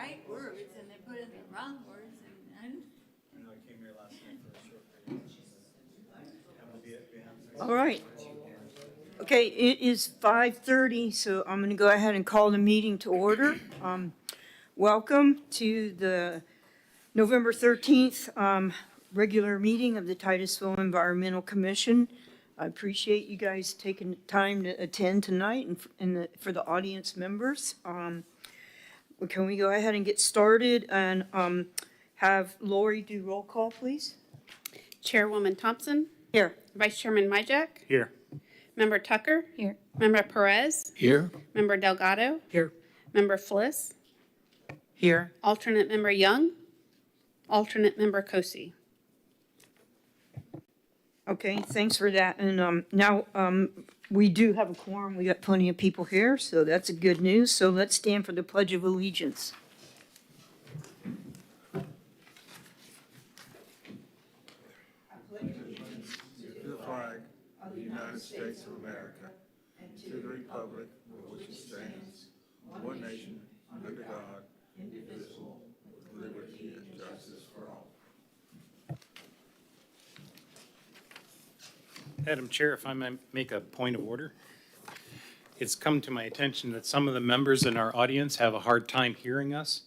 right words and they put in the wrong words and I know I came here last night for a short period. All right. Okay, it is 5:30, so I'm going to go ahead and call the meeting to order. Welcome to the November 13th regular meeting of the Titusville Environmental Commission. I appreciate you guys taking time to attend tonight and for the audience members. Can we go ahead and get started and have Lori do roll call, please? Chairwoman Thompson. Here. Vice Chairman Myjack. Here. Member Tucker. Here. Member Perez. Here. Member Delgado. Here. Member Fliss. Here. Alternate Member Young. Alternate Member Kosi. Okay, thanks for that. And now we do have a quorum. We got plenty of people here, so that's a good news. So let's stand for the Pledge of Allegiance. To the flag of the United States of America, and to the republic for which it stands, one nation, under God, indivisible, with liberty and justice for all. Madam Chair, if I might make a point of order. It's come to my attention that some of the members in our audience have a hard time hearing us.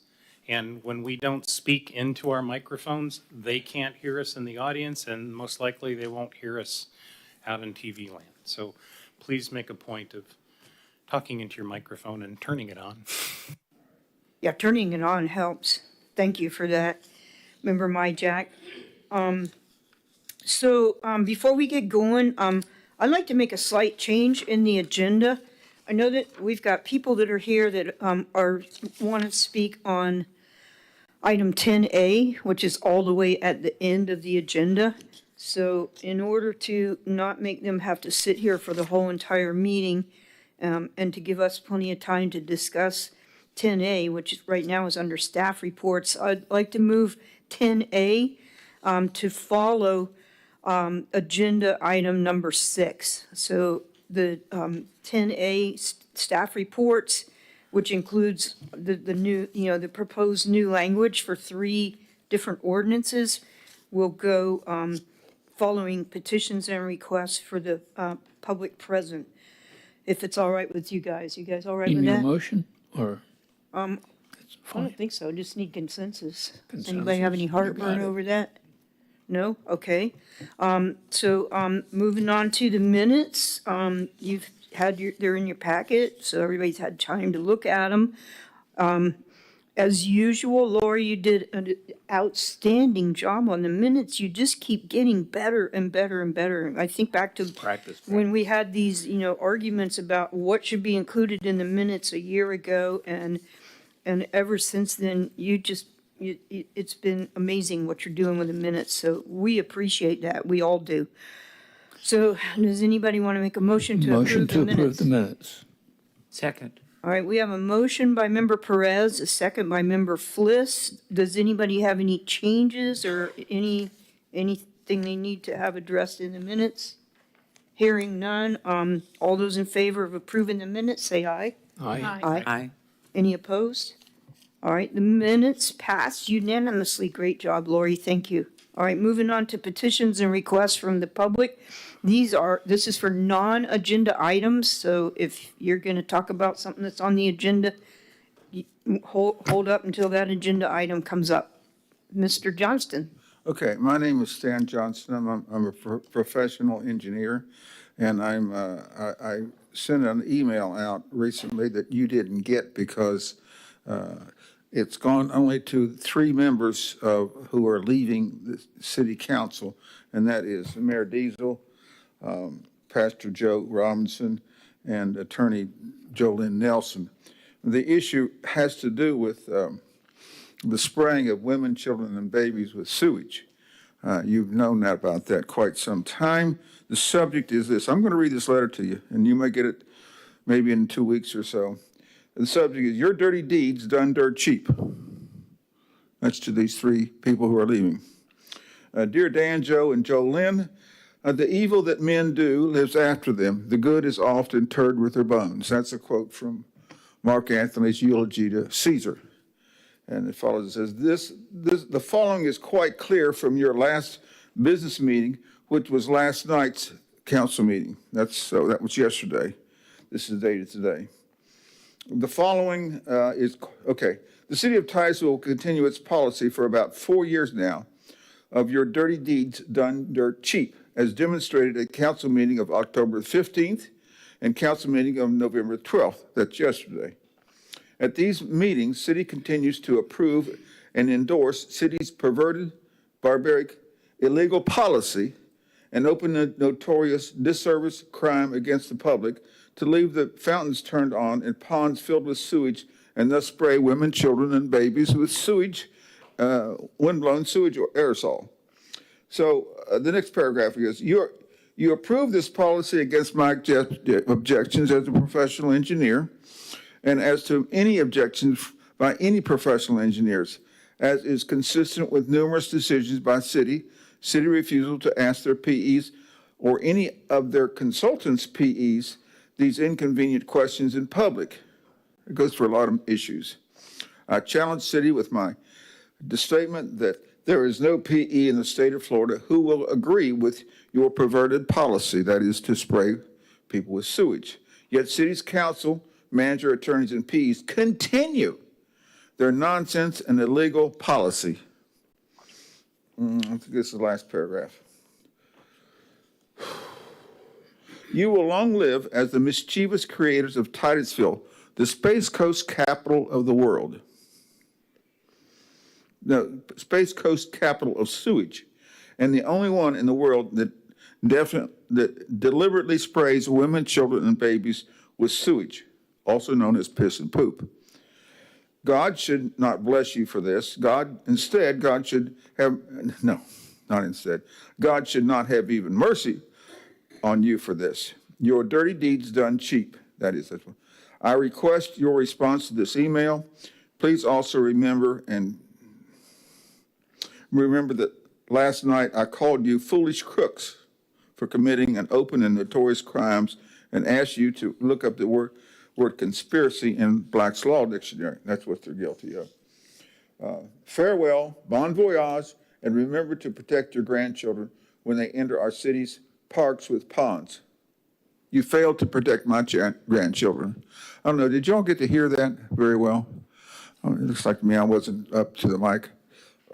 And when we don't speak into our microphones, they can't hear us in the audience, and most likely they won't hear us out in TV land. So please make a point of talking into your microphone and turning it on. Yeah, turning it on helps. Thank you for that, Member Myjack. So before we get going, I'd like to make a slight change in the agenda. I know that we've got people that are here that want to speak on item 10A, which is all the way at the end of the agenda. So in order to not make them have to sit here for the whole entire meeting and to give us plenty of time to discuss 10A, which right now is under staff reports, I'd like to move 10A to follow agenda item number 6. So the 10A staff reports, which includes the new, the proposed new language for 3 different ordinances, will go following petitions and requests for the public present. If it's all right with you guys. You guys all right You with need a that? motion or? That's I fine. don't think so. I just need consensus. Does Consensus. anybody have any You heartburn got it. over that? No? Okay. So moving on to the minutes, you've had they're in your packet, so everybody's had time to look at them. As usual, Lori, you did an outstanding job on the minutes. You just keep getting better and better and better. I think back to Practice. when we had these, arguments about what should be included in the minutes a year ago, and ever since then, it's been amazing what you're doing with the minutes. So we appreciate that. We all do. So does anybody want to make a motion to Motion approve to the approve minutes? the minutes. Second. All right, we have a motion by Member Perez, a second by Member Fliss. Does anybody have any changes or anything they need to have addressed in the minutes? Hearing none, all those in favor of approving the minutes, say aye. Aye. Aye. Any opposed? All right, the minutes passed unanimously. Great job, Lori, thank you. All right, moving on to petitions and requests from the public. This is for non-agenda items, so if you're going to talk about something that's on the agenda, hold up until that agenda item comes up. Mr. Johnston. Okay, my name is Stan Johnston. I'm a professional engineer, and I sent an email out recently that you didn't get because it's gone only to 3 members who are leaving the city council, and that is Mayor Diesel, Pastor Joe Robinson, and Attorney Jolynn Nelson. The issue has to do with the spraying of women, children, and babies with sewage. You've known about that quite some time. The subject is this. I'm going to read this letter to you, and you may get it maybe in 2 weeks or so. The subject is, your dirty deeds done dirt cheap. That's to these 3 people who are leaving. Dear Dan, Joe, and Jolynn, the evil that men do lives after them. The good is oft interred with their bones. That's a quote from Mark Antony's eulogy to Caesar. And it follows, it says, the following is quite clear from your last business meeting, which was last night's council meeting. That was yesterday. This is dated today. The following is, okay, the city of Titusville will continue its policy for about 4 years now of your dirty deeds done dirt cheap, as demonstrated at council meeting of October 15th and council meeting of November 12th, that's yesterday. At these meetings, city continues to approve and endorse city's perverted, barbaric, illegal policy and open a notorious disservice crime against the public to leave the fountains turned on and ponds filled with sewage and thus spray women, children, and babies with sewage, windblown sewage or aerosol. So the next paragraph is, you approve this policy against my objections as a professional engineer and as to any objections by any professional engineers, as is consistent with numerous decisions by city refusal to ask their PEs or any of their consultants' PEs these inconvenient questions in public. It goes for a lot of issues. I challenge city with the statement that there is no PE in the state of Florida who will agree with your perverted policy, that is to spray people with sewage. Yet city's council, manager, attorneys, and PEs continue their nonsense and illegal policy. I think this is the last paragraph. You will long live as the mischievous creators of Titusville, the Space Coast capital of the world. The Space Coast capital of sewage, and the only one in the world that deliberately sprays women, children, and babies with sewage, also known as piss and poop. God should not bless you for this. God should have, no, not instead. God should not have even mercy on you for this. Your dirty deeds done cheap. That is this one. I request your response to this email. Please also remember that last night I called you foolish crooks for committing an open and notorious crimes and asked you to look up the word conspiracy in Black's Law Dictionary. That's what they're guilty of. Farewell, bon voyage, and remember to protect your grandchildren when they enter our city's parks with ponds. You failed to protect my grandchildren. I don't know, did y'all get to hear that very well? Oh, it looks like to me I wasn't up to the mic.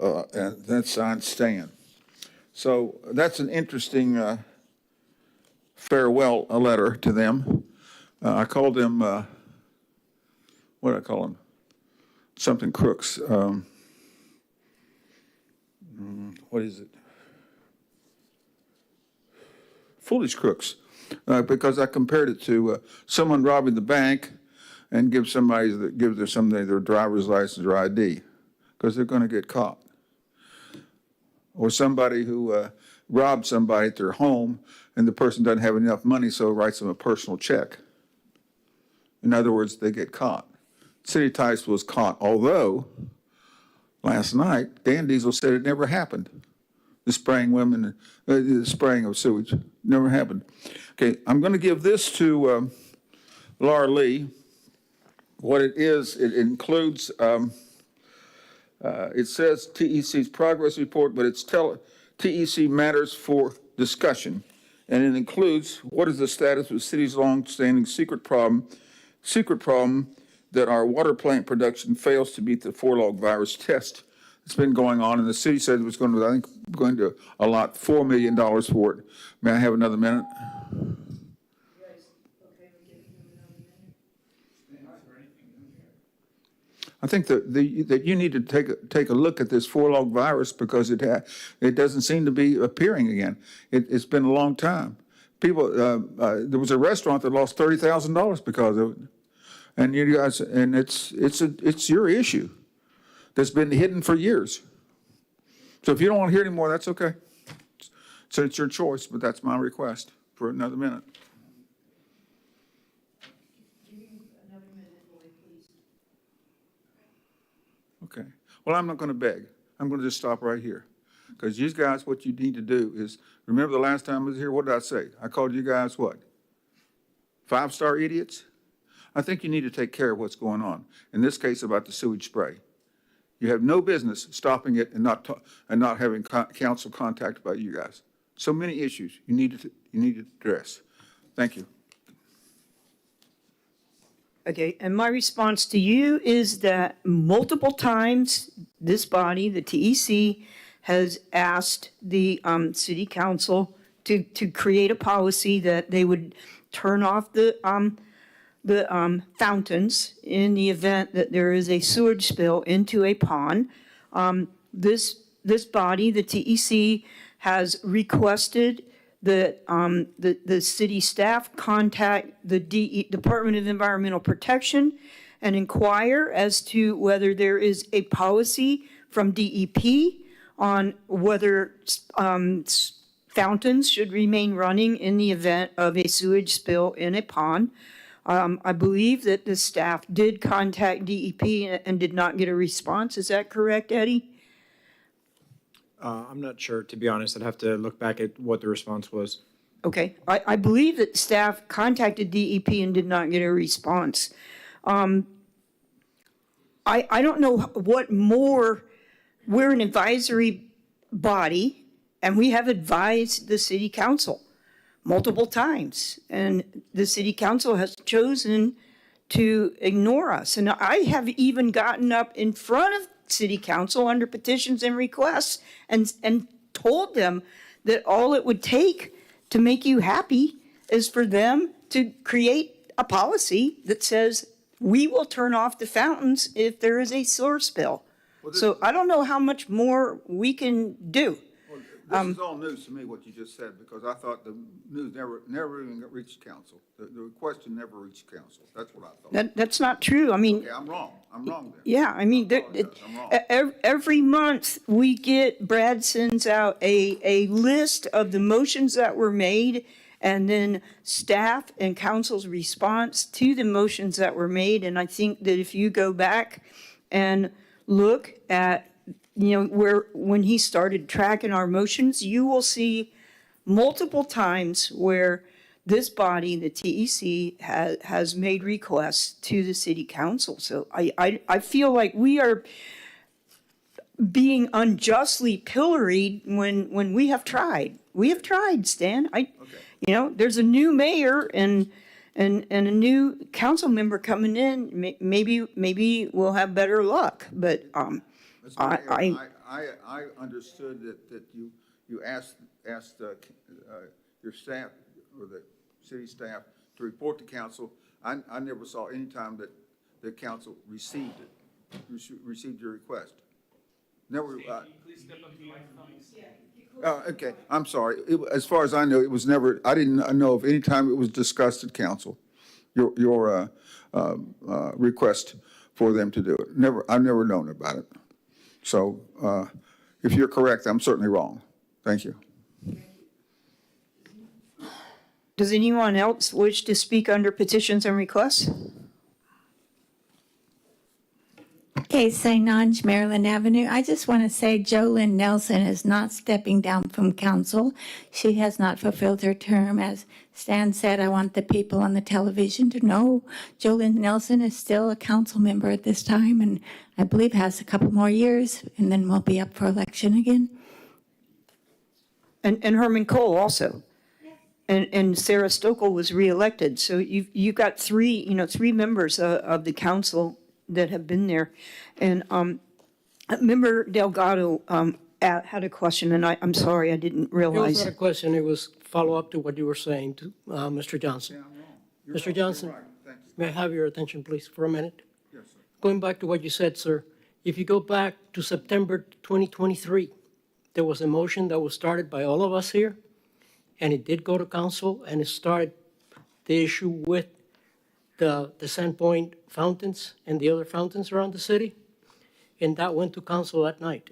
And that's signed Stan. So that's an interesting farewell letter to them. I called them, what did I call them? Something crooks. What is it? Foolish crooks. Because I compared it to someone robbing the bank and gives somebody their driver's license or ID, because they're going to get caught. Or somebody who robbed somebody at their home and the person doesn't have enough money, so writes them a personal check. In other words, they get caught. City of Titusville was caught, although last night, Dan Diesel said it never happened. The spraying women, the spraying of sewage, never happened. Okay, I'm going to give this to Laura Lee. What it is, it includes, it says TEC's progress report, but it's TEC matters for discussion. And it includes what is the status of the city's long-standing secret problem that our water plant production fails to meet the 4-log virus test. It's been going on, and the city said it was going to allot $4 million for it. May I have another minute? I think that you need to take a look at this 4-log virus because it doesn't seem to be appearing again. It's been a long time. People, there was a restaurant that lost $30,000 because of it, and you guys, and it's your issue that's been hidden for years. So if you don't want to hear anymore, that's okay. So it's your choice, but that's my request for another minute. Okay. Well, I'm not going to beg. I'm going to just stop right here. Because you guys, what you need to do is, remember the last time I was here, what did I say? I called you guys what? 5-star idiots? I think you need to take care of what's going on. In this case, about the sewage spray. You have no business stopping it and not having council contacted by you guys. So many issues you need to address. Thank you. Okay, and my response to you is that multiple times, this body, the TEC, has asked the city council to create a policy that they would turn off the fountains in the event that there is a sewage spill into a pond. This body, the TEC, has requested that the city staff contact the Department of Environmental Protection and inquire as to whether there is a policy from DEP on whether fountains should remain running in the event of a sewage spill in a pond. I believe that the staff did contact DEP and did not get a response. Is that correct, Eddie? I'm not sure, to be honest. I'd have to look back at what the response was. Okay, I believe that staff contacted DEP and did not get a response. I don't know what more, we're an advisory body, and we have advised the city council multiple times, and the city council has chosen to ignore us. And I have even gotten up in front of city council under petitions and requests and told them that all it would take to make you happy is for them to create a policy that says we will turn off the fountains if there is a sewer spill. So I don't know how much more we can do. This is all news to me, what you just said, because I thought the news never even reached council. The question never reached council. That's what I thought. That's not true. I mean, Okay, I'm wrong. I'm wrong then. yeah, I mean, I'm wrong. every month we get, Brad sends out a list of the motions that were made, and then staff and council's response to the motions that were made. And I think that if you go back and look at, when he started tracking our motions, you will see multiple times where this body, the TEC, has made requests to the city council. So I feel like we are being unjustly pilloried when we have tried. We have tried, Stan. There's a new mayor and a new council member coming in. Maybe we'll have better luck, but I understood that you asked your staff or the city staff to report to council. I never saw any time that the council received your request. Never. Please step up to the microphone. Okay, I'm sorry. As far as I know, it was never. I didn't know of any time it was discussed at council. Your request for them to do it. I've never known about it. So if you're correct, I'm certainly wrong. Thank you. Does anyone else wish to speak under petitions and requests? Okay, St. Ange, Maryland Avenue. I just want to say Jolynn Nelson is not stepping down from council. She has not fulfilled her term. As Stan said, I want the people on the television to know Jolynn Nelson is still a council member at this time, and I believe has a couple more years, and then we'll be up for election again. And Herman Cole also. And Sarah Stokel was reelected. So you've got three members of the council that have been there. And Member Delgado had a question, and I'm sorry, I didn't It was realize. not a question, it was follow-up to what you were saying to Mr. Johnson. Yeah, I'm wrong. Mr. Johnson, Right. Thanks. may I have your attention, please, for a minute? Yes, sir. Going back to what you said, sir, if you go back to September 2023, there was a motion that was started by all of us here, and it did go to council, and it started the issue with the Sandpoint fountains and the other fountains around the city, and that went to council that night.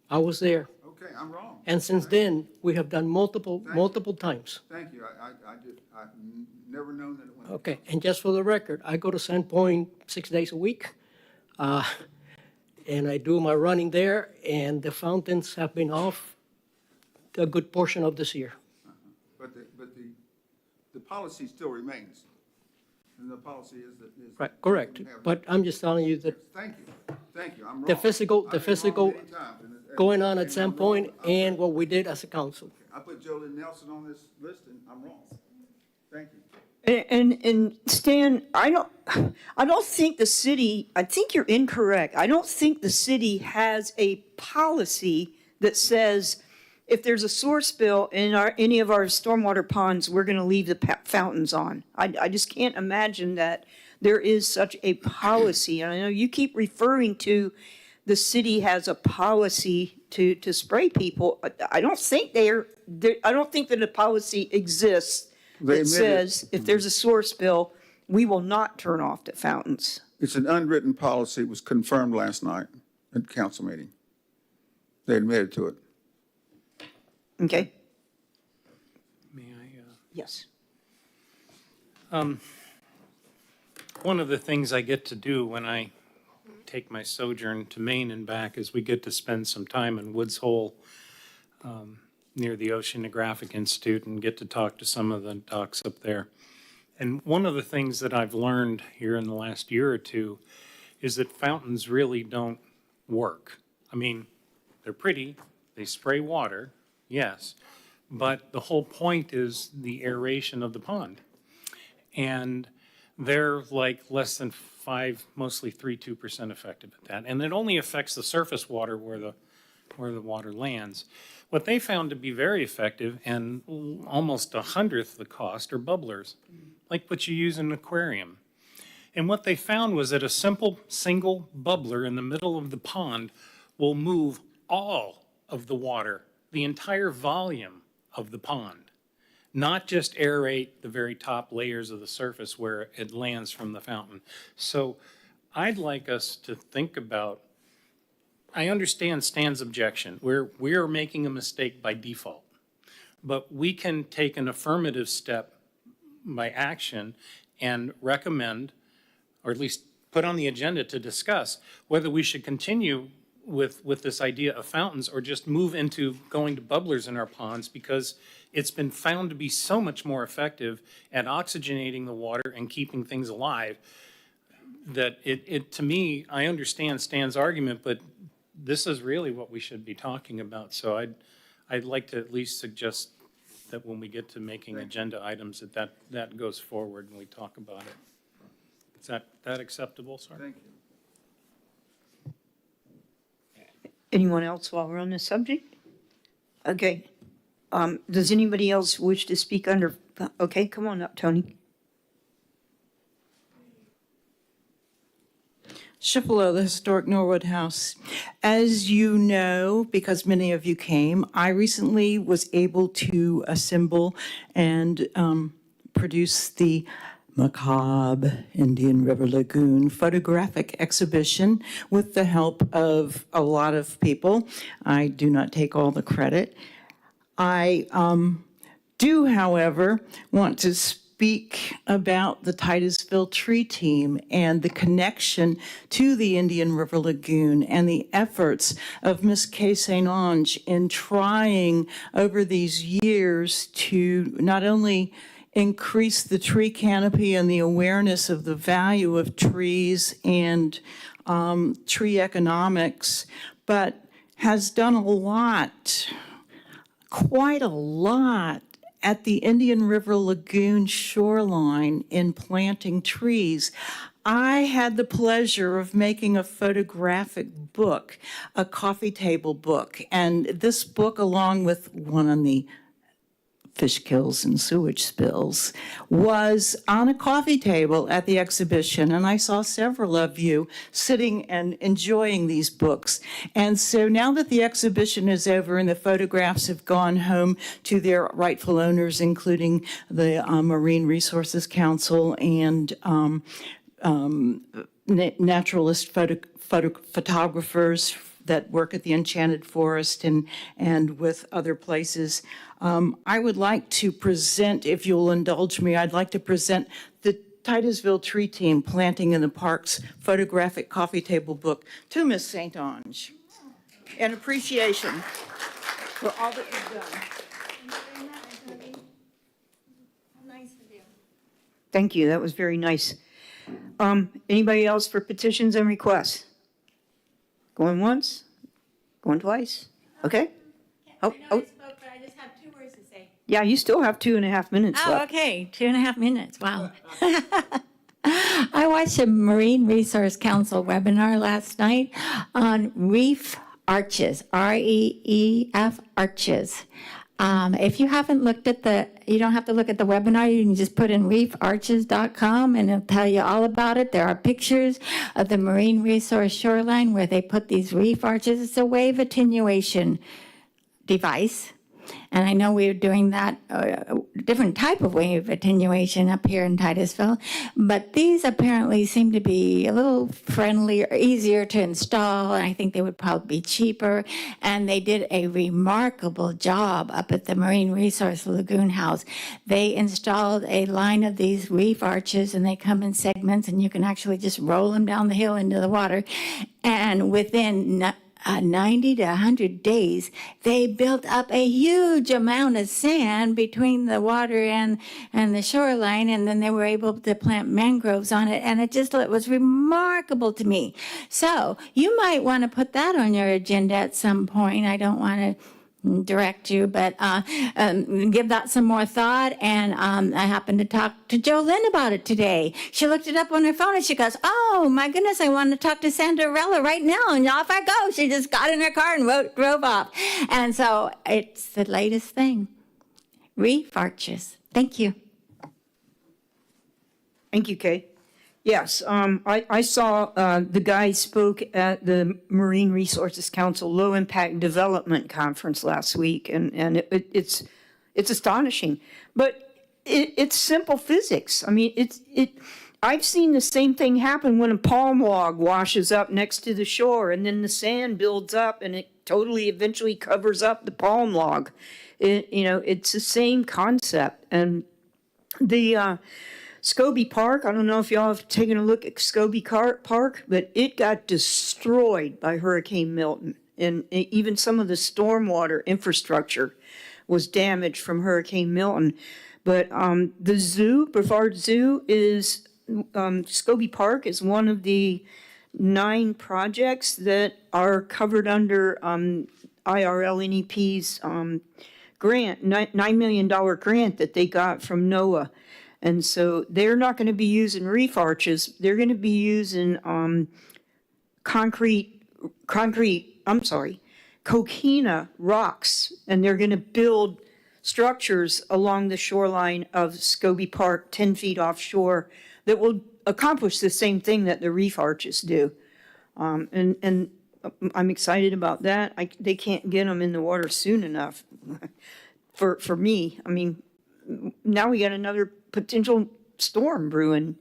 I was there, Okay, I'm wrong. and since then, we have done multiple times. Thank you. I've never known that it went. Okay, and just for the record, I go to Sandpoint 6 days a week, and I do my running there, and the fountains have been off a good portion of this year. But the policy still remains. And the policy is that. Right, correct. But I'm just telling you that Thank you. Thank you, I'm wrong. the physical, I've been wrong many times, going on at and some I'm point wrong. and what we did as a council. I put Jolyn Nelson on this list, and I'm wrong. Thank you. And Stan, I don't think the city, I think you're incorrect. I don't think the city has a policy that says if there's a source spill in any of our stormwater ponds, we're going to leave the fountains on. I just can't imagine that there is such a policy. And I know you keep referring to the city has a policy to spray people. I don't think I don't think that a policy exists They that admitted- says if there's a source spill, we will not turn off the fountains. It's an unwritten policy. It was confirmed last night at council meeting. They admitted to it. Okay? May I, Yes. one of the things I get to do when I take my sojourn to Maine and back is we get to spend some time in Woods Hole near the Oceanographic Institute and get to talk to some of the docs up there. And one of the things that I've learned here in the last year or two is that fountains really don't work. I mean, they're pretty, they spray water, yes, but the whole point is the aeration of the pond. And they're like less than 5, mostly 2% effective at that. And it only affects the surface water where the water lands. What they found to be very effective and almost 1/100th the cost are bubblers, like what you use in an aquarium. And what they found was that a simple single bubbler in the middle of the pond will move all of the water, the entire volume of the pond, not just aerate the very top layers of the surface where it lands from the fountain. So I'd like us to think about, I understand Stan's objection. We are making a mistake by default, but we can take an affirmative step by action and recommend, or at least put on the agenda to discuss whether we should continue with this idea of fountains or just move into going to bubblers in our ponds, because it's been found to be so much more effective at oxygenating the water and keeping things alive that it to me, I understand Stan's argument, but this is really what we should be talking about. So I'd like to at least suggest that when we get to making agenda items, that goes forward and we talk about it. Is that acceptable, sir? Thank you. Anyone else while we're on this subject? Okay. Does anybody else wish to speak under, okay, come on up, Tony. Shifalo, the historic Norwood House. As you know, because many of you came, I recently was able to assemble and produce the Macabre Indian River Lagoon photographic exhibition with the help of a lot of people. I do not take all the credit. I do, however, want to speak about the Titusville Tree Team and the connection to the Indian River Lagoon and the efforts of Ms. Kay St. Ange in trying over these years to not only increase the tree canopy and the awareness of the value of trees and tree economics, but has done a lot, quite a lot, at the Indian River Lagoon shoreline in planting trees. I had the pleasure of making a photographic book, a coffee table book, and this book, along with one on the fish kills and sewage spills, was on a coffee table at the exhibition, and I saw several of you sitting and enjoying these books. And so now that the exhibition is over and the photographs have gone home to their rightful owners, including the Marine Resources Council and naturalist photographers that work at the Enchanted Forest and with other places, I would like to present, if you'll indulge me, I'd like to present the Titusville Tree Team Planting in the Parks photographic coffee table book to Ms. St. Ange in appreciation for all that you've done. Thank you, that was very nice. Anybody else for petitions and requests? Going once? Going twice? Okay. Oh, oh, spoke, but I just have 2 words to say. yeah, you still have 2.5 minutes Oh, left. okay, 2.5 minutes, wow. I watched a Marine Resource Council webinar last night on reef arches, REEF arches. If you haven't looked at you don't have to look at the webinar, you can just put in reefarches.com and it'll tell you all about it. There are pictures of the marine resource shoreline where they put these reef arches. It's a wave attenuation device. And I know we're doing that, different type of wave attenuation up here in Titusville, but these apparently seem to be a little friendlier, easier to install, and I think they would probably be cheaper. And they did a remarkable job up at the Marine Resource Lagoon House. They installed a line of these reef arches, and they come in segments, and you can actually just roll them down the hill into the water. And within 90 to 100 days, they built up a huge amount of sand between the water and the shoreline, and then they were able to plant mangroves on it, and it was remarkable to me. So you might want to put that on your agenda at some point. I don't want to direct you, but give that some more thought. And I happened to talk to Jolynn about it today. She looked it up on her phone and she goes, "Oh my goodness, I want to talk to Sandarella right now." And off I go. She just got in her car and drove off. And so it's the latest thing. Reef arches. Thank you. Thank you, Kay. Yes, I saw the guy spoke at the Marine Resources Council Low Impact Development Conference last week, and it's astonishing. But it's simple physics. I mean, I've seen the same thing happen when a palm log washes up next to the shore, and then the sand builds up, and it totally eventually covers up the palm log. It's the same concept, and the Scobie Park, I don't know if y'all have taken a look at Scobie Park, but it got destroyed by Hurricane Milton. And even some of the stormwater infrastructure was damaged from Hurricane Milton. But the zoo, Brevard Zoo, Scobie Park is one of the 9 projects that are covered under IRLNEP's grant, $9 million grant that they got from NOAA. And so they're not going to be using reef arches. They're going to be using coquina rocks, and they're going to build structures along the shoreline of Scobie Park, 10 feet offshore, that will accomplish the same thing that the reef arches do. And I'm excited about that. They can't get them in the water soon enough for me. I mean, now we got another potential storm brewing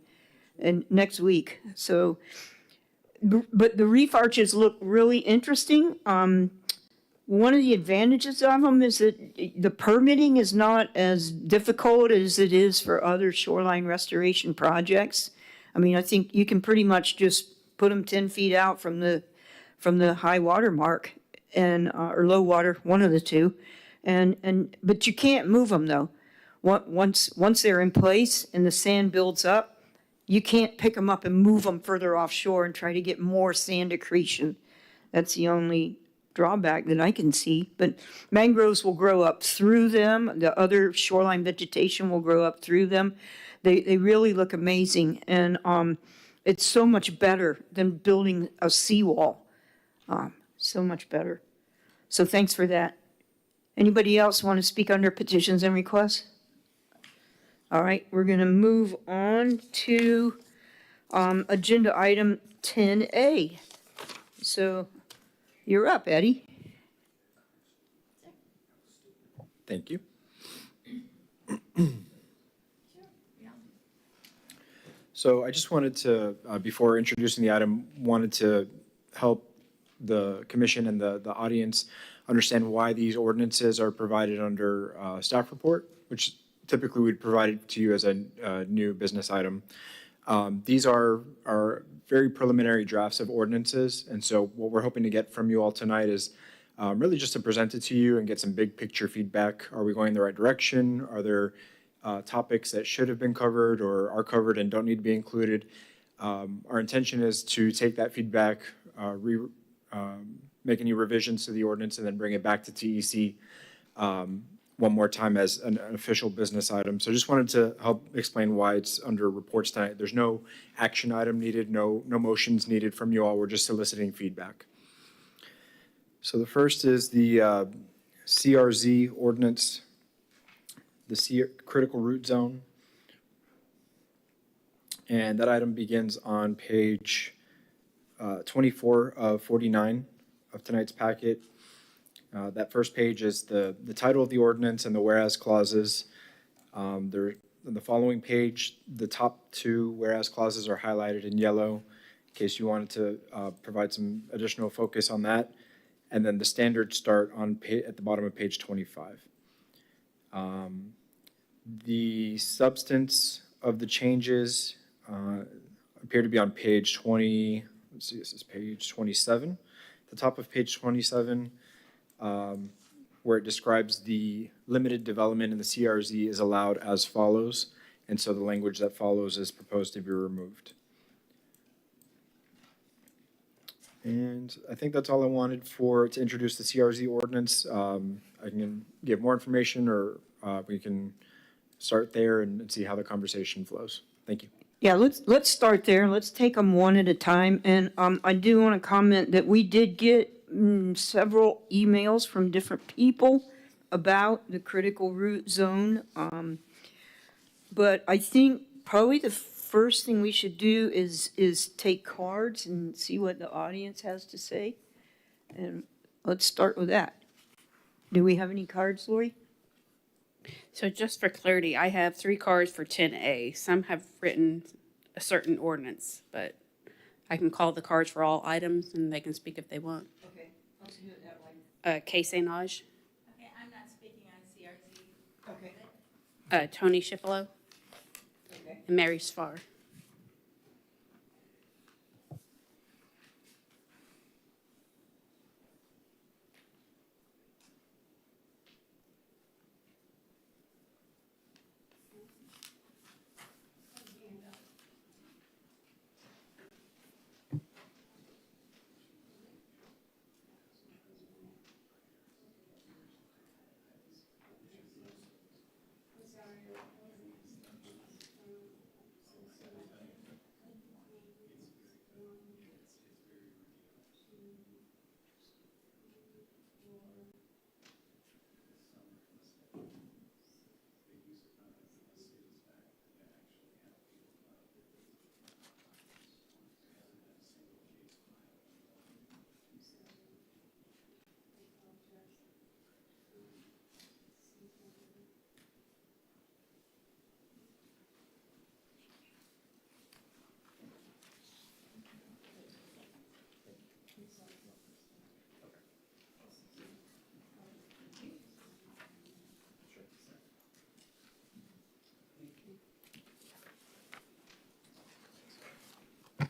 next week. So, but the reef arches look really interesting. One of the advantages of them is that the permitting is not as difficult as it is for other shoreline restoration projects. I mean, I think you can pretty much just put them 10 feet out from the high water mark or low water, one of the two, but you can't move them though. Once they're in place and the sand builds up, you can't pick them up and move them further offshore and try to get more sand accretion. That's the only drawback that I can see. But mangroves will grow up through them. The other shoreline vegetation will grow up through them. They really look amazing. And it's so much better than building a seawall. So much better. So thanks for that. Anybody else want to speak under petitions and requests? All right, we're going to move on to agenda item 10A. So you're up, Eddie. Thank you. So I just wanted to, before introducing the item, wanted to help the commission and the audience understand why these ordinances are provided under staff report, which typically we'd provide it to you as a new business item. These are very preliminary drafts of ordinances, and so what we're hoping to get from you all tonight is really just to present it to you and get some big picture feedback. Are we going in the right direction? Are there topics that should have been covered or are covered and don't need to be included? Our intention is to take that feedback, make any revisions to the ordinance and then bring it back to TEC one more time as an official business item. So just wanted to help explain why it's under reports tonight. There's no action item needed, no motions needed from you all. We're just soliciting feedback. So the first is the CRZ ordinance, the critical root zone. And that item begins on page 24 of 49 of tonight's packet. That first page is the title of the ordinance and the whereas clauses. On the following page, the top two whereas clauses are highlighted in yellow in case you wanted to provide some additional focus on that. And then the standards start at the bottom of page 25. The substance of the changes appear to be on page 20. Let's see, this is page 27. The top of page 27, where it describes the limited development in the CRZ is allowed as follows. And so the language that follows is proposed to be removed. And I think that's all I wanted to introduce the CRZ ordinance. I can give more information, or we can start there and see how the conversation flows. Thank you. Yeah, let's start there. Let's take them one at a time. And I do want to comment that we did get several emails from different people about the critical root zone. But I think probably the first thing we should do is take cards and see what the audience has to say. And let's start with that. Do we have any cards, Lori? So just for clarity, I have 3 cards for 10A. Some have written a certain ordinance, but I can call the cards for all items and they can speak if they want. Okay, let's do it that way. Kay Sainage, Okay, I'm not speaking on CRZ. Okay. Tony Schifolo, Okay. and Mary Sfar.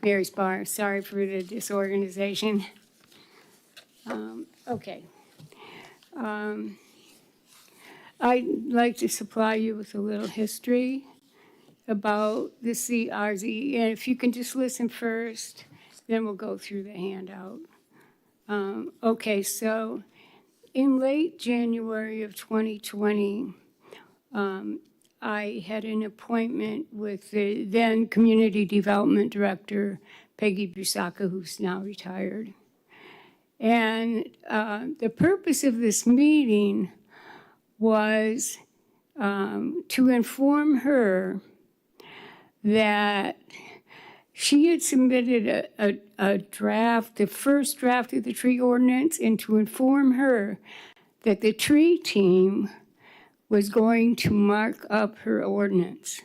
Mary Spar, sorry for the disorganization. Okay. I'd like to supply you with a little history about the CRZ, and if you can just listen first, then we'll go through the handout. Okay, so in late January of 2020, I had an appointment with the then Community Development Director, Peggy Busaka, who's now retired. And the purpose of this meeting was to inform her that she had submitted a draft, the first draft of the tree ordinance, and to inform her that the tree team was going to mark up her ordinance.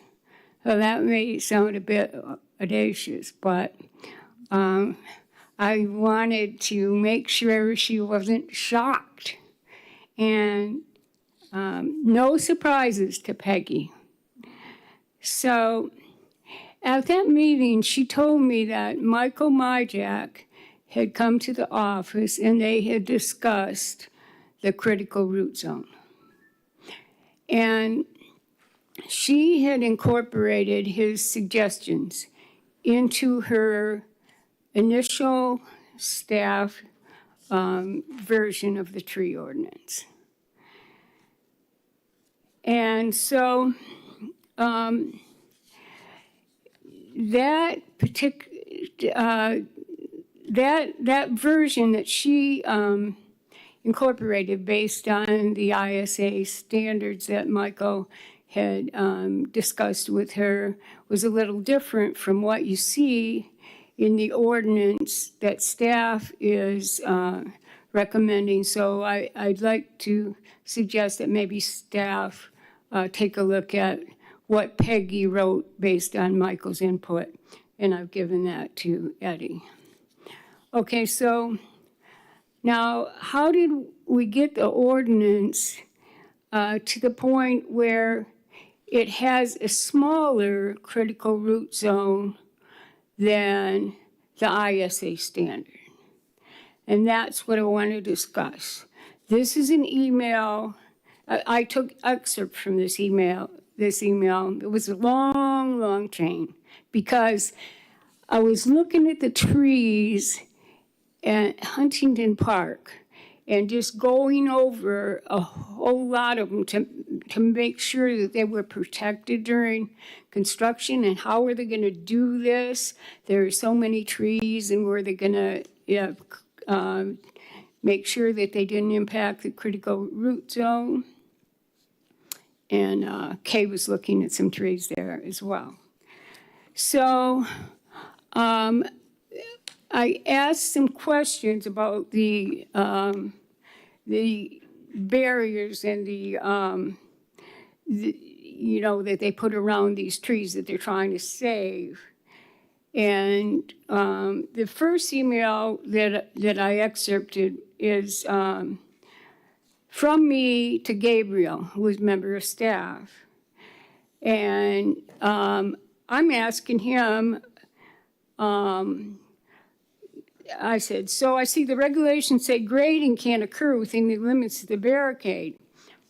So that may sound a bit audacious, but I wanted to make sure she wasn't shocked. And no surprises to Peggy. So at that meeting, she told me that Michael Myjack had come to the office and they had discussed the critical root zone. And she had incorporated his suggestions into her initial staff version of the tree ordinance. And so that version that she incorporated based on the ISA standards that Michael had discussed with her was a little different from what you see in the ordinance that staff is recommending. So I'd like to suggest that maybe staff take a look at what Peggy wrote based on Michael's input, and I've given that to Eddie. Okay, so now how did we get the ordinance to the point where it has a smaller critical root zone than the ISA standard? And that's what I want to discuss. This is an email. I took excerpt from this email. It was a long, long chain because I was looking at the trees at Huntington Park and just going over a whole lot of them to make sure that they were protected during construction and how are they going to do this? There are so many trees and were they going to make sure that they didn't impact the critical root zone? And Kay was looking at some trees there as well. So I asked some questions about the barriers and that they put around these trees that they're trying to save. And the first email that I excerpted is from me to Gabriel, who was a member of staff. And I'm asking him, I said, so I see the regulations say grading can't occur within the limits of the barricade,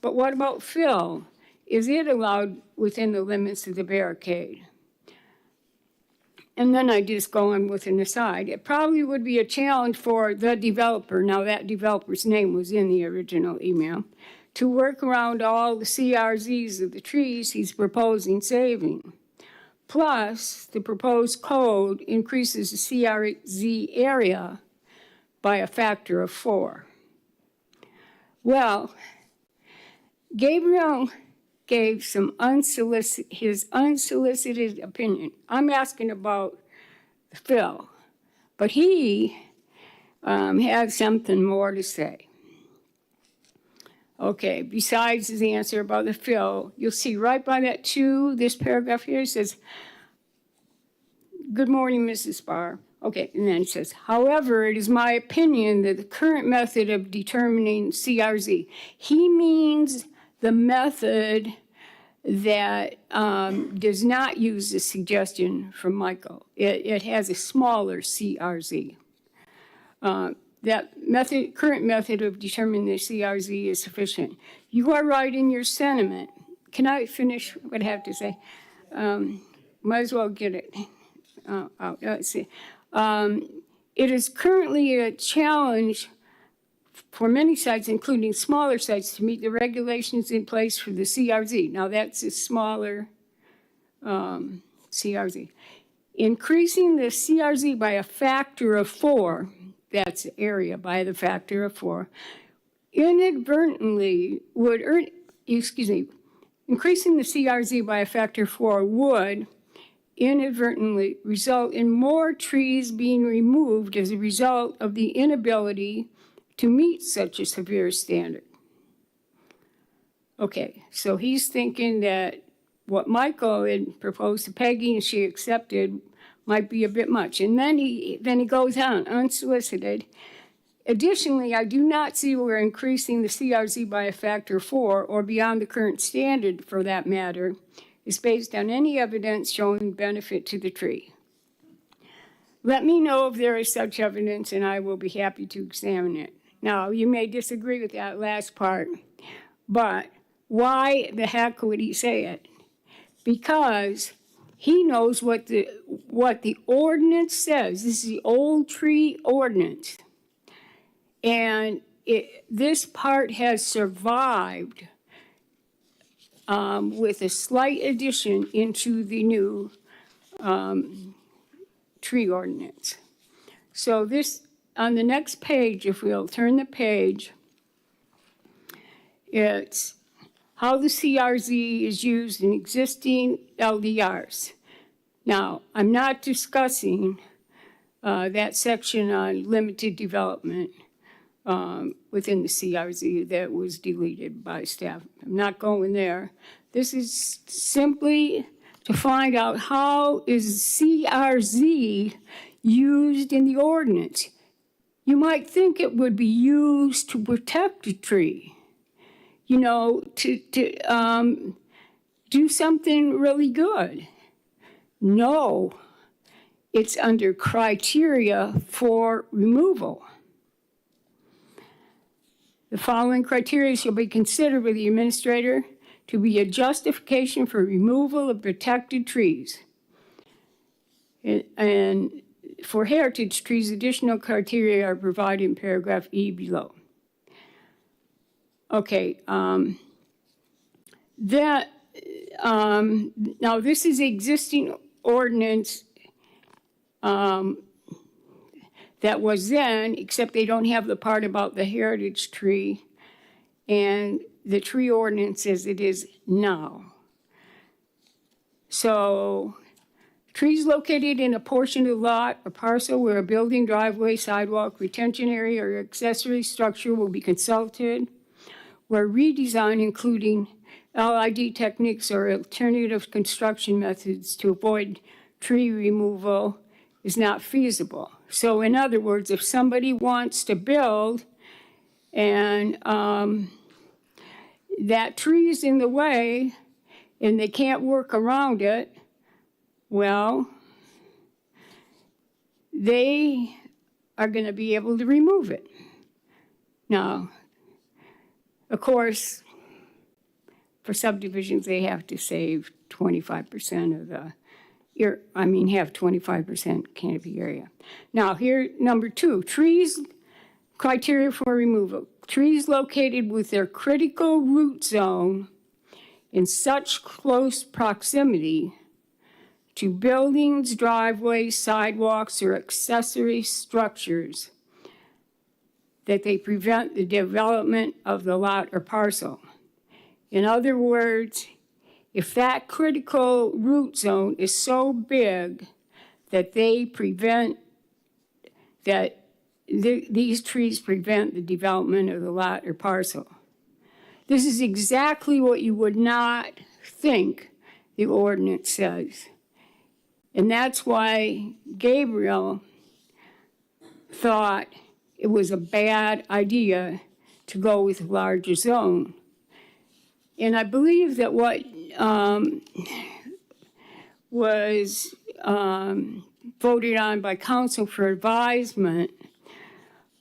but what about fill? Is it allowed within the limits of the barricade? And then I just go on with an aside. It probably would be a challenge for the developer, now that developer's name was in the original email, to work around all the CRZs of the trees he's proposing saving. Plus, the proposed code increases the CRZ area by a factor of 4. Well, Gabriel gave his unsolicited opinion. I'm asking about the fill, but he had something more to say. Okay, besides his answer about the fill, you'll see right by that 2, this paragraph here says, good morning, Mrs. Barr. Okay, and then it says, however, it is my opinion that the current method of determining CRZ, he means the method that does not use the suggestion from Michael. It has a smaller CRZ. That current method of determining the CRZ is sufficient. You are right in your sentiment. Can I finish what I have to say? Might as well get it out. Let's see. It is currently a challenge for many sites, including smaller sites, to meet the regulations in place for the CRZ. Now, that's a smaller CRZ. Increasing the CRZ by a factor of 4, that's area by the factor of 4, inadvertently would, increasing the CRZ by a factor of 4 would inadvertently result in more trees being removed as a result of the inability to meet such a severe standard. Okay, so he's thinking that what Michael had proposed to Peggy and she accepted might be a bit much. And then he goes on, unsolicited. Additionally, I do not see where increasing the CRZ by a factor of 4 or beyond the current standard for that matter is based on any evidence showing benefit to the tree. Let me know if there is such evidence and I will be happy to examine it. Now, you may disagree with that last part, but why the heck would he say it? Because he knows what the ordinance says. This is the old tree ordinance. And this part has survived with a slight addition into the new tree ordinance. So this, on the next page, if we'll turn the page, it's how the CRZ is used in existing LDRs. Now, I'm not discussing that section on limited development within the CRZ that was deleted by staff. I'm not going there. This is simply to find out how is CRZ used in the ordinance. You might think it would be used to protect a tree, you know, to do something really good. No, it's under criteria for removal. The following criteria shall be considered by the administrator to be a justification for removal of protected trees. And for heritage trees, additional criteria are provided in paragraph E below. Okay, now this is existing ordinance that was then, except they don't have the part about the heritage tree and the tree ordinance as it is now. So trees located in a portion of the lot or parcel where a building, driveway, sidewalk, retention area, or accessory structure will be consulted, where redesign, including LID techniques or alternative construction methods to avoid tree removal, is not feasible. So in other words, if somebody wants to build and that tree is in the way and they can't work around it, well, they are going to be able to remove it. Now, of course, for subdivisions, they have to save 25% of the, have 25% canopy area. Now, here, number 2, trees, criteria for removal. Trees located with their critical root zone in such close proximity to buildings, driveways, sidewalks, or accessory structures that they prevent the development of the lot or parcel. In other words, if that critical root zone is so big that they prevent, that these trees prevent the development of the lot or parcel. This is exactly what you would not think the ordinance says. And that's why Gabriel thought it was a bad idea to go with a larger zone. And I believe that what was voted on by council for advisement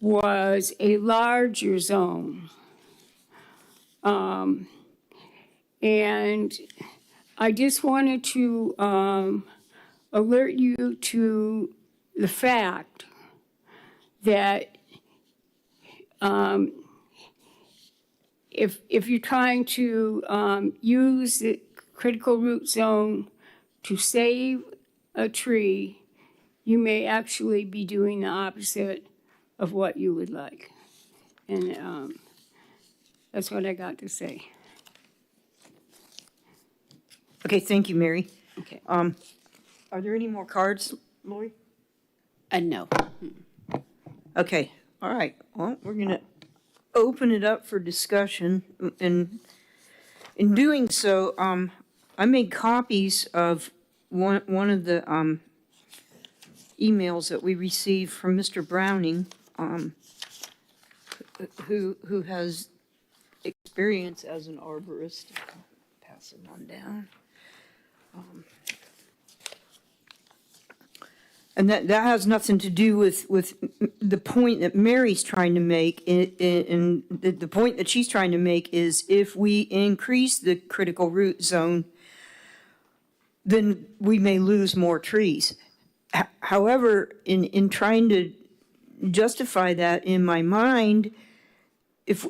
was a larger zone. And I just wanted to alert you to the fact that if you're trying to use the critical root zone to save a tree, you may actually be doing the opposite of what you would like. And that's what I got to say. Okay, thank you, Mary. Okay. Are there any more cards, Lori? No. Okay, all right. Well, we're going to open it up for discussion. And in doing so, I made copies of one of the emails that we received from Mr. Browning, who has experience as an arborist. Pass it on down. And that has nothing to do with the point that Mary's trying to make. And the point that she's trying to make is if we increase the critical root zone, then we may lose more trees. However, in trying to justify that in my mind if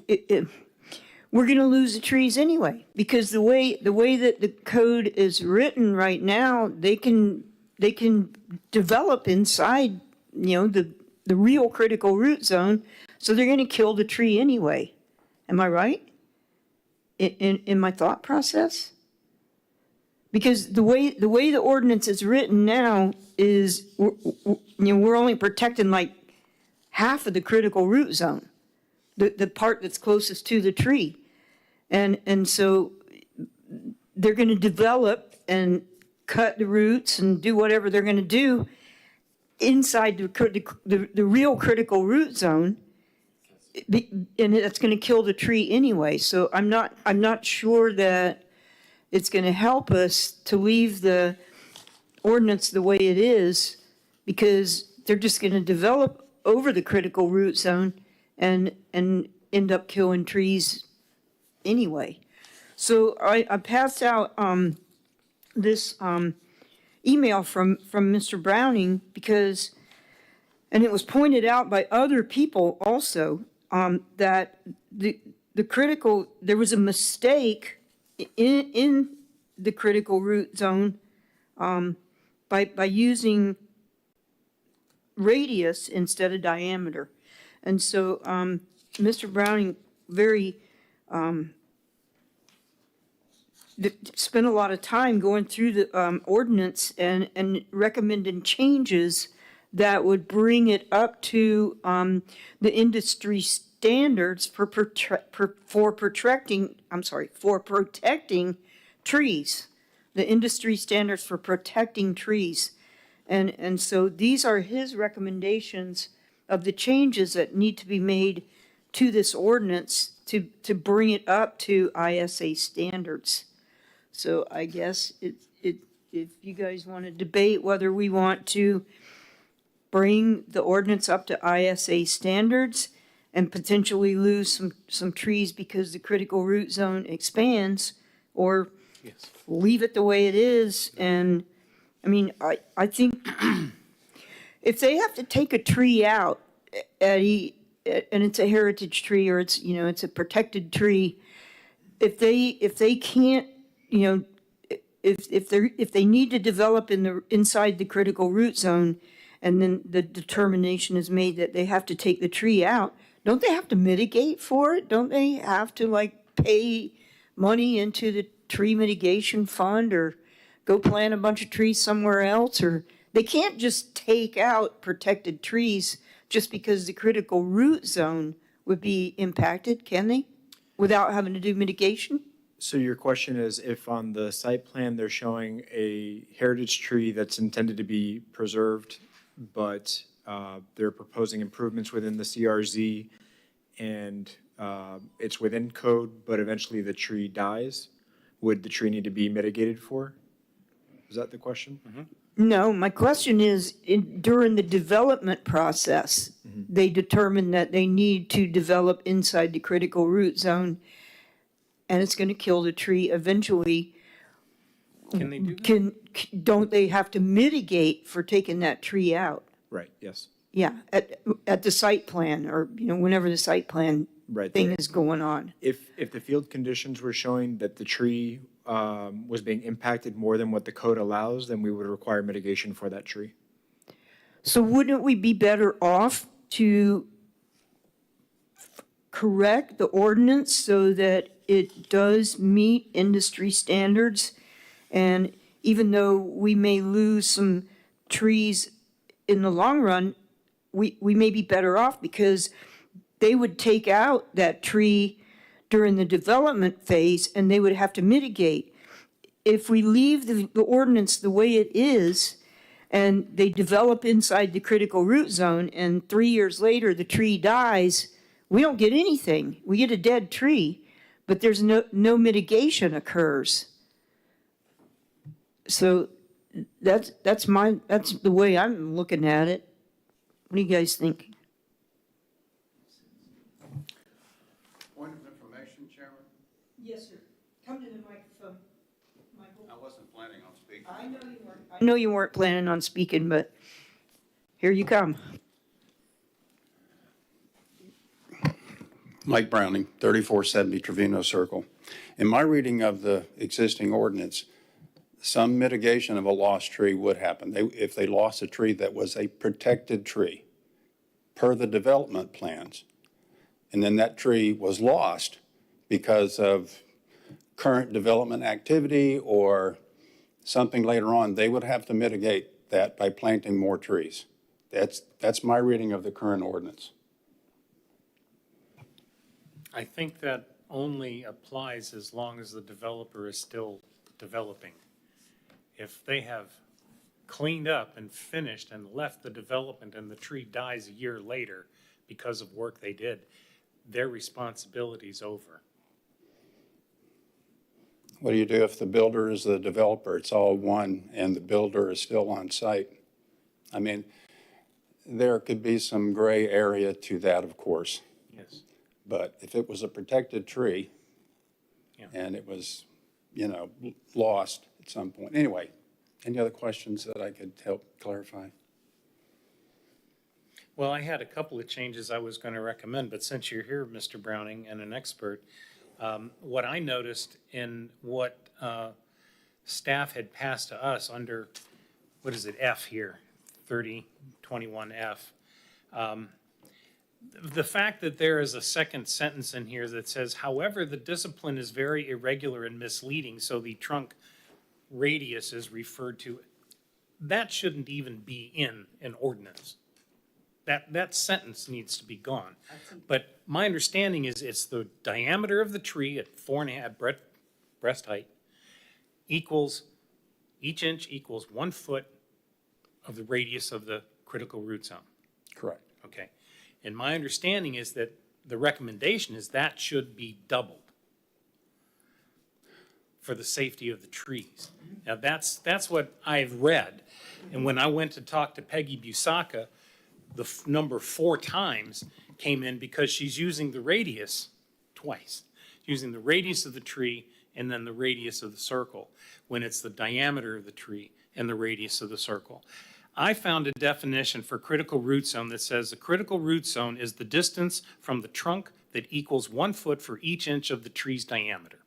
we're going to lose the trees anyway, because the way that the code is written right now, they can develop inside, the real critical root zone, so they're going to kill the tree anyway. Am I right in my thought process? Because the way the ordinance is written now is, we're only protecting like half of the critical root zone, the part that's closest to the tree. And so they're going to develop and cut the roots and do whatever they're going to do inside the real critical root zone, and that's going to kill the tree anyway. So I'm not sure that it's going to help us to leave the ordinance the way it is, because they're just going to develop over the critical root zone and end up killing trees anyway. So I passed out this email from Mr. Browning because, and it was pointed out by other people also, that there was a mistake in the critical root zone by using radius instead of diameter. And so Mr. Browning spent a lot of time going through the ordinance and recommending changes that would bring it up to the industry standards for protecting trees, the industry standards for protecting trees. And so these are his recommendations of the changes that need to be made to this ordinance to bring it up to ISA standards. So I guess if you guys want to debate whether we want to bring the ordinance up to ISA standards and potentially lose some trees because the critical root zone expands, or leave it the way it is. And I mean, I think if they have to take a tree out and it's a heritage tree, or it's it's a protected tree, if they can't, if they need to develop inside the critical root zone, and then the determination is made that they have to take the tree out, don't they have to mitigate for it? Don't they have to pay money into the tree mitigation fund, or go plant a bunch of trees somewhere else? Or they can't just take out protected trees just because the critical root zone would be impacted, can they? Without having to do mitigation? So your question is, if on the site plan they're showing a heritage tree that's intended to be preserved, but they're proposing improvements within the CRZ, and it's within code, but eventually the tree dies, would the tree need to be mitigated for? Is that the question? Mm-hmm. No, my question is, during the development process, they determine that they need to develop inside the critical root zone, and it's going to kill the tree eventually. Can they do that? Don't they have to mitigate for taking that tree out? Right, yes. Yeah, at the site plan, or whenever the site plan Right. thing is going on. If the field conditions were showing that the tree was being impacted more than what the code allows, then we would require mitigation for that tree. So wouldn't we be better off to correct the ordinance so that it does meet industry standards? And even though we may lose some trees in the long run, we may be better off, because they would take out that tree during the development phase and they would have to mitigate. If we leave the ordinance the way it is, and they develop inside the critical root zone, and 3 years later the tree dies, we don't get anything. We get a dead tree, but there's no mitigation occurs. So that's the way I'm looking at it. What do you guys think? Point of information, Chairman. Yes, sir. Come to the microphone, Michael. I wasn't planning on speaking. I know you weren't. I know you weren't planning on speaking, but here you come. Mike Browning, 3470 Trevino Circle. In my reading of the existing ordinance, some mitigation of a lost tree would happen. If they lost a tree that was a protected tree per the development plans, and then that tree was lost because of current development activity or something later on, they would have to mitigate that by planting more trees. That's my reading of the current ordinance. I think that only applies as long as the developer is still developing. If they have cleaned up and finished and left the development and the tree dies a year later because of work they did, their responsibility's over. What do you do if the builder is the developer? It's all one and the builder is still on site. I mean, there could be some gray area to that, of course. Yes. But if it was a protected tree Yeah. and it was, lost at some point. Anyway, any other questions that I could help clarify? Well, I had a couple of changes I was going to recommend, but since you're here, Mr. Browning, and an expert, what I noticed in what staff had passed to us under, what is it, F here, 3021F, the fact that there is a second sentence in here that says, however, the discipline is very irregular and misleading, so the trunk radius is referred to, that shouldn't even be in an ordinance. That sentence needs to be gone. But my understanding is it's the diameter of the tree at 4.5 breast height equals, each inch equals 1 foot of the radius of the critical root zone. Correct. Okay. And my understanding is that the recommendation is that should be doubled for the safety of the trees. Now, that's what I've read. And when I went to talk to Peggy Busaka, the number 4 times came in because she's using the radius twice, using the radius of the tree and then the radius of the circle, when it's the diameter of the tree and the radius of the circle. I found a definition for critical root zone that says the critical root zone is the distance from the trunk that equals 1 foot for each inch of the tree's diameter.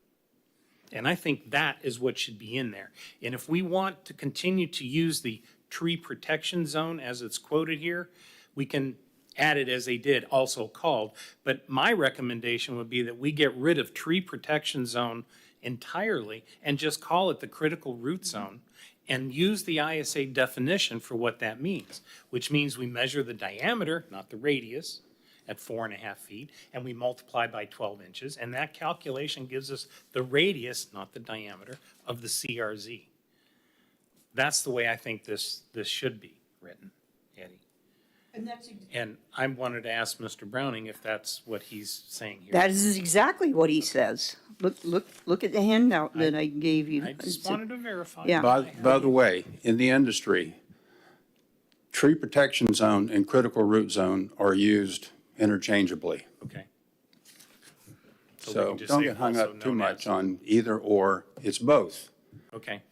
And I think that is what should be in there. And if we want to continue to use the tree protection zone as it's quoted here, we can add it as they did, also called. But my recommendation would be that we get rid of tree protection zone entirely and just call it the critical root zone and use the ISA definition for what that means, which means we measure the diameter, not the radius, at 4.5 feet, and we multiply by 12 inches, and that calculation gives us the radius, not the diameter, of the CRZ. That's the way I think this should be written, Eddie. And I wanted to ask Mr. Browning if that's what he's saying here. That is exactly what he says. Look at the handout that I gave you. I just wanted to verify. Yeah. By the way, in the industry, tree protection zone and critical root zone are used interchangeably. Okay. we So can just don't say get hung also up too known much as. on either or, it's both. Okay.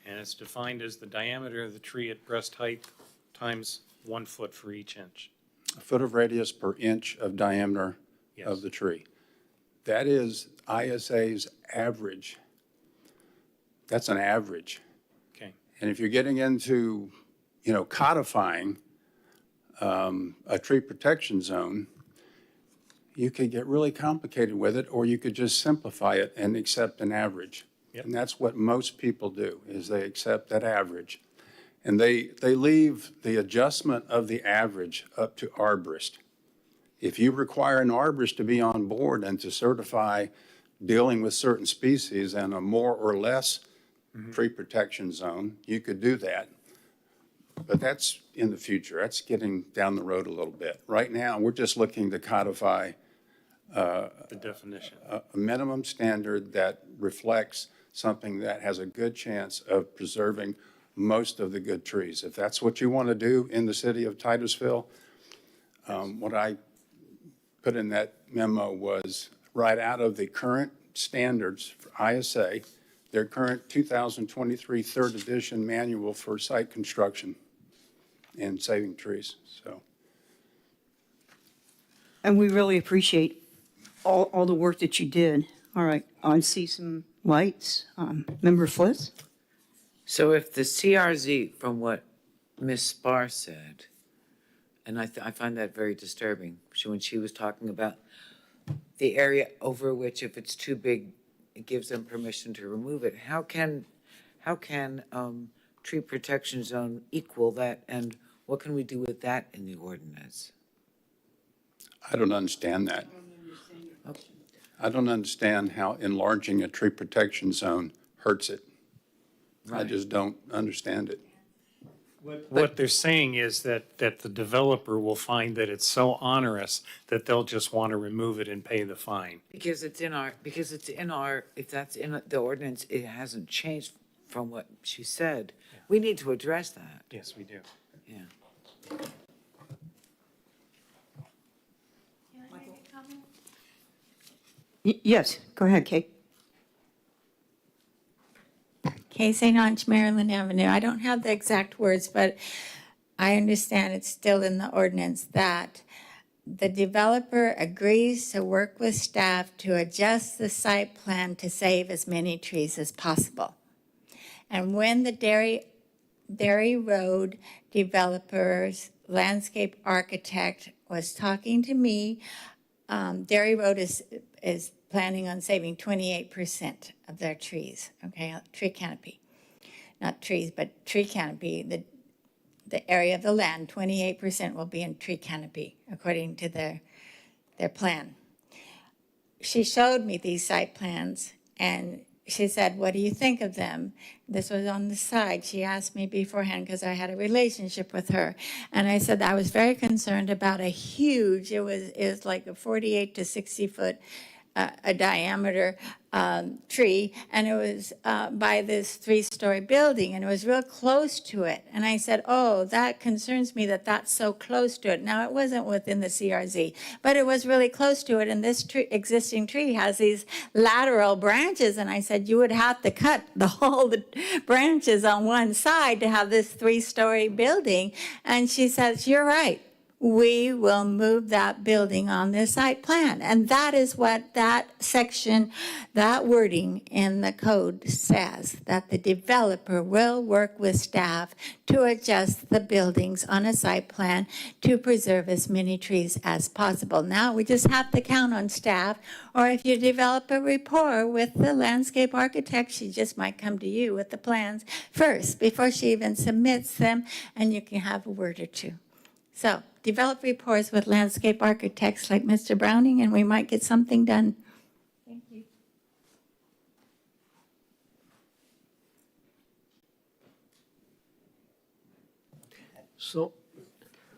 And it's defined as the diameter of the tree at breast height times 1 foot for each inch. A foot of radius per inch of diameter Yes. of the tree. That is ISA's average. That's an average. Okay. And if you're getting into, codifying a tree protection zone, you could get really complicated with it, or you could just simplify it and accept an average. Yep. And that's what most people do, is they accept that average. And they leave the adjustment of the average up to arborist. If you require an arborist to be on board and to certify dealing with certain species and a more or less tree protection zone, you could do that. But that's in the future. That's getting down the road a little bit. Right now, we're just looking to codify The definition. a minimum standard that reflects something that has a good chance of preserving most of the good trees. If that's what you want to do in the city of Titusville, what I put in that memo was right out of the current standards for ISA, their current 2023 third edition manual for site construction and saving trees, so. And we really appreciate all the work that you did. All right, I see some lights. Member Fliss? So if the CRZ, from what Ms. Spar said, and I find that very disturbing, when she was talking about the area over which, if it's too big, it gives them permission to remove it. How can tree protection zone equal that, and what can we do with that in the ordinance? I don't understand that. I don't understand how enlarging a tree protection zone hurts it. I Right. just don't understand it. What they're saying is that the developer will find that it's so onerous that they'll just want to remove it and pay the fine. Because it's in our, if that's in the ordinance, it hasn't changed from what she said. We need to address that, Yes, we do. yeah. Yes, go ahead, Kate. Okay, St. Ange, Maryland Avenue. I don't have the exact words, but I understand it's still in the ordinance that the developer agrees to work with staff to adjust the site plan to save as many trees as possible. And when the Dairy Road developer's landscape architect was talking to me, Dairy Road is planning on saving 28% of their trees, okay, tree canopy. Not trees, but tree canopy, the area of the land, 28% will be in tree canopy, according to their plan. She showed me these site plans, and she said, "What do you think of them?" This was on the side. She asked me beforehand because I had a relationship with her. And I said I was very concerned about a huge, it was like a 48 to 60 foot a diameter tree, and it was by this 3-story building, and it was real close to it. And I said, "Oh, that concerns me that that's so close to it." Now, it wasn't within the CRZ, but it was really close to it, and this existing tree has these lateral branches, and I said, "You would have to cut all the branches on one side to have this 3-story building." And she says, "You're right. We will move that building on this site plan." And that is what that section, that wording in the code says, that the developer will work with staff to adjust the buildings on a site plan to preserve as many trees as possible. Now, we just have to count on staff, or if you develop a rapport with the landscape architect, she just might come to you with the plans first, before she even submits them, and you can have a word or two. So, develop rapports with landscape architects like Mr. Browning, and we might get something done. Thank you. So,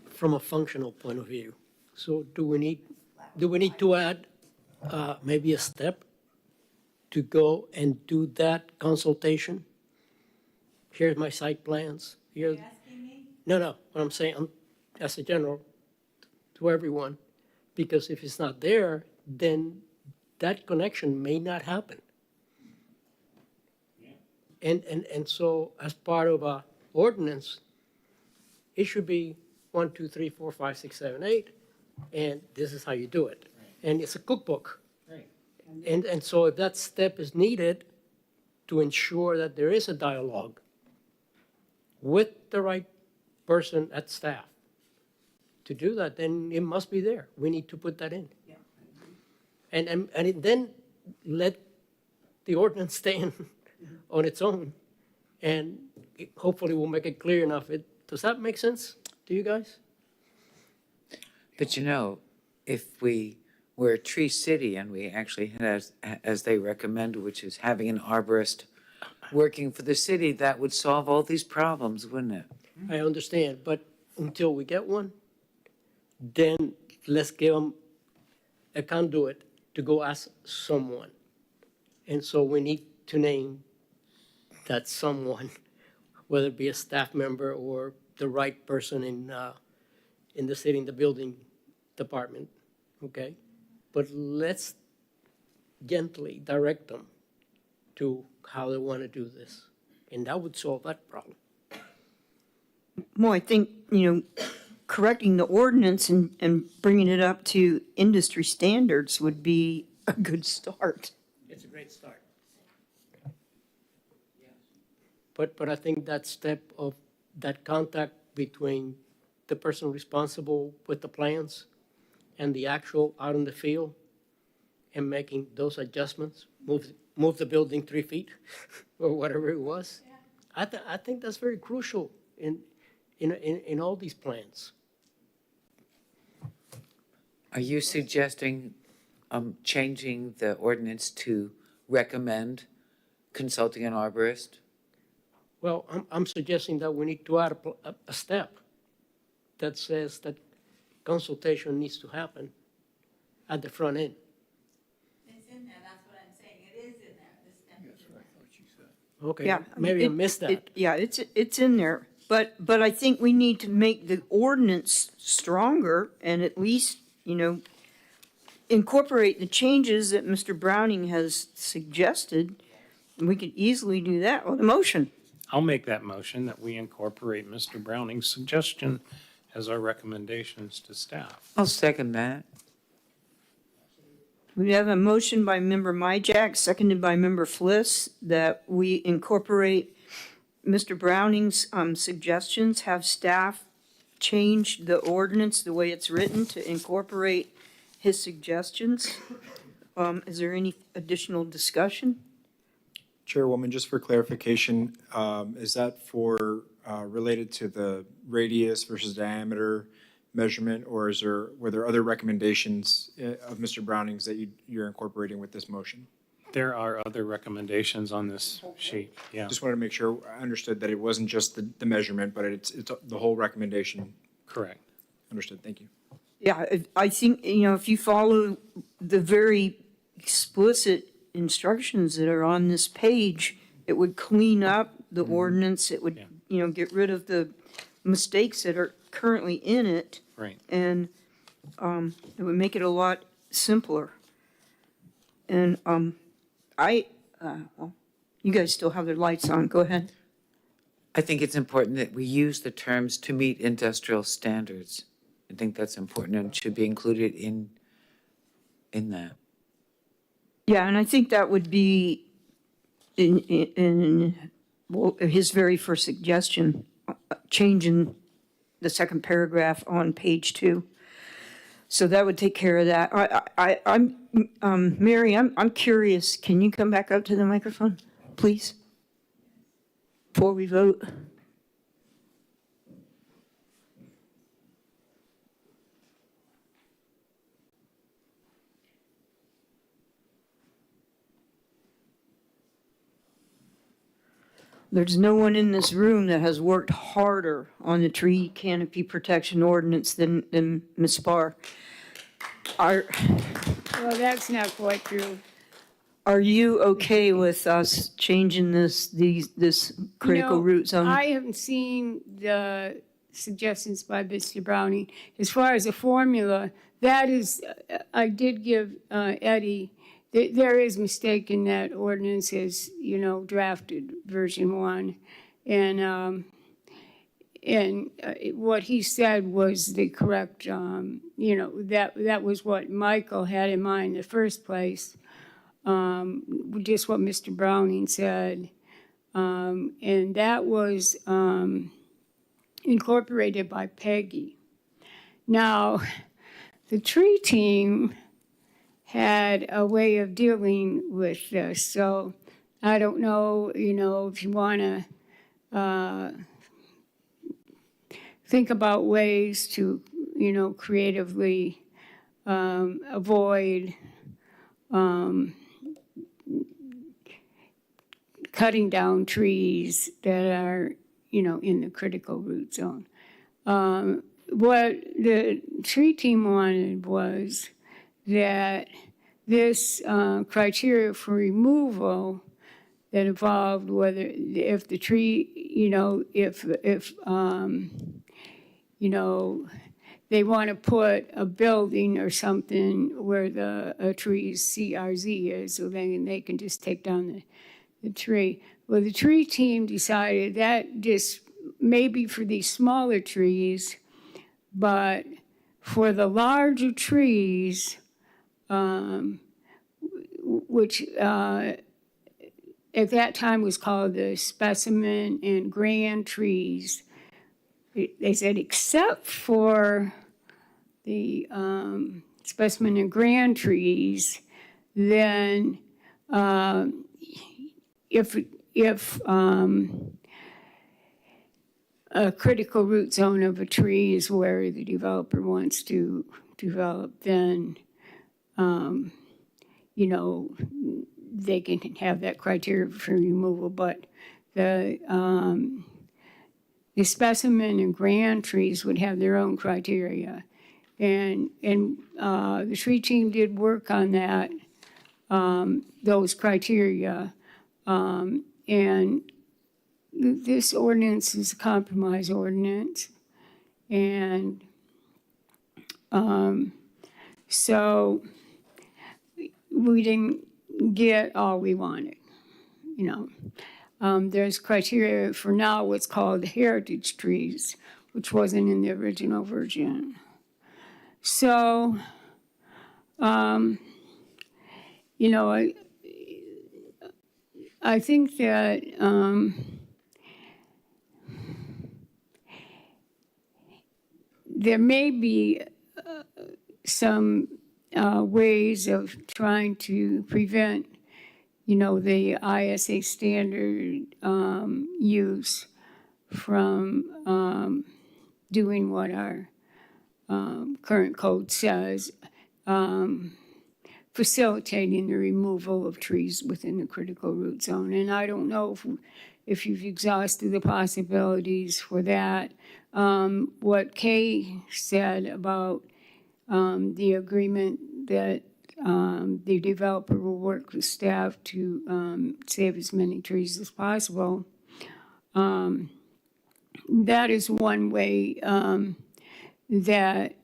from a functional point of view, so do we need to add maybe a step to go and do that consultation? Here's my site plans. Here. Are you asking me? No. What I'm saying, as a general, to everyone, because if it's not there, then that connection may not happen. And so as part of a ordinance, it should be 1, 2, 3, 4, 5, 6, 7, 8, and this is how you do it. And it's a cookbook. And so if that step is needed to ensure that there is a dialogue with the right person at staff to do that, then it must be there. We need to put that in. And then let the ordinance stand on its own, and hopefully we'll make it clear enough. Does that make sense to you guys? But if we're a tree city and we actually have, as they recommend, which is having an arborist working for the city, that would solve all these problems, wouldn't it? I understand, but until we get one, then let's give them a conduit to go ask someone. And so we need to name that someone, whether it be a staff member or the right person in the city, in the building department, okay? But let's gently direct them to how they want to do this. And that would solve that problem. Well, I think, correcting the ordinance and bringing it up to industry standards would be a good start. It's a great start. But I think that step of that contact between the person responsible with the plans and the actual out in the field and making those adjustments, move the building 3 feet or whatever it was. I think that's very crucial in all these plans. Are you suggesting changing the ordinance to recommend consulting an arborist? Well, I'm suggesting that we need to add a step that says that consultation needs to happen at the front end. It's in there, that's what I'm saying, it is in there, this step. Okay, Yeah, maybe I missed that. Yeah, it's in there, but I think we need to make the ordinance stronger and at least, incorporate the changes that Mr. Browning has suggested. And we could easily do that with a motion. I'll make that motion that we incorporate Mr. Browning's suggestion as our recommendations to staff. I'll second that. We have a motion by Member Myjack, seconded by Member Fliss, that we incorporate Mr. Browning's suggestions, have staff change the ordinance the way it's written to incorporate his suggestions. Is there any additional discussion? Chairwoman, just for clarification, is that for, related to the radius versus diameter measurement, or were there other recommendations of Mr. Browning's that you're incorporating with this motion? There are other recommendations on this sheet, yeah. Just wanted to make sure I understood that it wasn't just the measurement, but it's the whole recommendation. Correct. Understood, thank you. Yeah, I think, if you follow the very explicit instructions that are on this page, it would clean up the ordinance, it would, get rid of the mistakes that are currently in it. Right. And it would make it a lot simpler. And well, you guys still have their lights on, go ahead. I think it's important that we use the terms to meet industrial standards. I think that's important and should be included in that. Yeah, and I think that would be in his very first suggestion, changing the second paragraph on page 2. So that would take care of that. I'm Mary, I'm curious, can you come back up to the microphone, please? Before we vote. There's no one in this room that has worked harder on the tree canopy protection ordinance than Ms. Spar. Well, that's not quite true. Are you okay with us changing this critical root zone? I haven't seen the suggestions by Mr. Browning. As far as the formula, that is, I did give Eddie, there is mistake in that ordinance as, drafted version 1. And what he said was the correct, that was what Michael had in mind in the first place. Just what Mr. Browning said. And that was incorporated by Peggy. Now, the tree team had a way of dealing with this, so I don't know, if you want to think about ways to, creatively avoid cutting down trees that are, in the critical root zone. What the tree team wanted was that this criteria for removal that involved whether, if the tree, if they want to put a building or something where a tree's CRZ is, so then they can just take down the tree. Well, the tree team decided that just maybe for these smaller trees, But for the larger trees, which at that time was called the specimen and grand trees, they said except for the specimen and grand trees, then if a critical root zone of a tree is where the developer wants to develop, then, they can have that criteria for removal. But the specimen and grand trees would have their own criteria. And the tree team did work on that, those criteria. And this ordinance is a compromise ordinance. And so we didn't get all we wanted, There's criteria for now what's called heritage trees, which wasn't in the original version. So, I think that there may be some ways of trying to prevent, the ISA standard use from doing what our current code says, facilitating the removal of trees within the critical root zone. And I don't know if you've exhausted the possibilities for that. What Kay said about the agreement that the developer will work with staff to save as many trees as possible, that is one way that,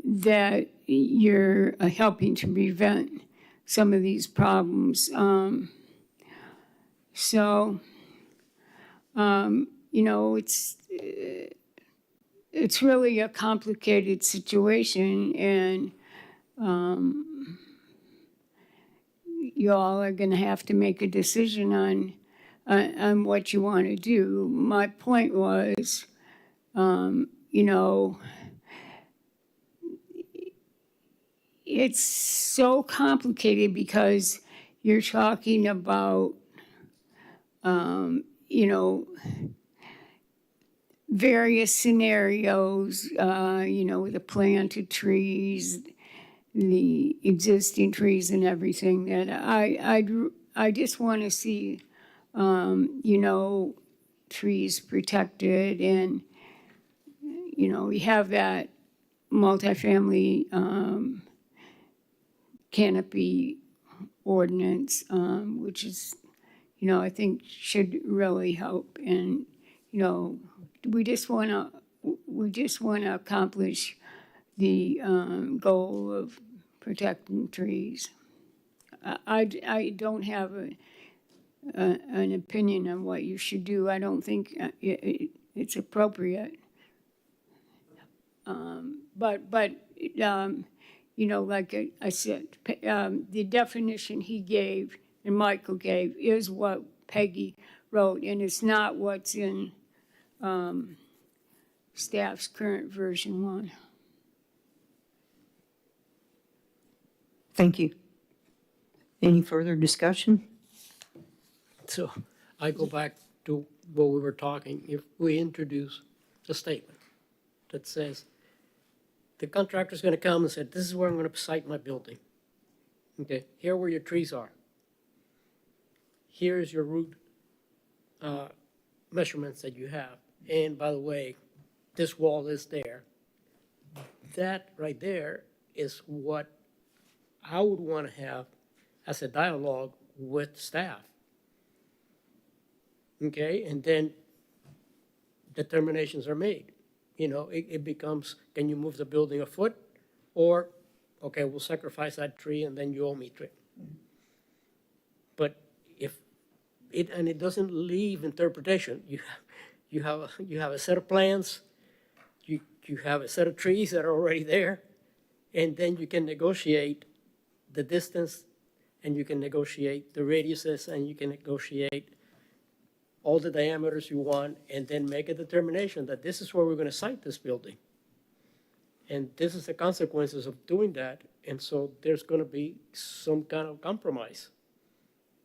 that you're helping to prevent some of these problems. It's really a complicated situation, and you all are going to have to make a decision on what you want to do. My point was, it's so complicated because you're talking about, various scenarios, the planted trees, the existing trees and everything, that I just want to see, trees protected, and, we have that multifamily canopy ordinance, which is, I think should really help. And, we just want to accomplish the goal of protecting trees. I don't have an opinion on what you should do. I don't think it's appropriate. But like I said, the definition he gave and Michael gave is what Peggy wrote, and it's not what's in staff's current version 1. Thank you. Any further discussion? So I go back to what we were talking. If we introduce a statement that says, the contractor's going to come and say, this is where I'm going to site my building. Okay, here where your trees are. Here's your root measurements that you have. And by the way, this wall is there. That right there is what I would want to have as a dialogue with staff. Okay, and then determinations are made. It becomes, can you move the building a foot? Or, okay, we'll sacrifice that tree and then you owe me tree. But if it doesn't leave interpretation. You have a set of plans, you have a set of trees that are already there, and then you can negotiate the distance, and you can negotiate the radiuses, and you can negotiate all the diameters you want, and then make a determination that this is where we're gonna site this building. And this is the consequences of doing that, and so there's gonna be some kind of compromise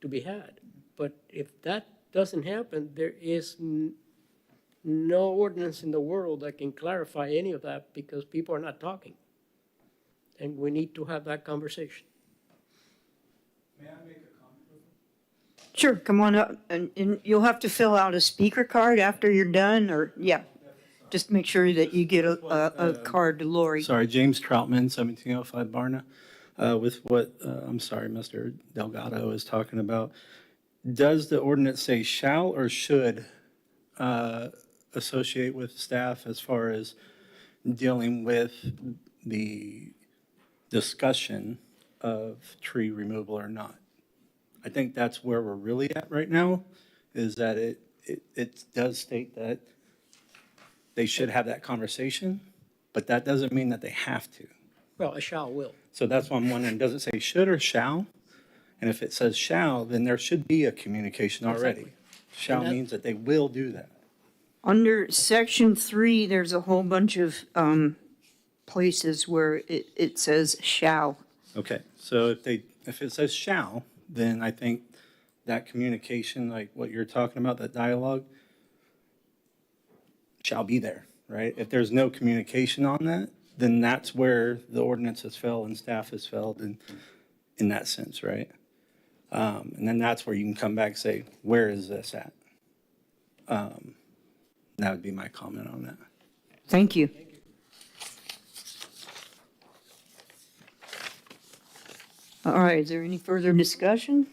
to be had. But if that doesn't happen, there is no ordinance in the world that can clarify any of that because people are not talking. And we need to have that conversation. May I make a comment? Sure, come on up, and you'll have to fill out a speaker card after you're done, or, yeah. Just make sure that you get a card to Lori. Sorry, James Troutman, 1705 Barna. With what, I'm sorry, Mr. Delgado is talking about, does the ordinance say shall or should associate with staff as far as dealing with the discussion of tree removal or not? I think that's where we're really at right now, is that it does state that they should have that conversation, but that doesn't mean that they have to. Well, a shall will. So that's why I'm wondering, does it say should or shall? And if it says shall, then there should be a communication already. Exactly. Shall And that- means that they will do that. Under section 3, there's a whole bunch of places where it says shall. Okay, so if it says shall, then I think that communication, like what you're talking about, that dialogue, shall be there, right? If there's no communication on that, then that's where the ordinance has failed and staff has failed in that sense, right? And then that's where you can come back and say, where is this at? That would be my comment on that. Thank you. All right, is there any further discussion?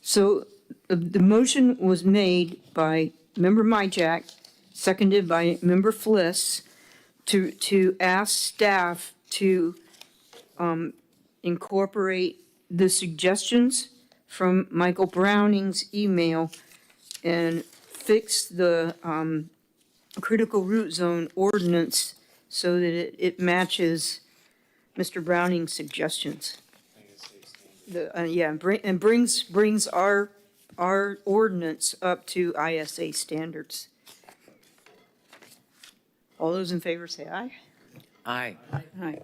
So the motion was made by Member Myjack, seconded by Member Fliss, to ask staff to incorporate the suggestions from Michael Browning's email and fix the critical root zone ordinance so that it matches Mr. Browning's suggestions. And brings our ordinance up to ISA standards. All those in favor say aye. Aye. Aye.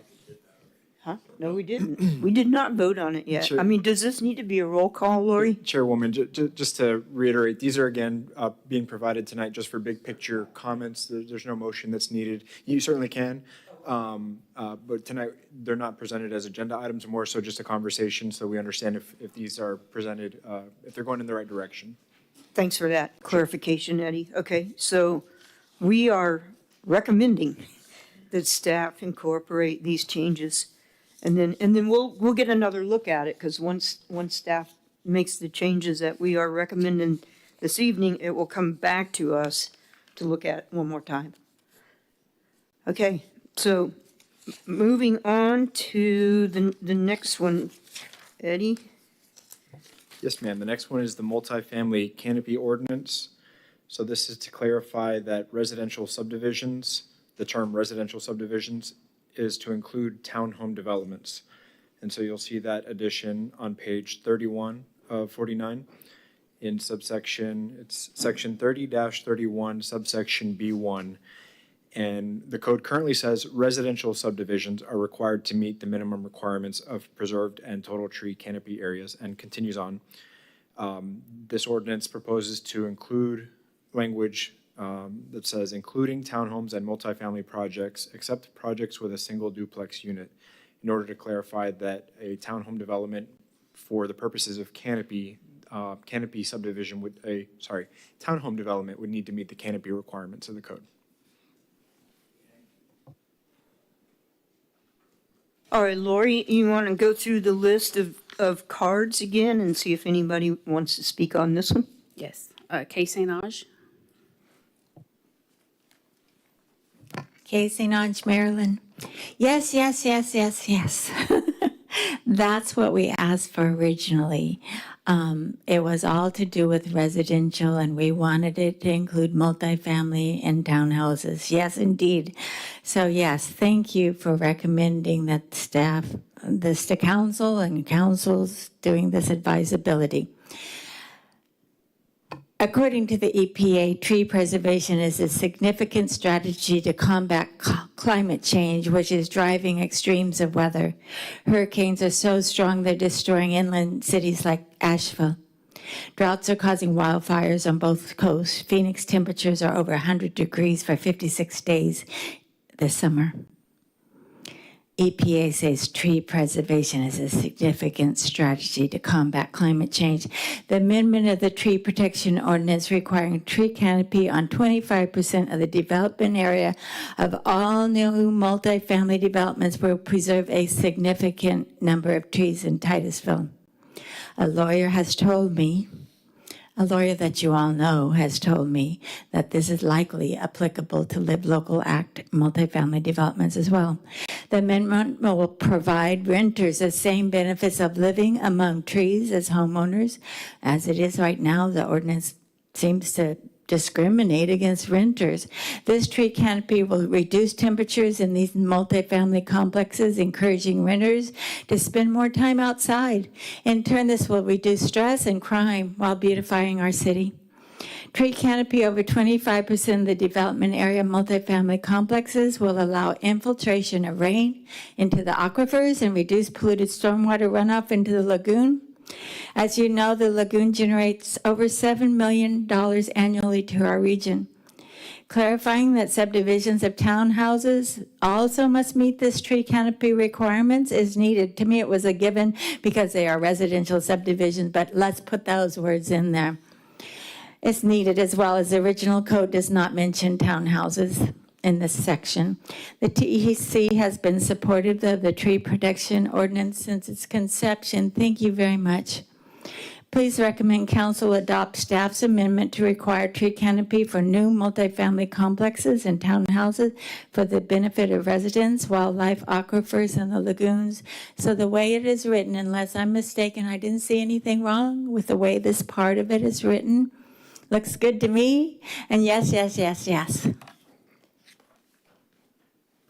Huh? No, we didn't. We did not vote on it yet. Sure. I mean, does this need to be a roll call, Lori? Chairwoman, just to reiterate, these are again being provided tonight just for big picture comments. There's no motion that's needed. You certainly can, but tonight they're not presented as agenda items, more so just a conversation so we understand if these are presented, if they're going in the right direction. Thanks for that clarification, Eddie. Okay, so we are recommending that staff incorporate these changes. And then we'll get another look at it, because once staff makes the changes that we are recommending this evening, it will come back to us to look at one more time. Okay, so moving on to the next one, Eddie? Yes, ma'am. The next one is the multifamily canopy ordinance. So this is to clarify that residential subdivisions, the term residential subdivisions is to include townhome developments. And so you'll see that addition on page 31 of 49 in subsection, it's section 30-31, subsection B1. And the code currently says residential subdivisions are required to meet the minimum requirements of preserved and total tree canopy areas, and continues on. This ordinance proposes to include language that says including townhomes and multifamily projects, except projects with a single duplex unit, in order to clarify that a townhome development for the purposes of canopy subdivision townhome development would need to meet the canopy requirements of the code. All right, Lori, you want to go through the list of cards again and see if anybody wants to speak on this one? Yes. Kay St. Ange. St. Ange, Maryland. Yes, yes, yes, yes, yes. That's what we asked for originally. It was all to do with residential, and we wanted it to include multifamily and townhouses. Yes, indeed. So yes, thank you for recommending that staff, this to council and council's doing this advisability. According to the EPA, tree preservation is a significant strategy to combat climate change, which is driving extremes of weather. Hurricanes are so strong they're destroying inland cities like Asheville. Droughts are causing wildfires on both coasts. Phoenix temperatures are over 100 degrees for 56 days this summer. EPA says tree preservation is a significant strategy to combat climate change. The amendment of the tree protection ordinance requiring tree canopy on 25% of the development area of all new multifamily developments will preserve a significant number of trees in Titusville. A lawyer that you all know has told me that this is likely applicable to Live Local Act multifamily developments as well. The amendment will provide renters the same benefits of living among trees as homeowners. As it is right now, the ordinance seems to discriminate against renters. This tree canopy will reduce temperatures in these multifamily complexes, encouraging renters to spend more time outside. In turn, this will reduce stress and crime while beautifying our city. Tree canopy over 25% of the development area multifamily complexes will allow infiltration of rain into the aquifers and reduce polluted stormwater runoff into the lagoon. As you know, the lagoon generates over $7 million annually to our region. Clarifying that subdivisions of townhouses also must meet this tree canopy requirements is needed. To me, it was a given because they are residential subdivisions, but let's put those words in there. It's needed as well, as the original code does not mention townhouses in this section. The TEC has been supportive of the tree protection ordinance since its conception. Thank you very much. Please recommend council adopt staff's amendment to require tree canopy for new multifamily complexes and townhouses for the benefit of residents, wildlife, aquifers, and the lagoons. So the way it is written, unless I'm mistaken, I didn't see anything wrong with the way this part of it is written. Looks good to me. And yes, yes, yes, yes.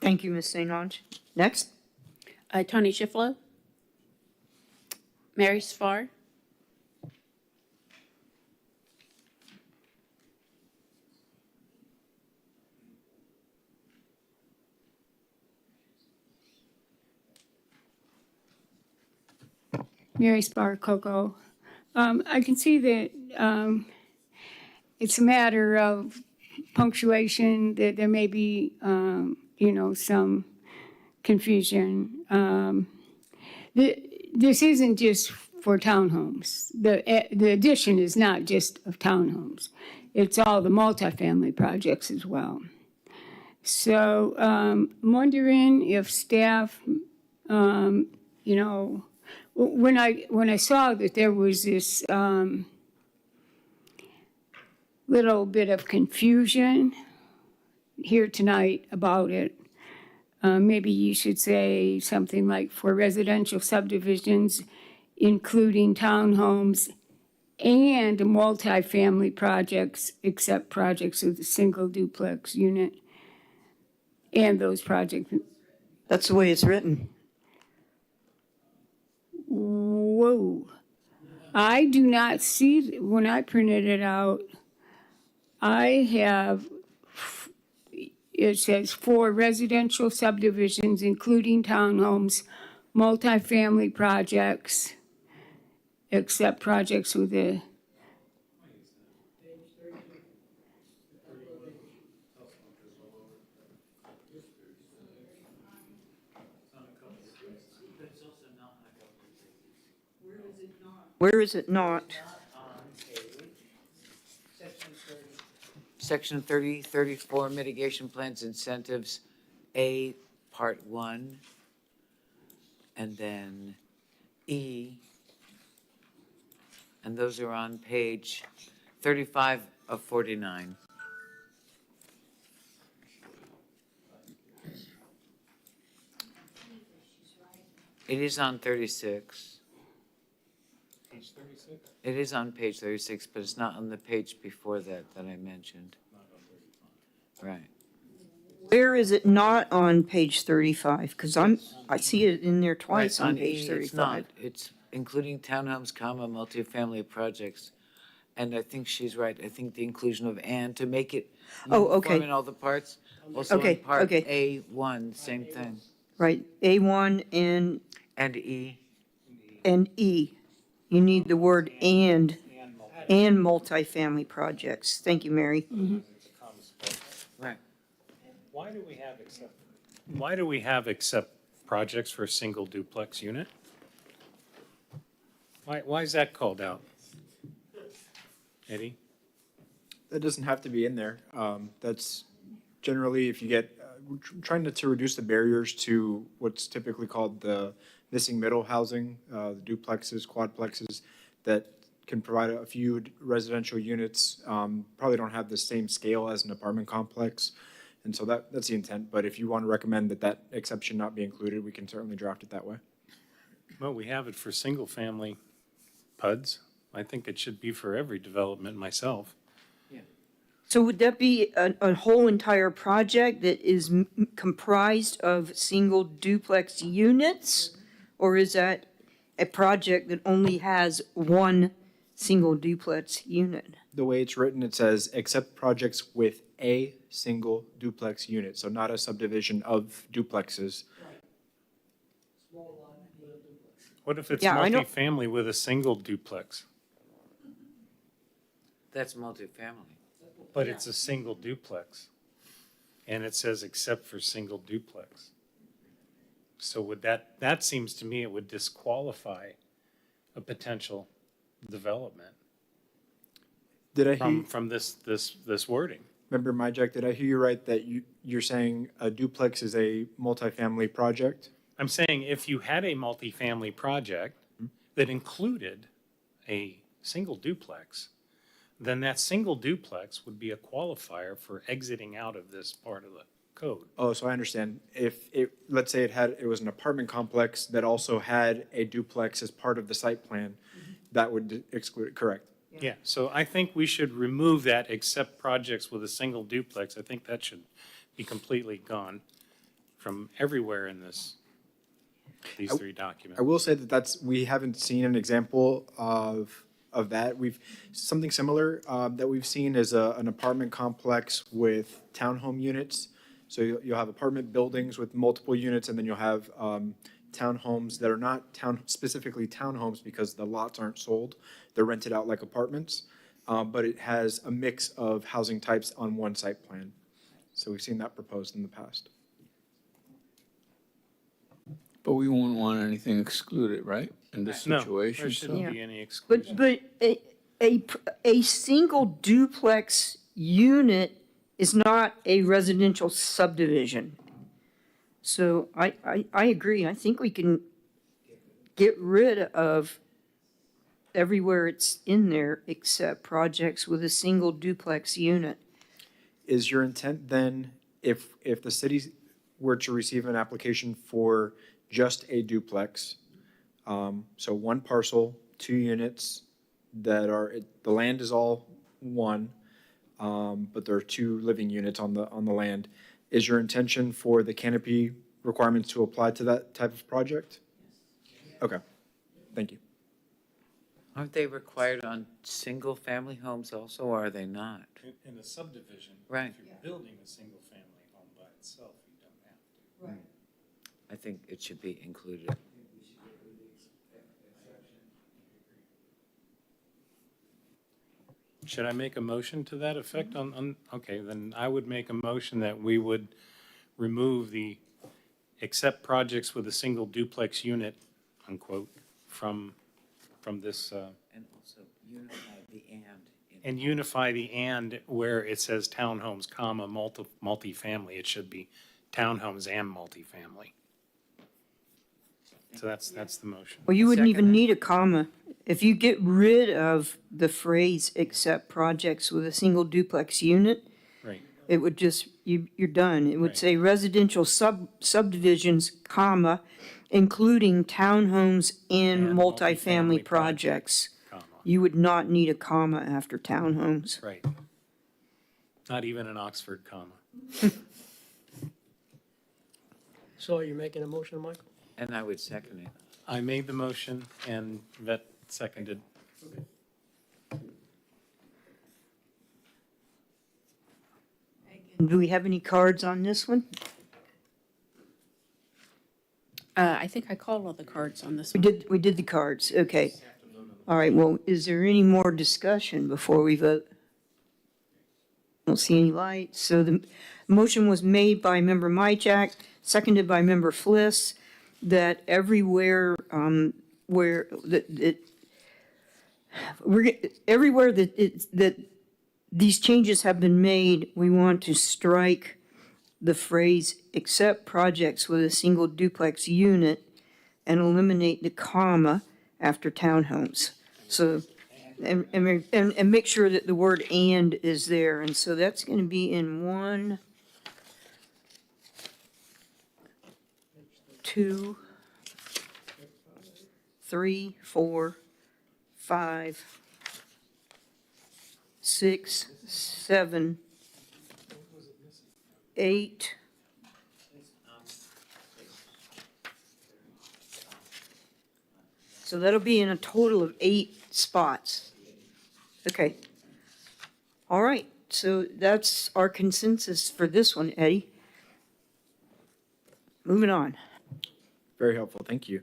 Thank you, Ms. St. Ange. Next. Tony Shiflow. Mary Spar. Mary Spar Coco. I can see that it's a matter of punctuation, that there may be, some confusion. This isn't just for townhomes. The addition is not just of townhomes. It's all the multifamily projects as well. So I'm wondering if staff, when I saw that there was this little bit of confusion here tonight about it, maybe you should say something like for residential subdivisions, including townhomes and multifamily projects, except projects with a single duplex unit, and those projects. That's the way it's written. Whoa. I do not see, when I printed it out, I have, it says for residential subdivisions, including townhomes, multifamily projects, except projects with a. Where is it not? Section 30, 34, mitigation plans, incentives, A, part 1, and then E, and those are on page 35 of 49. It is on 36. Page 36? It is on page 36, but it's not on the page before that I mentioned. Right. Where is it not on page 35? Because I see it in there twice Right, on E, page it's not. 35. It's including townhomes, multifamily projects. And I think she's right. I think the inclusion of "and" to make it Oh, uniform okay. in all the parts. Also Okay, in part okay. A1, same thing. Right, A1 And E. and E. You need the word and multifamily projects. Thank you, Mary. Right. Why do we have except projects for a single duplex unit? Why is that called out? Eddie? That doesn't have to be in there. That's generally if you get, we're trying to reduce the barriers to what's typically called the missing middle housing, the duplexes, quadplexes that can provide a few residential units, probably don't have the same scale as an apartment complex. And so that's the intent. But if you want to recommend that exception not be included, we can certainly draft it that way. Well, we have it for single-family PUDs. I think it should be for every development myself. So would that be a whole entire project that is comprised of single duplex units? Or is that a project that only has one single duplex unit? The way it's written, it says, except projects with a single duplex unit, so not a subdivision of duplexes. What if it's Yeah, I know. multifamily with a single duplex? That's multifamily. But it's a single duplex. And it says except for single duplex. So would that seems to me it would disqualify a potential development Did I hear, from this wording. Member Majek, did I hear you right that you're saying a duplex is a multifamily project? I'm saying if you had a multifamily project that included a single duplex, then that single duplex would be a qualifier for exiting out of this part of the code. Oh, so I understand. If let's say it was an apartment complex that also had a duplex as part of the site plan, that would exclude it, correct? Yeah, so I think we should remove that except projects with a single duplex. I think that should be completely gone from everywhere in these three documents. I will say we haven't seen an example of that. Something similar that we've seen is an apartment complex with townhome units. So you'll have apartment buildings with multiple units, and then you'll have townhomes that are not specifically townhomes because the lots aren't sold. They're rented out like apartments, but it has a mix of housing types on one site plan. So we've seen that proposed in the past. But we won't want anything excluded, right, in this No, situation? there so- shouldn't be any exclusion. But a single duplex unit is not a residential subdivision. So I agree. I think we can get rid of everywhere it's in there except projects with a single duplex unit. Is your intent then, if the city were to receive an application for just a duplex, so one parcel, 2 units that the land is all one, but there are 2 living units on the land, is your intention for the canopy requirements to apply to that type of project? Okay, thank you. Aren't they required on single-family homes also, or are they not? In a subdivision, Right. if you're building a single-family home by itself, you don't have to. I think it should be included. Should I make a motion to that effect okay, then I would make a motion that we would remove the except projects with a single duplex unit, unquote, from this, And also unify the and. and unify the and where it says townhomes, comma, multifamily, it should be townhomes and multifamily. So that's the motion. Well, you wouldn't even Second. need a comma. If you get rid of the phrase except projects with a single duplex unit, Right. it would just, you're done. It would Right. say residential subdivisions, comma, including townhomes and And multifamily multifamily projects. comma, You would not need a comma after townhomes. right. Not even an Oxford comma. So you're making a motion, Michael? And I would second it. I made the motion and Vet seconded. Do we have any cards on this one? I think I called all the cards on this We one. did the cards, okay. All right, well, is there any more discussion before we vote? Don't see any lights, so the motion was made by Member Myjack, seconded by Member Fliss, that everywhere, where, everywhere that these changes have been made, we want to strike the phrase, except projects with a single duplex unit, and eliminate the comma after townhomes. So, and make sure that the word "and" is there, and so that's gonna be in 1, 2, 3, 4, 5, 6, 7, 8. So that'll be in a total of 8 spots. Okay. All right, so that's our consensus for this one, Eddie. Moving on. Very helpful, thank you.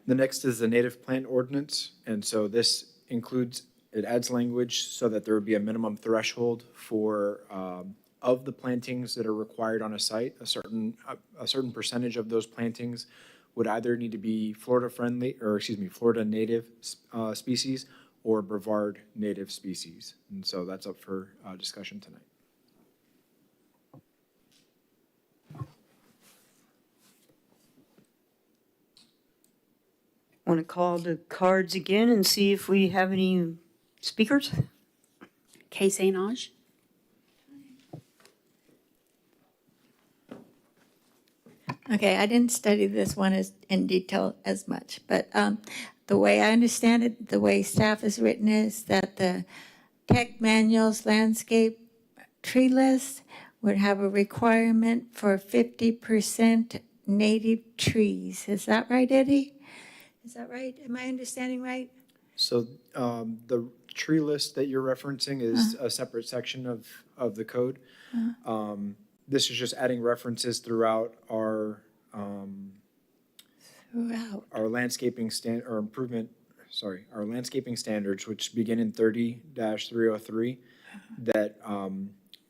The next is the native plant ordinance, and so this includes, it adds language so that there would be a minimum threshold for, of the plantings that are required on a site, a certain percentage of those plantings would either need to be Florida native species or Brevard native species. And so that's up for discussion tonight. Want to call the cards again and see if we have any speakers? Kay St. Ange? Okay, I didn't study this one in detail as much, but the way I understand it, the way staff has written is that the tech manual's landscape tree list would have a requirement for 50% native trees. Is that right, Eddie? Is that right? Am I understanding right? So the tree list that you're referencing is a separate section of the code. This is just adding references throughout our our landscaping our landscaping standards, which begin in 30-303, that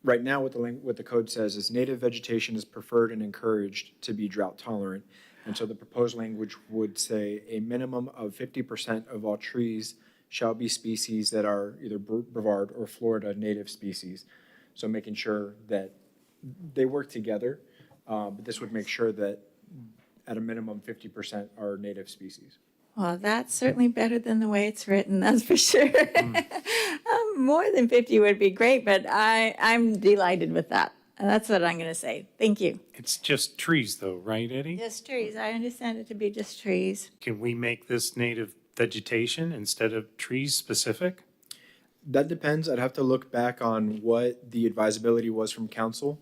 right now what the code says is native vegetation is preferred and encouraged to be drought tolerant. And so the proposed language would say a minimum of 50% of all trees shall be species that are either Brevard or Florida native species. So making sure that they work together, but this would make sure that at a minimum 50% are native species. Well, that's certainly better than the way it's written, that's for sure. More than 50 would be great, but I'm delighted with that. And that's what I'm going to say. Thank you. It's just trees though, right, Eddie? Just trees. I understand it to be just trees. Can we make this native vegetation instead of trees specific? That depends. I'd have to look back on what the advisability was from council.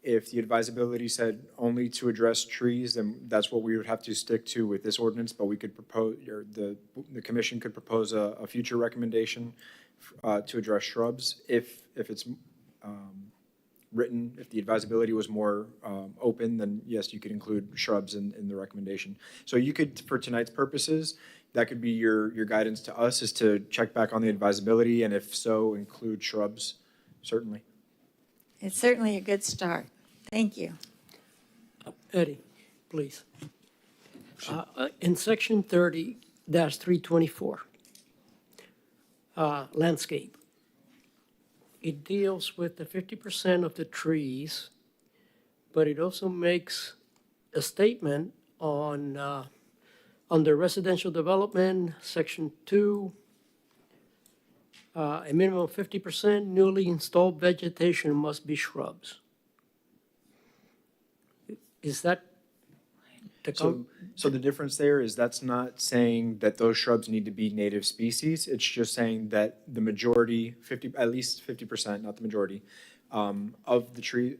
If the advisability said only to address trees, then that's what we would have to stick to with this ordinance, but we could propose, or the commission could propose a future recommendation to address shrubs. If it's written, if the advisability was more open, then yes, you could include shrubs in the recommendation. So you could, for tonight's purposes, that could be your guidance to us, is to check back on the advisability, and if so, include shrubs, certainly. It's certainly a good start. Thank you. Eddie, please. In section 30-324, landscape, it deals with the 50% of the trees, but it also makes a statement on under residential development, section 2, a minimum of 50% newly installed vegetation must be shrubs. Is that So the difference there is that's not saying that those shrubs need to be native species. It's just saying that the majority, at least 50%, not the majority, of the tree,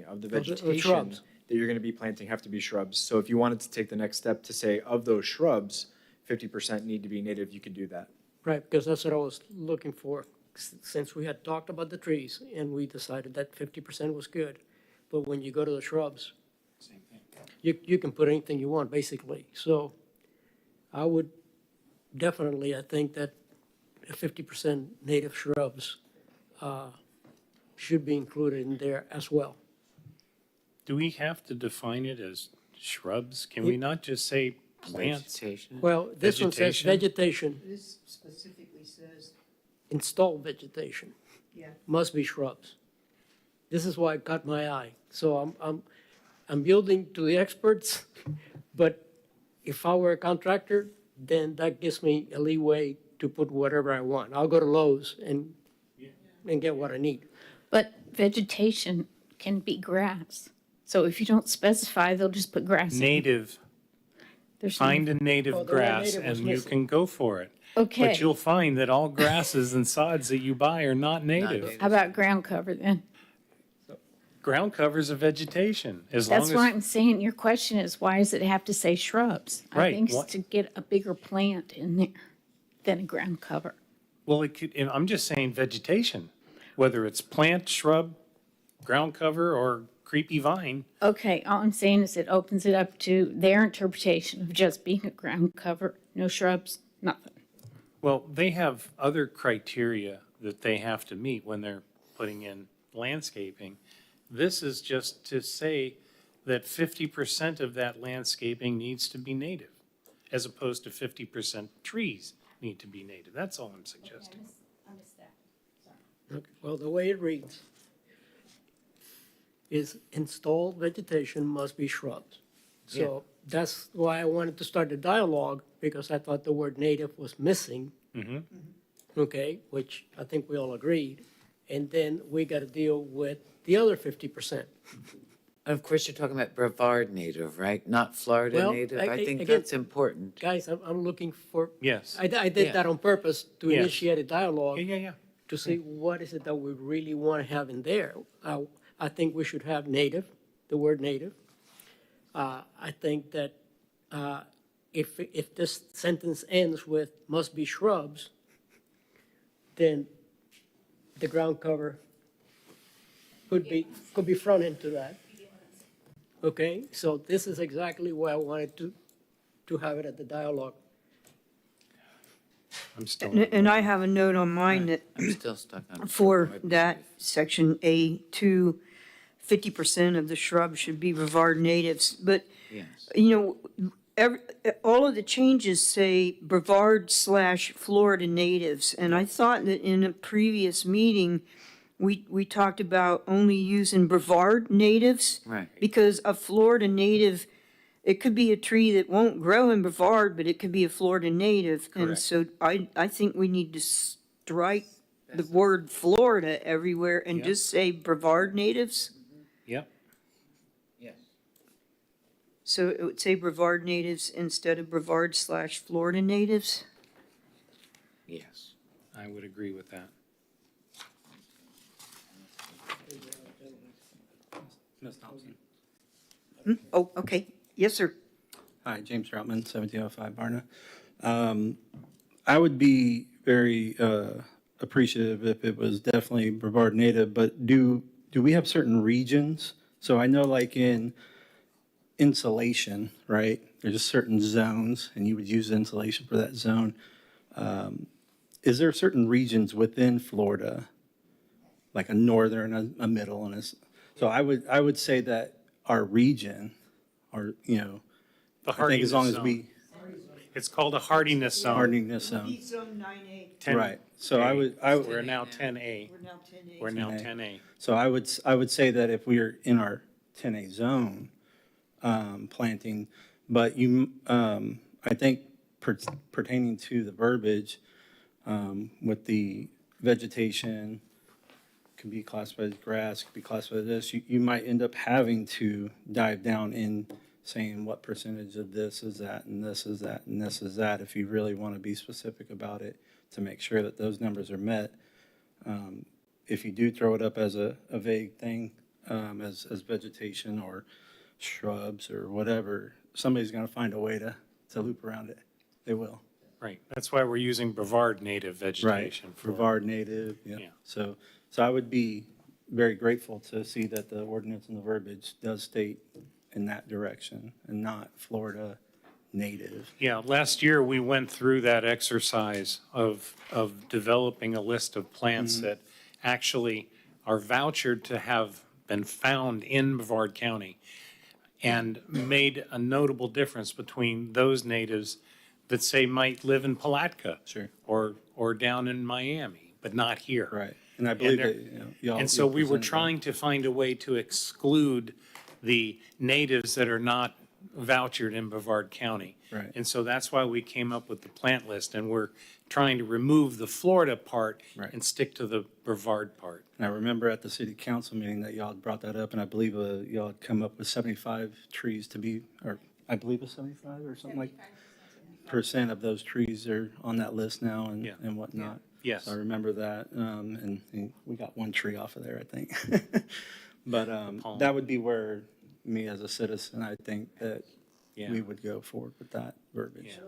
of the vegetation shrubs. that you're gonna be planting have to be shrubs. So if you wanted to take the next step to say of those shrubs, 50% need to be native, you could do that. Right, because that's what I was looking for, since we had talked about the trees and we decided that 50% was good. But when you go to the shrubs, you can put anything you want, basically. So I would definitely, I think that 50% native shrubs should be included in there as well. Do we have to define it as shrubs? Can we not just say plants? Vegetation. Well, this one says Vegetation? vegetation, This specifically says, installed vegetation, yeah. must be shrubs. This is why it caught my eye. So I'm yielding to the experts, but if I were a contractor, then that gives me a leeway to put whatever I want. I'll go to Lowe's and get what I need. But vegetation can be grass. So if you don't specify, they'll just put grass in. Native, There's find a Oh, native the one grass native was and you missing. can go for it. Okay. But you'll find that all grasses and sods that you buy are not native. How about ground cover then? Ground covers a vegetation, as long That's as. why I'm saying your question is, why does it have to say shrubs? I Right, think why- it's to get a bigger plant in there than a ground cover. Well, it could, and I'm just saying vegetation, whether it's plant, shrub, ground cover, or creepy vine. Okay, all I'm saying is it opens it up to their interpretation of just being a ground cover, no shrubs, nothing. Well, they have other criteria that they have to meet when they're putting in landscaping. This is just to say that 50% of that landscaping needs to be native, as opposed to 50% trees need to be native. That's all I'm suggesting. Okay, well, the way it reads is installed vegetation must be shrubs. So that's why I wanted to start the dialogue, because I thought the word native was missing. Okay, which I think we all agreed. And then we got to deal with the other 50%. Of course, you're talking about Brevard native, right? Not Florida Well, native. I think again- that's important. Guys, I'm looking for, Yes. I did Yeah. that on purpose to Yes. initiate a dialogue. Yeah. To see what is it that we really want to have in there. I think we should have native, the word native. I think that if this sentence ends with must be shrubs, then the ground cover could be front into that. Okay, so this is exactly why I wanted to have it at the dialogue. I'm still. And I have a note on mine that I'm still stuck on. for that section A2, 50% of the shrubs should be Brevard natives. But, Yes. you know, all of the changes say Brevard/Florida natives. And I thought that in a previous meeting, we talked about only using Brevard natives. Right. Because a Florida native, it could be a tree that won't grow in Brevard, but it could be a Florida native. And Correct. so I think we need to strike the word Florida everywhere and Yep. just say Brevard natives. Yep. Yes. So it would say Brevard natives instead of Brevard/Florida natives. Yes. I would agree with that. Ms. Thompson. Oh, okay. Yes, sir. Hi, James Troutman, 1705 Barna. I would be very appreciative if it was definitely Brevard native, but do we have certain regions? So I know like in insulation, right? There's just certain zones, and you would use insulation for that zone. Is there certain regions within Florida, like a northern, a middle, and so I would say that our region, or The I think as hardiness long as zone. we It's called a hardiness zone. hardiness zone, Zone 9A. 10 right? So I would We're now 10A. We're now 10A. We're now 10A. 10A. So I would say that if we are in our 10A zone, planting, but I think pertaining to the verbiage, with the vegetation, can be classified as grass, could be classified as this, you might end up having to dive down in saying what percentage of this is that, and this is that, and this is that, if you really want to be specific about it, to make sure that those numbers are met. If you do throw it up as a vague thing, as vegetation or shrubs or whatever, somebody's going to find a way to loop around it. They will. Right, that's why we're using Brevard native vegetation. for- Brevard native, yeah. Yeah. So I would be very grateful to see that the ordinance and the verbiage does state in that direction and not Florida native. Yeah, last year we went through that exercise of developing a list of plants that actually are vouchered to have been found in Brevard County and made a notable difference between those natives that say might live in Palatka. Sure. Or down in Miami, but not here. Right. And I believe they're- that, y'all. And so y'all we were presented that. trying to find a way to exclude the natives that are not vouchered in Brevard County. Right. And so that's why we came up with the plant list, and we're trying to remove the Florida part Right. and stick to the Brevard part. And I remember at the city council meeting that y'all had brought that up, and I believe y'all had come up with 75 trees to be, or I believe it's 75 or something like, percent of those trees are on that list now and, Yeah. and whatnot. Yes. So I remember that, and we got one tree off of there, I think. But palm. that would be where me as a citizen, I think that Yeah. we would go forward with that verbiage. Yeah.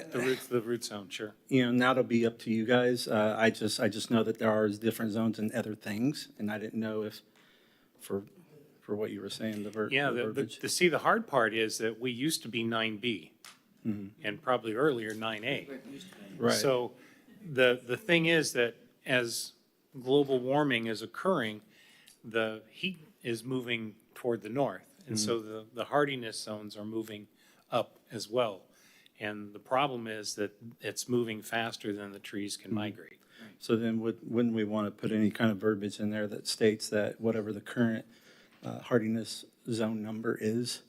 The root zone, sure. You know, and that'll be up to you guys. I just know that there are different zones and other things, and I didn't know if, for what you were saying, Yeah, the the verbiage. the hard part is that we used to be 9B and probably earlier 9A. Right. So the thing is that as global warming is occurring, the heat is moving toward the north. And so the hardiness zones are moving up as well. And the problem is that it's moving faster than the trees can migrate. So then wouldn't we want to put any kind of verbiage in there that states that whatever the current hardiness zone number is?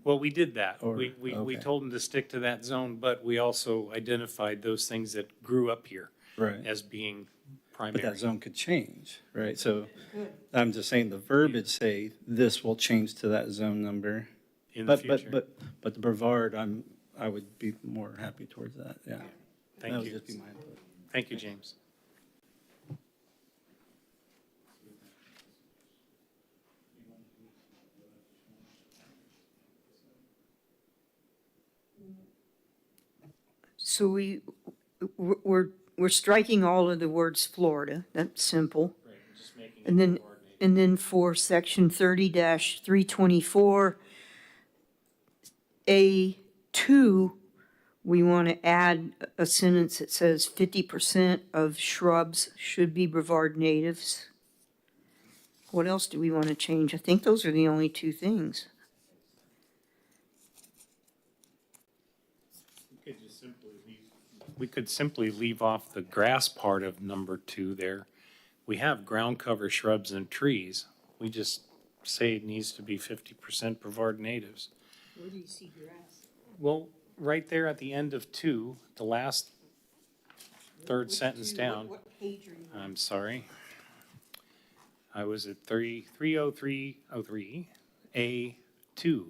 Well, we did that. Or- We okay. told them to stick to that zone, but we also identified those things that grew up here Right. as being But primary. that zone could change, right? So I'm just saying the verbiage say this will change to that zone number. In the But future. the Brevard, I would be more happy towards that, yeah. Thank That would you. just be my input. Thank you, James. So we're striking all of the words Florida, that's simple. And then for section 30-324, A2, we want to add a sentence that says 50% of shrubs should be Brevard natives. What else do we want to change? I think those are the only two things. We could simply leave off the grass part of number 2 there. We have ground cover shrubs and trees. We just say it needs to be 50% Brevard natives. Where do you see grass? Well, right there at the end of 2, the last third sentence down. What page are you on? I'm sorry. I was at 30303, A2,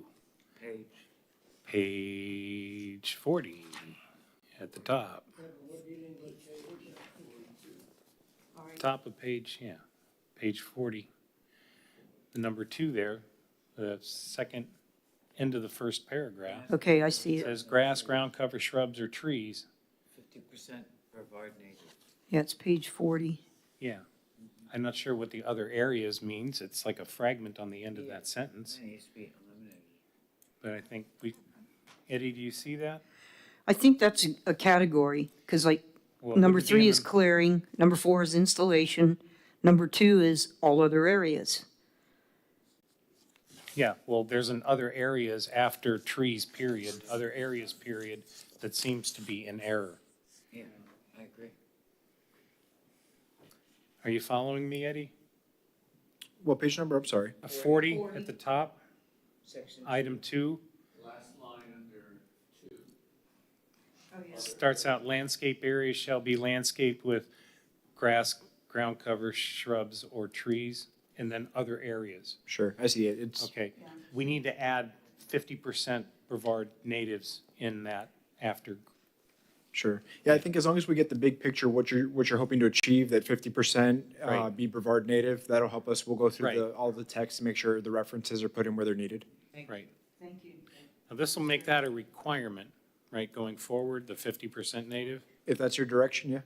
page 40 at the top. Top of page, yeah, page 40. The number 2 there, the second end of the first paragraph. Okay, I see it. Says grass, ground cover, shrubs, or trees. 50% Brevard native. Yeah, it's page 40. Yeah. I'm not sure what the other areas means. It's like a fragment on the end of that sentence. That needs to be eliminated. But I think Eddie, do you see that? I think that's a category, because like, Well, number would it be 3 in is the- clearing, number 4 is installation, number 2 is all other areas. Yeah, well, there's an other areas after trees, period, other areas, period, that seems to be in error. Yeah, I agree. Are you following me, Eddie? What page number? I'm sorry. 40 at the top, Section. item 2, Last line under 2. starts out landscape areas shall be landscaped with grass, ground cover, shrubs, or trees. and then other areas. Sure, I see it. It's, Okay, we need to add 50% Brevard natives in that after. sure. Yeah, I think as long as we get the big picture, what you're hoping to achieve, that 50% Right. be Brevard native, that'll help us. We'll go through Right. all the text to make sure the references are put in where they're needed. Right. Thank you. Now, this will make that a requirement, right, going forward, the 50% native? If that's your direction, yeah.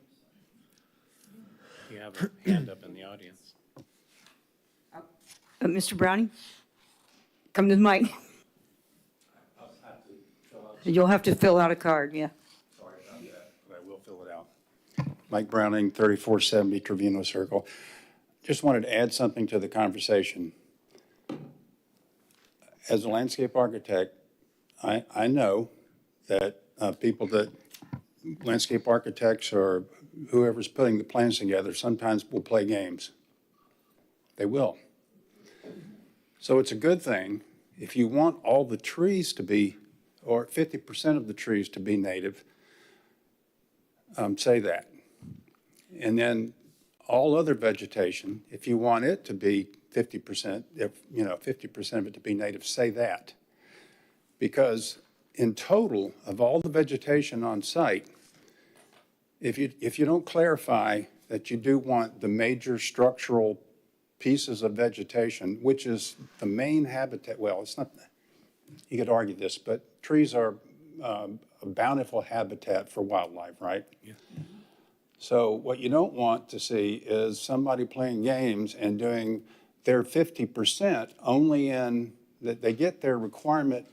You have a hand up in the audience. Mr. Browning? Come to the mic. You'll have to fill out a card, yeah. Sorry about that, but I will fill it out. Mike Browning, 3470 Trevino Circle. Just wanted to add something to the conversation. As a landscape architect, I know that landscape architects or whoever's putting the plans together sometimes will play games. They will. So it's a good thing if you want all the trees to be, or 50% of the trees to be native, say that. And then all other vegetation, if you want it to be 50%, 50% of it to be native, say that. Because in total, of all the vegetation on site, if you don't clarify that you do want the major structural pieces of vegetation, which is the main habitat, well, it's not, you could argue this, but trees are a bountiful habitat for wildlife, right? Yeah. So what you don't want to see is somebody playing games and doing their 50% only in, that they get their requirement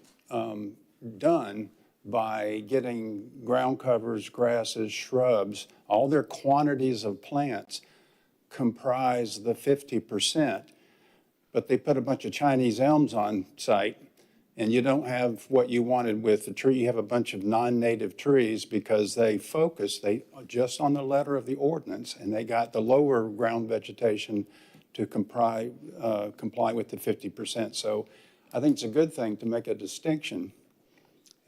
done by getting ground covers, grasses, shrubs, all their quantities of plants comprise the 50%, but they put a bunch of Chinese elms on site, and you don't have what you wanted with the tree. You have a bunch of non-native trees because they just on the letter of the ordinance, and they got the lower ground vegetation to comply with the 50%. So I think it's a good thing to make a distinction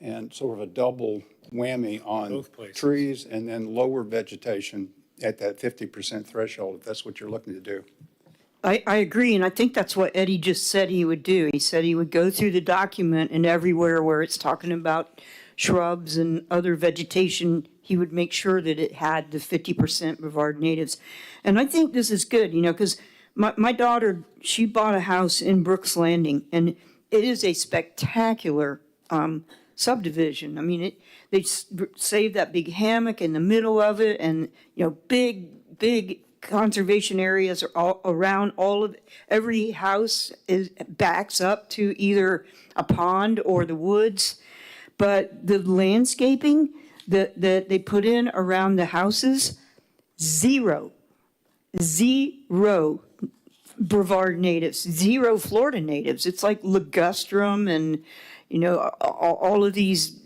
and sort of a double whammy on Both places. trees and then lower vegetation at that 50% threshold, if that's what you're looking to do. I agree, and I think that's what Eddie just said he would do. He said he would go through the document, and everywhere where it's talking about shrubs and other vegetation, he would make sure that it had the 50% Brevard natives. And I think this is good, because my daughter, she bought a house in Brooks Landing, and it is a spectacular subdivision. I mean, they saved that big hammock in the middle of it, and big conservation areas are all around. Every house backs up to either a pond or the woods, but the landscaping that they put in around the houses, zero Brevard natives, zero Florida natives. It's like ligustrum and all of these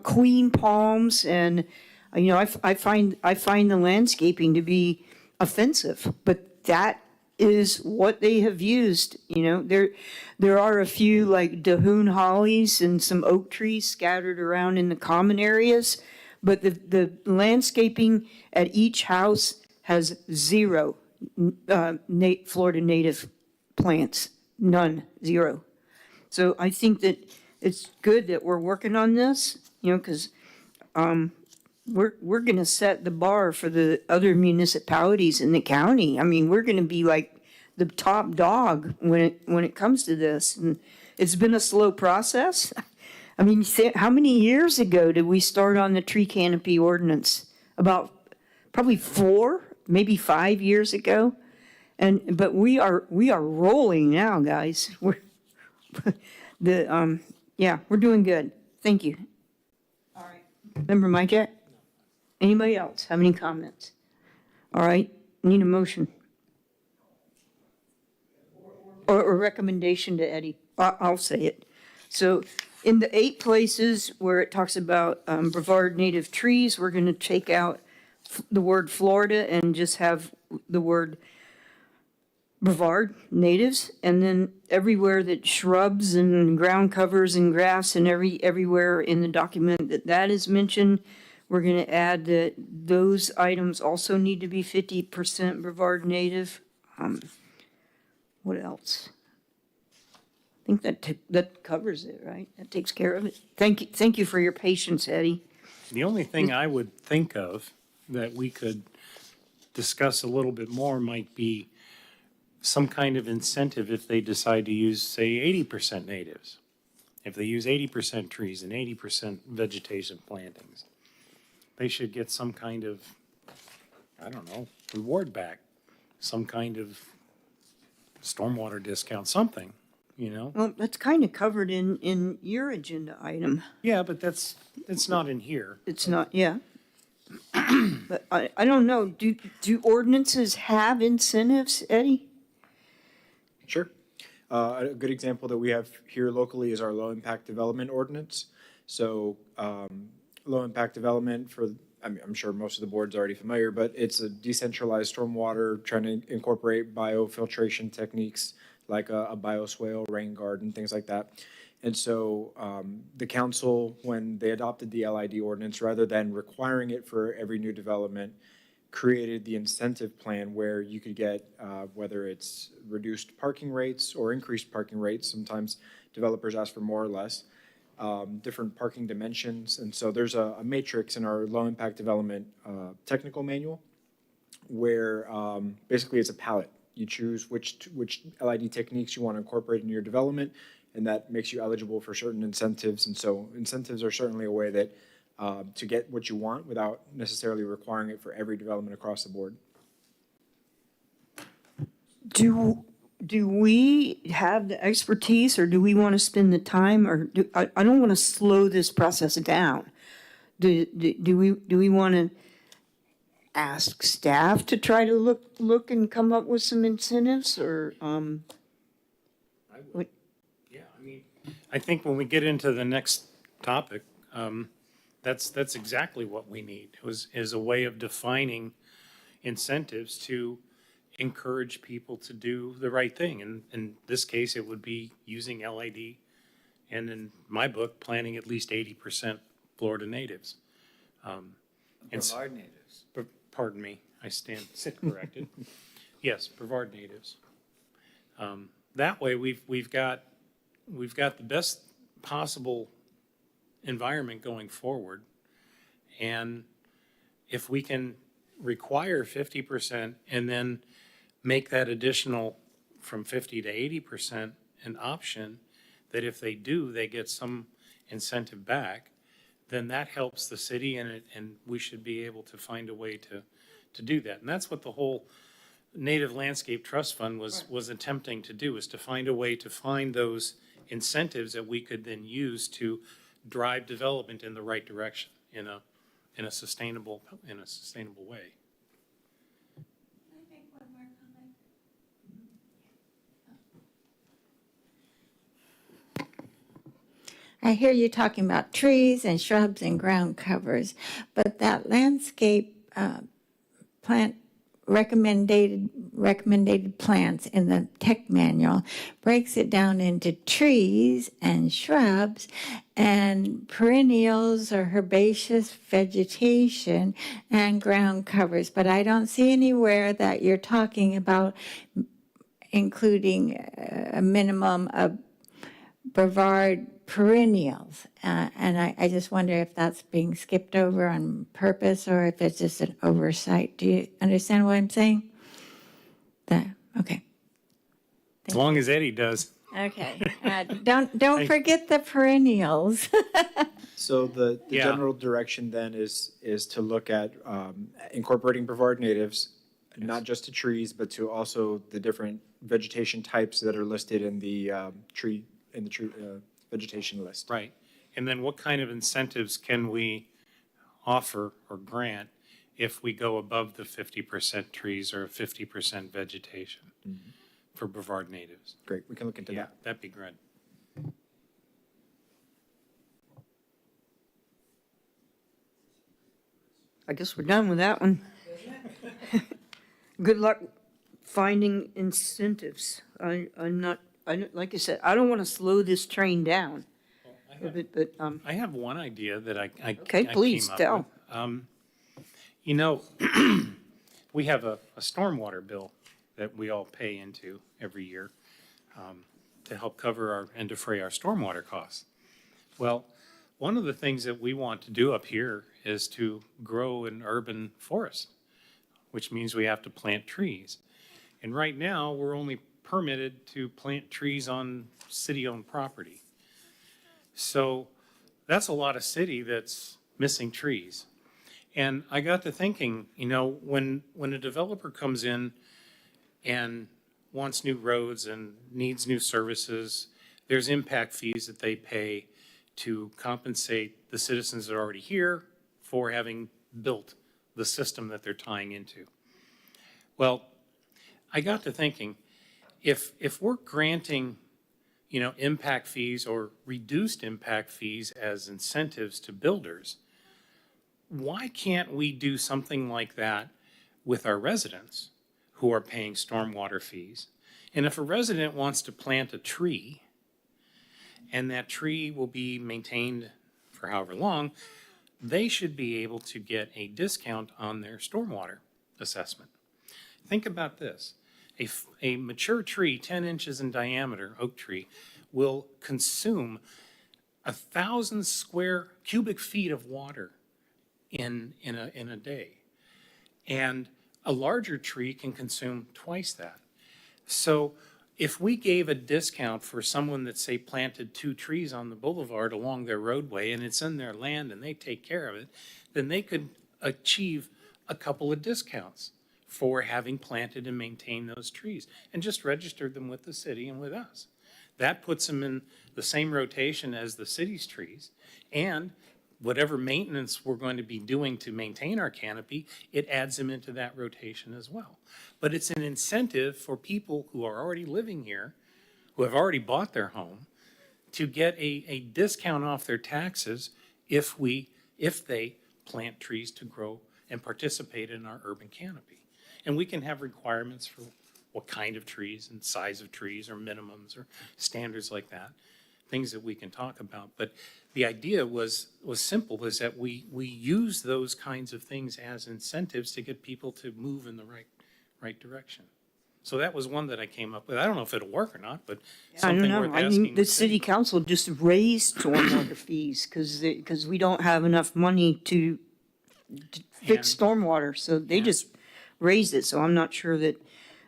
queen palms, and I find the landscaping to be offensive, but that is what they have used. There are a few like Dahoon hollies and some oak trees scattered around in the common areas, but the landscaping at each house has zero Florida native plants, none, zero. So I think that it's good that we're working on this, because we're going to set the bar for the other municipalities in the county. I mean, we're going to be like the top dog when it comes to this, and it's been a slow process. I mean, how many years ago did we start on the tree canopy ordinance? About probably 4, maybe 5 years ago, but we are rolling now, guys. We're doing good. Thank you. All right. Member Majak? Anybody else have any comments? All right, need a motion. Or a recommendation to Eddie. I'll say it. So in the 8 places where it talks about Brevard native trees, we're going to take out the word Florida and just have the word Brevard natives, and then everywhere that shrubs and ground covers and grass and everywhere in the document that is mentioned, we're going to add that those items also need to be 50% Brevard native. What else? I think that covers it, right? That takes care of it. Thank you for your patience, Eddie. The only thing I would think of that we could discuss a little bit more might be some kind of incentive if they decide to use, say, 80% natives. If they use 80% trees and 80% vegetation plantings, they should get some kind of, I don't know, reward back, some kind of stormwater discount, something, you know? Well, that's kind of covered in your agenda item. Yeah, but it's not in here. It's not, yeah. But I don't know, do ordinances have incentives, Eddie? Sure. A good example that we have here locally is our low-impact development ordinance. So low-impact development I'm sure most of the board's already familiar, but it's a decentralized stormwater trying to incorporate biofiltration techniques like a bioswale, rain garden, things like that. And so the council, when they adopted the LID ordinance, rather than requiring it for every new development, created the incentive plan where you could get, whether it's reduced parking rates or increased parking rates, sometimes developers ask for more or less, different parking dimensions. And so there's a matrix in our low impact development technical manual where basically it's a palette. You choose which LID techniques you want to incorporate in your development, and that makes you eligible for certain incentives. And so incentives are certainly a way that to get what you want without necessarily requiring it for every development across the board. Do we have the expertise, or do we want to spend the time, or I don't want to slow this process down. Do we want to ask staff to try to look and come up with some incentives, or Yeah, I mean, I think when we get into the next topic, that's exactly what we need, is a way of defining incentives to encourage people to do the right thing. And in this case, it would be using LID, and in my book, planting at least 80% Florida natives. Brevard natives. Pardon me, sit corrected. Yes, Brevard natives. That way, we've got the best possible environment going forward. And if we can require 50% and then make that additional from 50 to 80% an option, that if they do, they get some incentive back, then that helps the city, and we should be able to find a way to do that. And that's what the whole Native Landscape Trust Fund was attempting to do, is to find a way to find those incentives that we could then use to drive development in the right direction in a sustainable way. I hear you talking about trees and shrubs and ground covers, but that landscape plant recommended plants in the tech manual breaks it down into trees and shrubs and perennials or herbaceous vegetation and ground covers. But I don't see anywhere that you're talking about including a minimum of Brevard perennials. And I just wonder if that's being skipped over on purpose or if it's just an oversight. Do you understand what I'm saying? Okay. As long as Eddie does. Okay. Don't forget the perennials. So the Yeah. general direction then is to look at incorporating Brevard natives, not just to trees, but to also the different vegetation types that are listed in the tree vegetation list. Right. And then what kind of incentives can we offer or grant if we go above the 50% trees or 50% vegetation for Brevard natives? Great, we can look into that. That'd be great. I guess we're done with that one. Good luck finding incentives. Like I said, I don't want to slow this train down. But I have one idea that I Okay, please, came up tell. with. We have a stormwater bill that we all pay into every year to help cover and defray our stormwater costs. Well, one of the things that we want to do up here is to grow an urban forest, which means we have to plant trees. And right now, we're only permitted to plant trees on city-owned property. So that's a lot of city that's missing trees. And I got to thinking, you know, when a developer comes in and wants new roads and needs new services, there's impact fees that they pay to compensate the citizens that are already here for having built the system that they're tying into. Well, I got to thinking, if we're granting, you know, impact fees or reduced impact fees as incentives to builders, why can't we do something like that with our residents who are paying stormwater fees? And if a resident wants to plant a tree, and that tree will be maintained for however long, they should be able to get a discount on their stormwater assessment. Think about this. A mature tree, 10 inches in diameter, oak tree, will consume 1,000 cubic feet of water in a day. And a larger tree can consume twice that. So if we gave a discount for someone that, say, planted 2 trees on the boulevard along their roadway and it's in their land and they take care of it, then they could achieve a couple of discounts for having planted and maintained those trees and just registered them with the city and with us. That puts them in the same rotation as the city's trees, and whatever maintenance we're going to be doing to maintain our canopy, it adds them into that rotation as well. But it's an incentive for people who are already living here, who have already bought their home, to get a discount off their taxes if they plant trees to grow and participate in our urban canopy. And we can have requirements for what kind of trees and size of trees or minimums or standards like that, things that we can talk about. But the idea was simple, is that we use those kinds of things as incentives to get people to move in the right direction. So that was one that I came up with. I don't know if it'll work or not, but I don't something know. worth I asking. mean, the city council just raised stormwater fees because we don't have enough money to fix stormwater. So they just raised it. So I'm not sure that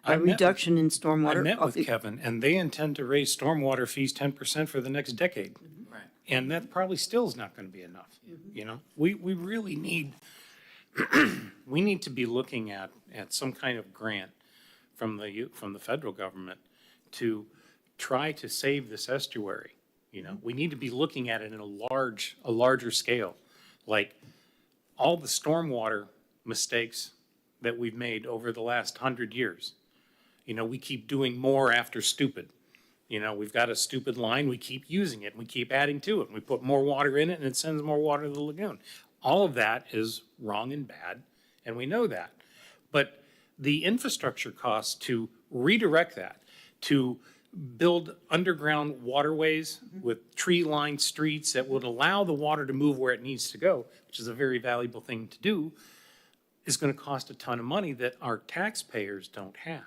a reduction in stormwater. I met with Kevin, and they intend to raise stormwater fees 10% for the next decade. Right. And that probably still is not going to be enough, you know? We really need, we need to be looking at some kind of grant from the federal government to try to save this estuary, you know? We need to be looking at it in a larger scale, like all the stormwater mistakes that we've made over the last 100 years. You know, we keep doing more after stupid. You know, we've got a stupid line, we keep using it, and we keep adding to it. We put more water in it, and it sends more water to the lagoon. All of that is wrong and bad, and we know that. But the infrastructure costs to redirect that, to build underground waterways with tree-lined streets that would allow the water to move where it needs to go, which is a very valuable thing to do, is going to cost a ton of money that our taxpayers don't have.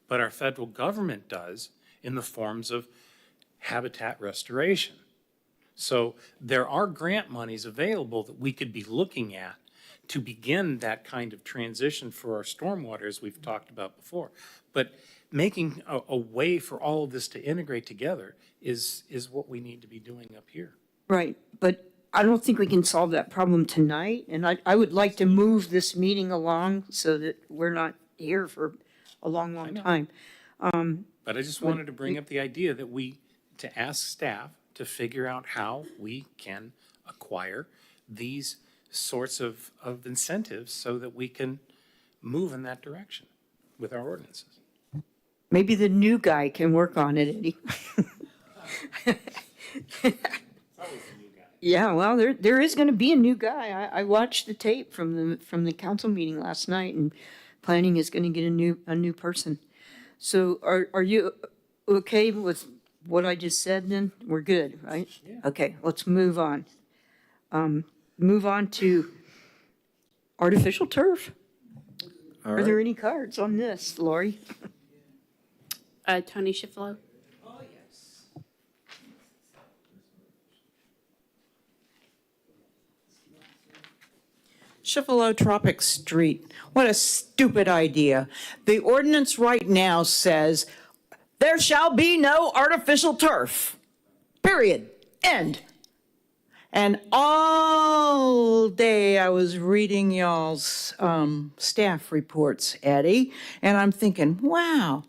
But our federal government does in the forms of habitat restoration. So there are grant monies available that we could be looking at to begin that kind of transition for our stormwater, as we've talked about before. But making a way for all of this to integrate together is what we need to be doing up here. Right, but I don't think we can solve that problem tonight. And I would like to move this meeting along so that we're not here for a long time. But I just wanted to bring up the idea that to ask staff to figure out how we can acquire these sorts of incentives so that we can move in that direction with our ordinances. Maybe the new guy can work on it, Eddie. Yeah, well, there is going to be a new guy. I watched the tape from the council meeting last night, and planning is going to get a new person. So are you okay with what I just said then? We're good, right? Yeah. Okay, let's move on. Move on to artificial turf. All Are right. there any cards on this, Lori? Tony Shiflow. Cephalotropic Street. What a stupid idea. The ordinance right now says there shall be no artificial turf. Period. End. And all day I was reading y'all's staff reports, Eddie, and I'm thinking, wow,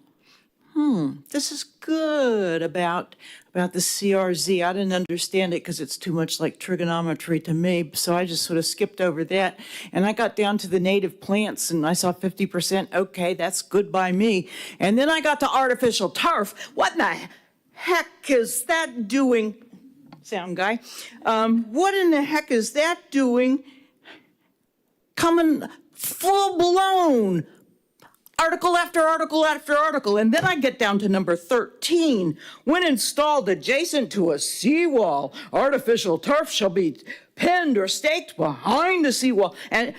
this is good about the CRZ. I didn't understand it because it's too much like trigonometry to me, so I just sort of skipped over that. And I got down to the native plants and I saw 50%. Okay, that's good by me. And then I got to artificial turf. What in the heck is that doing? Sound guy. What in the heck is that doing? Coming full blown. Article after article after article. And then I get down to number 13. When installed adjacent to a seawall, artificial turf shall be pinned or staked behind the seawall. And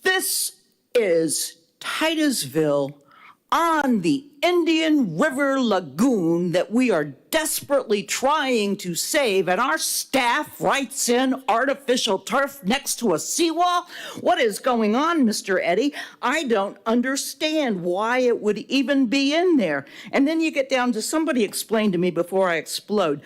this is Titusville on the Indian River Lagoon that we are desperately trying to save, and our staff writes in artificial turf next to a seawall? What is going on, Mr. Eddie? I don't understand why it would even be in there. And then you get down to somebody explain to me before I explode.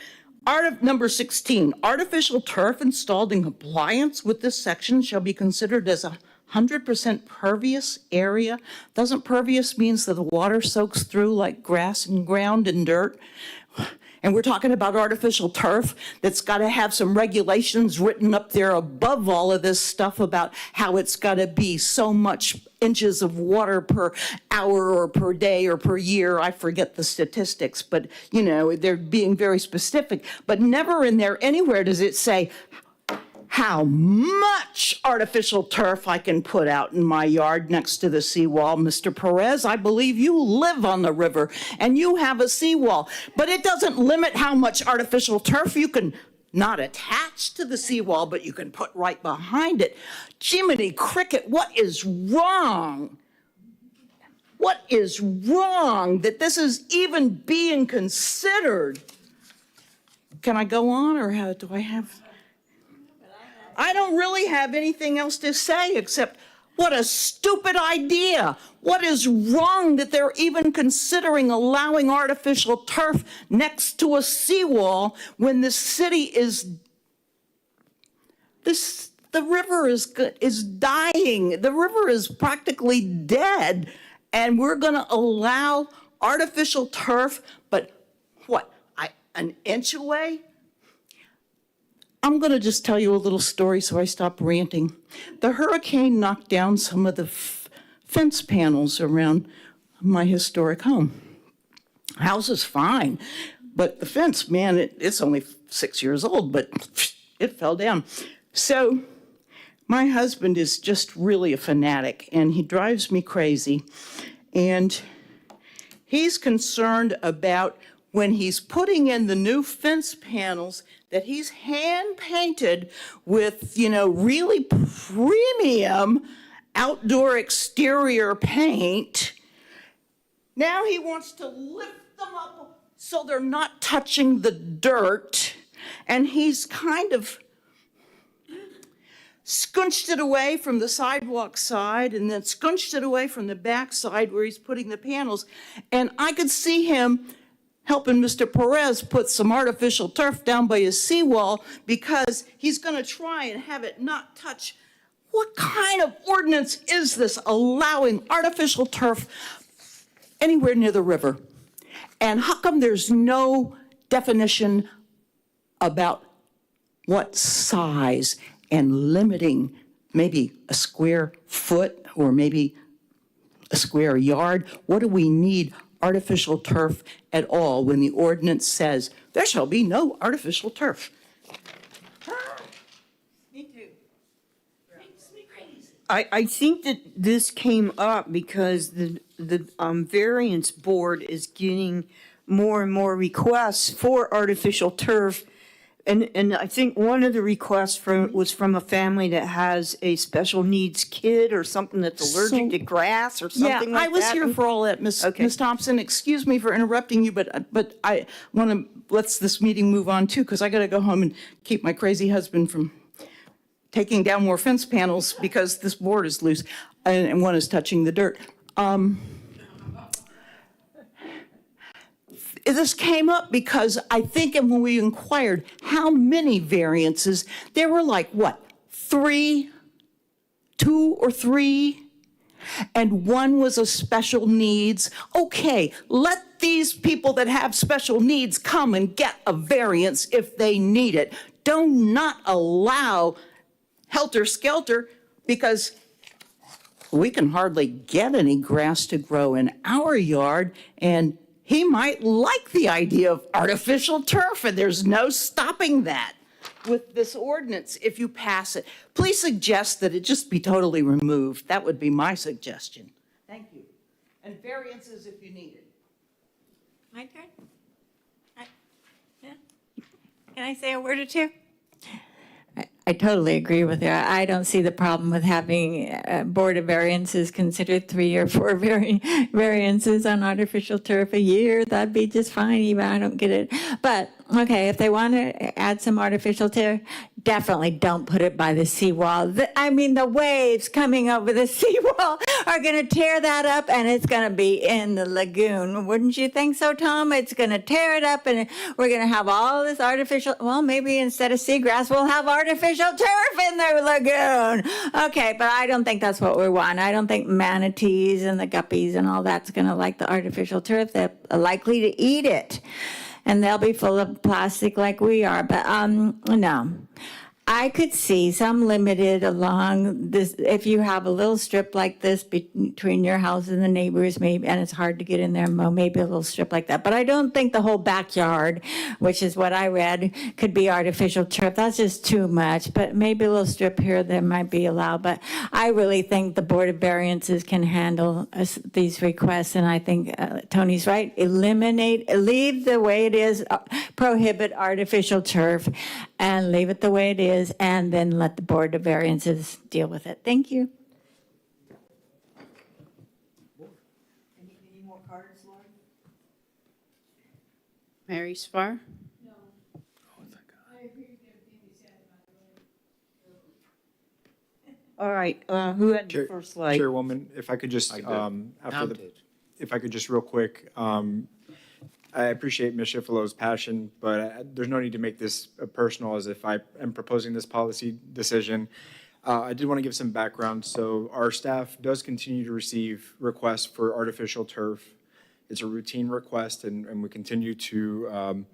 Number 16, artificial turf installed in compliance with this section shall be considered as a 100% pervious area. Doesn't pervious means that the water soaks through like grass and ground and dirt? And we're talking about artificial turf that's got to have some regulations written up there above all of this stuff about how it's got to be so much inches of water per hour or per day or per year. I forget the statistics, but you know, they're being very specific. But never in there anywhere does it say how much artificial turf I can put out in my yard next to the seawall. Mr. Perez, I believe you live on the river and you have a seawall, but it doesn't limit how much artificial turf you can not attach to the seawall, but you can put right behind it. Jiminy Cricket, what is wrong? What is wrong that this is even being considered? Can I go on, or how do I have? I don't really have anything else to say except what a stupid idea. What is wrong that they're even considering allowing artificial turf next to a seawall when the city is, the river is dying. The river is practically dead, and we're going to allow artificial turf, but what, an inch away? I'm going to just tell you a little story so I stop ranting. The hurricane knocked down some of the fence panels around my historic home. House is fine, but the fence, man, it's only 6 years old, but it fell down. So my husband is just really a fanatic, and he drives me crazy. And he's concerned about when he's putting in the new fence panels that he's hand-painted with, you know, really premium outdoor exterior paint. Now he wants to lift them up so they're not touching the dirt, and he's kind of scunched it away from the sidewalk side and then scunched it away from the back side where he's putting the panels. And I could see him helping Mr. Perez put some artificial turf down by his seawall because he's going to try and have it not touch. What kind of ordinance is this allowing artificial turf anywhere near the river? And how come there's no definition about what size and limiting maybe a square foot or maybe a square yard? What do we need artificial turf at all when the ordinance says there shall be no artificial turf? Me too. Makes me crazy. I think that this came up because the variance board is getting more and more requests for artificial turf And I think one of the requests was from a family that has a special needs kid or something that's allergic to grass or something like that. Yeah, I was here for all that, Miss Thompson. Excuse me for interrupting you, but I want to, let's this meeting move on too, because I got to go home and keep my crazy husband from taking down more fence panels because this board is loose and one is touching the dirt. This came up because I think when we inquired how many variances, there were like, what, 2 or 3? And one was a special needs. Okay, let these people that have special needs come and get a variance if they need it. Do not allow helter-skelter, because we can hardly get any grass to grow in our yard, and he might like the idea of artificial turf, and there's no stopping that with this ordinance if you pass it. Please suggest that it just be totally removed. That would be my suggestion. Thank you. And variances if you need it. My turn? Yeah. Can I say a word or two? I totally agree with you. I don't see the problem with having Board of Variances consider 3 or 4 variances on artificial turf a year. That'd be just fine, even I don't get it. But, okay, if they want to add some artificial turf, definitely don't put it by the seawall. I mean, the waves coming over the seawall are going to tear that up, and it's going to be in the lagoon. Wouldn't you think so, Tom? It's going to tear it up, and we're going to have all this artificial, well, maybe instead of seagrass, we'll have artificial turf in the lagoon. Okay, but I don't think that's what we want. I don't think manatees and the guppies and all that's going to like the artificial turf. They're likely to eat it, and they'll be full of plastic like we are. But no. I could see some limited along this, if you have a little strip like this between your house and the neighbors, maybe, and it's hard to get in there and mow, maybe a little strip like that. But I don't think the whole backyard, which is what I read, could be artificial turf. That's just too much. But maybe a little strip here that might be allowed. But I really think the Board of Variances can handle these requests. And I think Tony's right. Leave the way it is, prohibit artificial turf, and leave it the way it is, and then let the Board of Variances deal with it. Thank you. Any more cards, Lori? Mary Spar? All right, who had the first light? Chairwoman, if I could just, if I could just real quick, I appreciate Ms. Schiffelow's passion, but there's no need to make this personal as if I am proposing this policy decision. I did want to give some background. So our staff does continue to receive requests for artificial turf. It's a routine request, and we continue to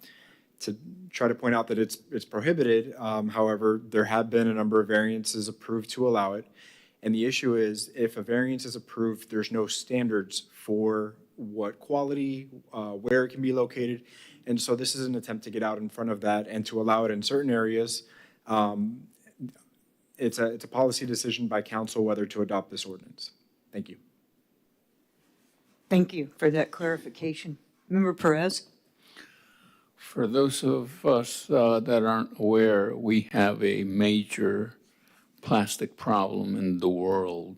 try to point out that it's prohibited. However, there have been a number of variances approved to allow it. And the issue is, if a variance is approved, there's no standards for what quality, where it can be located. And so this is an attempt to get out in front of that and to allow it in certain areas. It's a policy decision by council whether to adopt this ordinance. Thank you. Thank you for that clarification. Member Perez? For those of us that aren't aware, we have a major plastic problem in the world.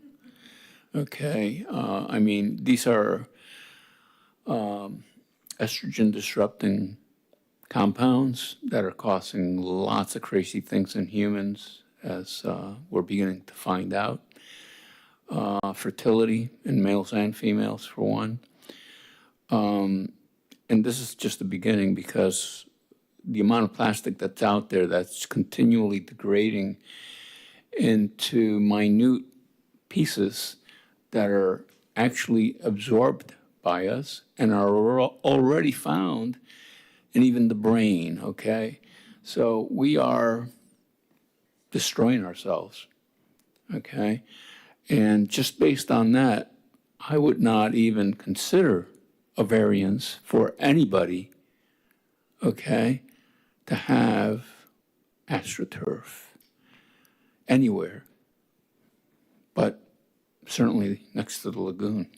Okay, I mean, these are estrogen disrupting compounds that are causing lots of crazy things in humans, as we're beginning to find out. Fertility in males and females, for one. And this is just the beginning, because the amount of plastic that's out there that's continually degrading into minute pieces that are actually absorbed by us and are already found in even the brain, okay? So we are destroying ourselves, okay? And just based on that, I would not even consider a variance for anybody, okay, to have AstroTurf anywhere, but certainly next to the lagoon.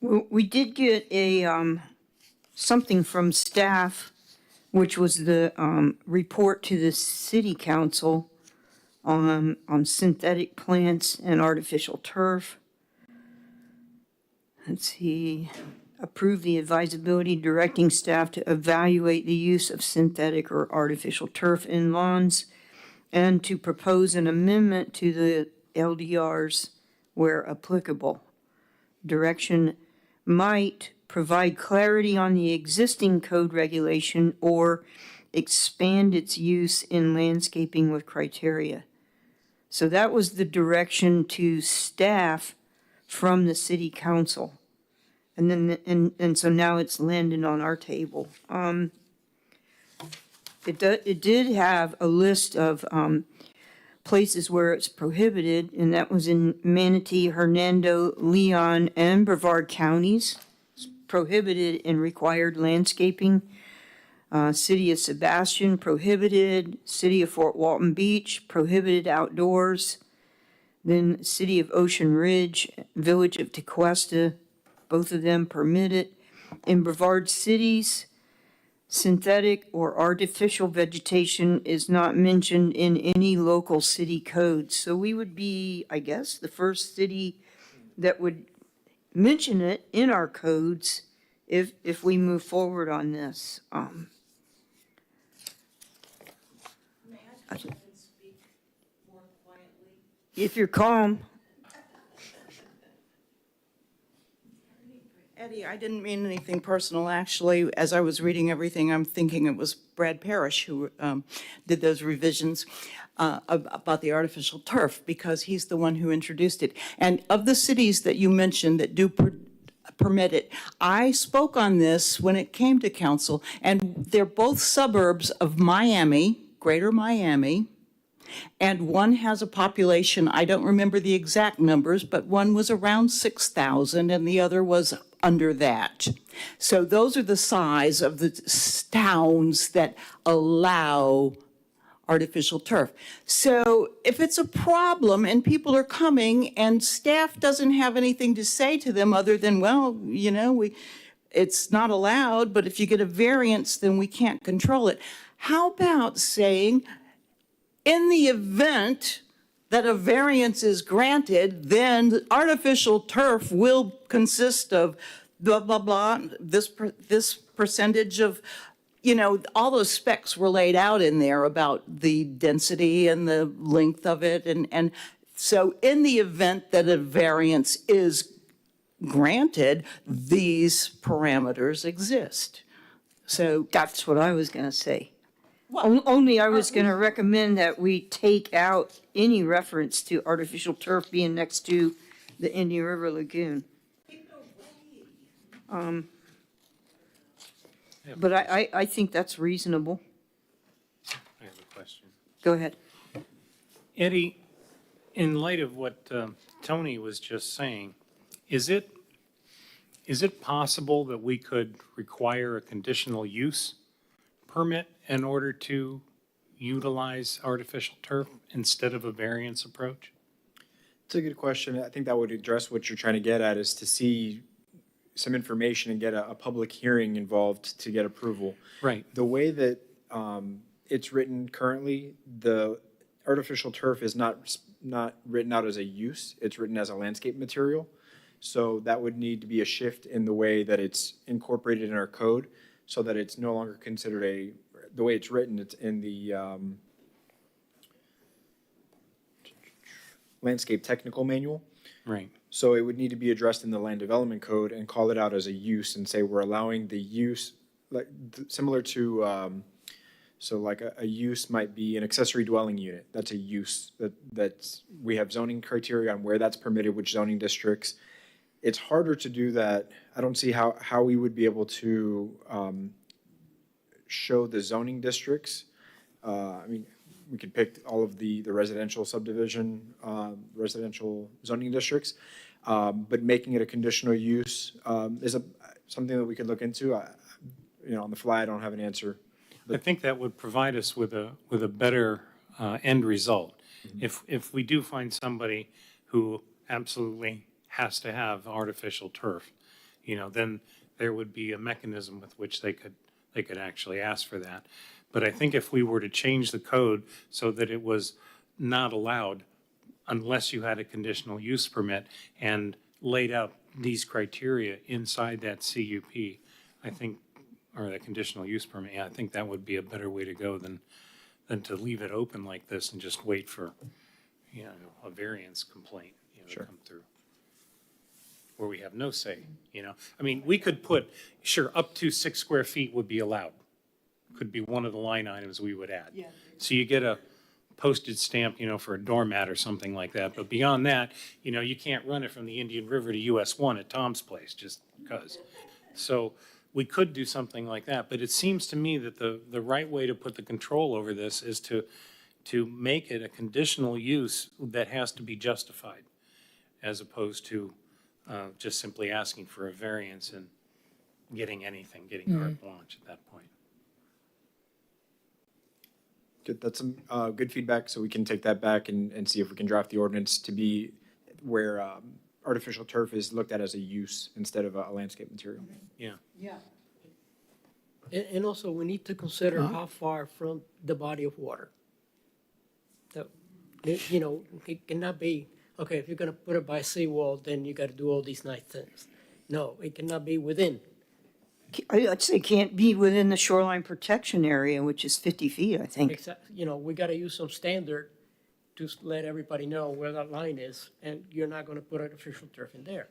We did get a, something from staff, which was the, report to the city council on synthetic plants and artificial turf. Let's see, approve the advisability directing staff to evaluate the use of synthetic or artificial turf in lawns and to propose an amendment to the LDRs where applicable. Direction might provide clarity on the existing code regulation or expand its use in landscaping with criteria. So that was the direction to staff from the city council. And then, and so now it's landed on our table. It did have a list of, places where it's prohibited, and that was in Manatee, Hernando, Leon, and Brevard counties. It's prohibited in required landscaping. City of Sebastian, prohibited. City of Fort Walton Beach, prohibited outdoors. Then City of Ocean Ridge, Village of Tequesta, both of them permitted. In Brevard cities, synthetic or artificial vegetation is not mentioned in any local city code. So we would be, I guess, the first city that would mention it in our codes if we move forward on this. If you're calm. Eddie, I didn't mean anything personal. Actually, as I was reading everything, I'm thinking it was Brad Parrish who did those revisions about the artificial turf, because he's the one who introduced it. And of the cities that you mentioned that do permit it, I spoke on this when it came to council, and they're both suburbs of Miami, Greater Miami. And one has a population, I don't remember the exact numbers, but one was around 6,000 and the other was under that. So those are the size of the towns that allow artificial turf. So if it's a problem and people are coming and staff doesn't have anything to say to them other than, well, you know, it's not allowed, but if you get a variance, then we can't control it. How about saying, in the event that a variance is granted, then artificial turf will consist of blah, blah, blah, this percentage of, you know, all those specs were laid out in there about the density and the length of it. And so in the event that a variance is granted, these parameters exist. So that's what I was gonna say. Only I was gonna recommend that we take out any reference to artificial turf being next to the Indian River Lagoon. But I think that's reasonable. I have a question. Go ahead. Eddie, in light of what Tony was just saying, is it possible that we could require a conditional use permit in order to utilize artificial turf instead of a variance approach? It's a good question. I think that would address what you're trying to get at, is to see some information and get a public hearing involved to get approval. Right. The way that it's written currently, the artificial turf is not written out as a use, it's written as a landscape material. So that would need to be a shift in the way that it's incorporated in our code, so that it's no longer considered the way it's written, it's in the landscape technical manual. Right. So it would need to be addressed in the land development code and call it out as a use and say we're allowing the use, like similar to, so like a use might be an accessory dwelling unit. That's a use that's, we have zoning criteria on where that's permitted, which zoning districts. It's harder to do that. I don't see how we would be able to show the zoning districts. I mean, we could pick all of the residential subdivision, residential zoning districts, but making it a conditional use is something that we could look into. You know, on the fly, I don't have an answer. I think that would provide us with a better end result. Mm-hmm. If we do find somebody who absolutely has to have artificial turf, then there would be a mechanism with which they could actually ask for that. But I think if we were to change the code so that it was not allowed unless you had a conditional use permit and laid out these criteria inside that CUP, I think, or that conditional use permit, I think that would be a better way to go than to leave it open like this and just wait for, a variance complaint, to come through. Where we have no say, I mean, we could put, sure, up to 6 square feet would be allowed. Could be one of the line items we would add. So you get a postage stamp, for a doormat or something like that. But beyond that, you can't run it from the Indian River to US 1 at Tom's place just because. So we could do something like that. But it seems to me that the right way to put the control over this is to make it a conditional use that has to be justified, as opposed to just simply asking for a variance and getting carte blanche at that point. Good, that's some good feedback, so we can take that back and see if we can draft the ordinance to be where artificial turf is looked at as a use instead of a landscape material. Yeah. And also, we need to consider how far from the body of water. It cannot be, okay, if you're gonna put it by seawall, then you gotta do all these nice things. No, it cannot be within. I'd say can't be within the shoreline protection area, which is 50 feet, I think. Except, we gotta use some standard to let everybody know where that line is, and you're not gonna put artificial turf in there.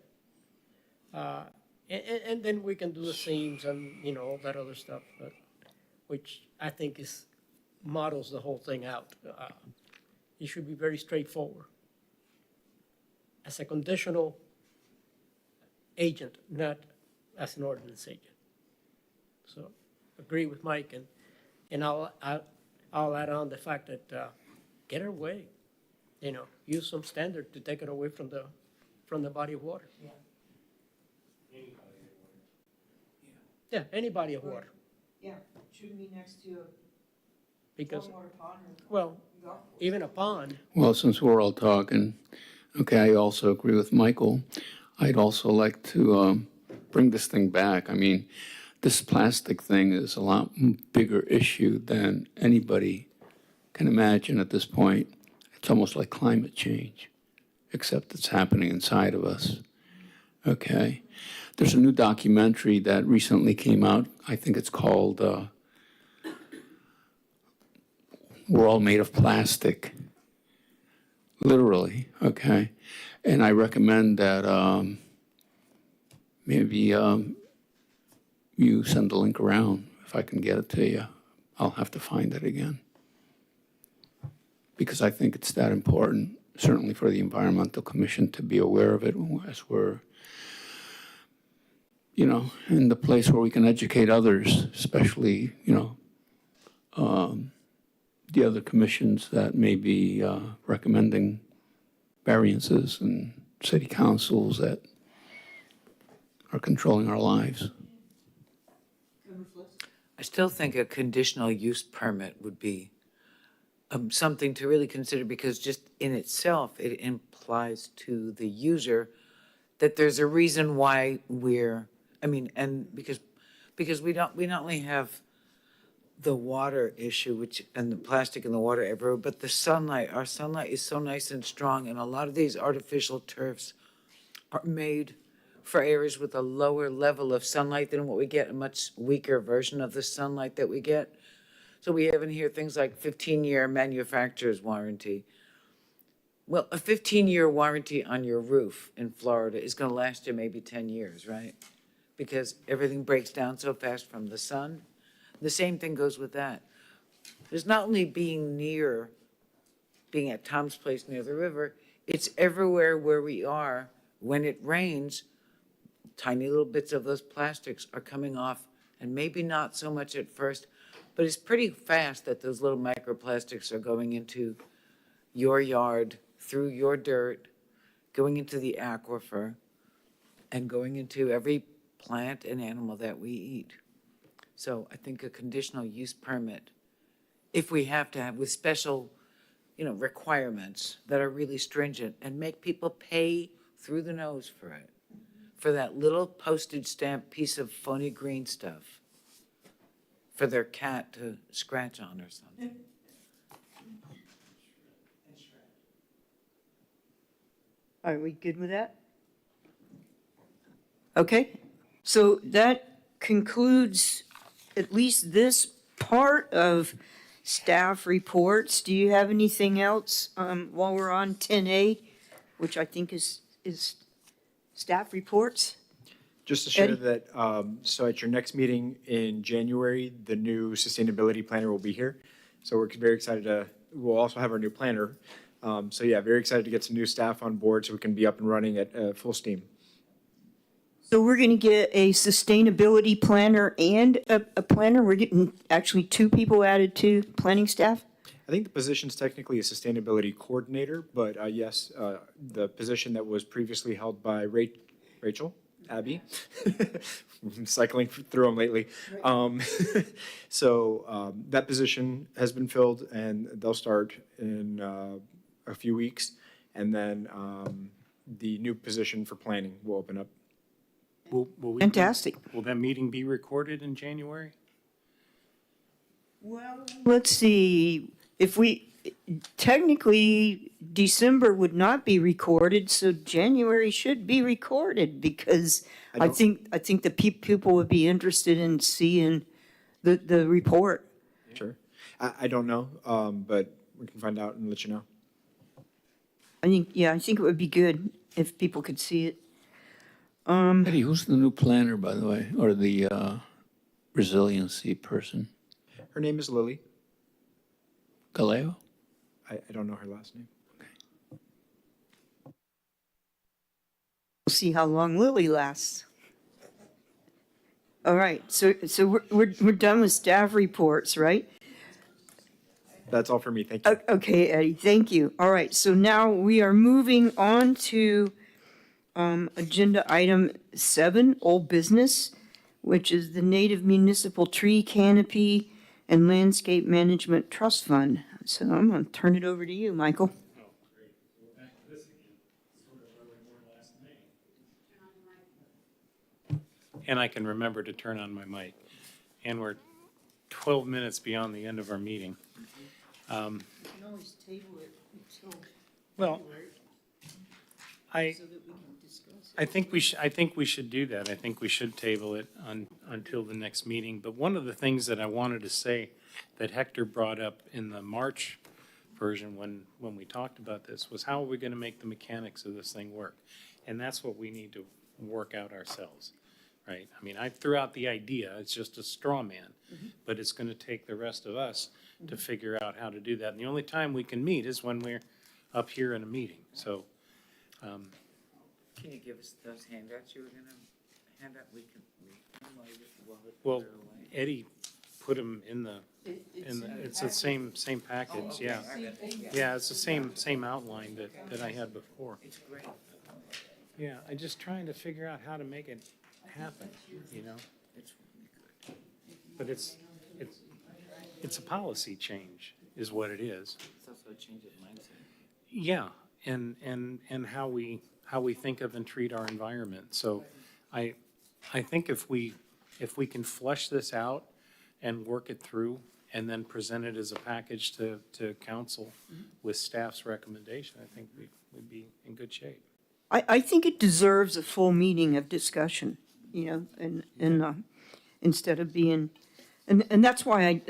And then we can do the seams and, all that other stuff, but, which I think models the whole thing out. It should be very straightforward. As a conditional agent, not as an ordinance agent. So, agree with Mike, and I'll add on the fact that, get it away, use some standard to take it away from the body of water. Yeah, any body of water. Yeah, shouldn't be next to Because, well, even a pond, Well, since we're all talking, okay, I also agree with Michael. I'd also like to bring this thing back. I mean, this plastic thing is a lot bigger issue than anybody can imagine at this point. It's almost like climate change, except it's happening inside of us. Okay? There's a new documentary that recently came out. I think it's called We're All Made of Plastic. Literally, okay? And I recommend that maybe you send the link around, if I can get it to you. I'll have to find it again. Because I think it's that important, certainly for the Environmental Commission to be aware of it as we're, in the place where we can educate others, especially, the other commissions that may be recommending variances and city councils that are controlling our lives. I still think a conditional use permit would be something to really consider, because just in itself, it implies to the user that there's a reason why because we not only have the water issue, and the plastic in the water everywhere, but the sunlight. Our sunlight is so nice and strong, and a lot of these artificial turfs are made for areas with a lower level of sunlight than what we get, a much weaker version of the sunlight that we get. So we have in here things like 15-year manufacturer's warranty. Well, a 15-year warranty on your roof in Florida is going to last you maybe 10 years, right? Because everything breaks down so fast from the sun. The same thing goes with that. There's not only being at Tom's place near the river, it's everywhere where we are. When it rains, tiny little bits of those plastics are coming off, and maybe not so much at first, but it's pretty fast that those little microplastics are going into your yard, through your dirt, going into the aquifer, and going into every plant and animal that we eat. So I think a conditional use permit, if we have to have with special, requirements that are really stringent and make people pay through the nose for it. for that little postage stamp piece of phony green stuff for their cat to scratch on or something. Are we good with that? Okay, so that concludes at least this part of staff reports. Do you have anything else while we're on 10A, which I think is staff reports? Just to share Eddie? that, so at your next meeting in January, the new sustainability planner will be here. So we're very excited we'll also have our new planner. So yeah, very excited to get some new staff on board so we can be up and running at full steam. So we're going to get a sustainability planner and a planner. We're getting actually two people added to planning staff. I think the position's technically a sustainability coordinator, but yes, the position that was previously held by Rachel, Abby, I'm cycling through them lately. So that position has been filled and they'll start in a few weeks. And then the new position for planning will open up. Will we? Fantastic. Will that meeting be recorded in January? Well, let's see, technically, December would not be recorded, so January should be recorded, because I think the people would be interested in seeing the report. Sure. I don't know, but we can find out and let you know. I think it would be good if people could see it. Eddie, who's the new planner, by the way, or the resiliency person? Her name is Lily. Galeo? I don't know her last name. We'll see how long Lily lasts. All right, so we're done with staff reports, right? That's all for me. Thank you. Okay, Eddie, thank you. All right, so now we are moving on to agenda item 7, old business, which is the Native Municipal Tree Canopy and Landscape Management Trust Fund. So I'm going to turn it over to you, Michael. And I can remember to turn on my mic. And we're 12 minutes beyond the end of our meeting. Well, I think we should do that. I think we should table it until the next meeting. But one of the things that I wanted to say that Hector brought up in the March version when we talked about this was, how are we going to make the mechanics of this thing work? And that's what we need to work out ourselves, right? I mean, I threw out the idea. It's just a straw man, but it's going to take the rest of us to figure out how to do that. And the only time we can meet is when we're up here in a meeting. So, Can you give us those handouts you were gonna hand out? We can read them while well, they're away. Eddie put them in the, it's the same package, yeah. Yeah, it's the same outline that I had before. It's great. Yeah, I'm just trying to figure out how to make it happen, you know? It's really good. But it's a policy change is what it is. It's also a change of mindset. Yeah, and how we think of and treat our environment. So I think if we can flesh this out and work it through and then present it as a package to council with staff's recommendation, I think we'd be in good shape. I think it deserves a full meeting of discussion, you know, and instead of being, and that's why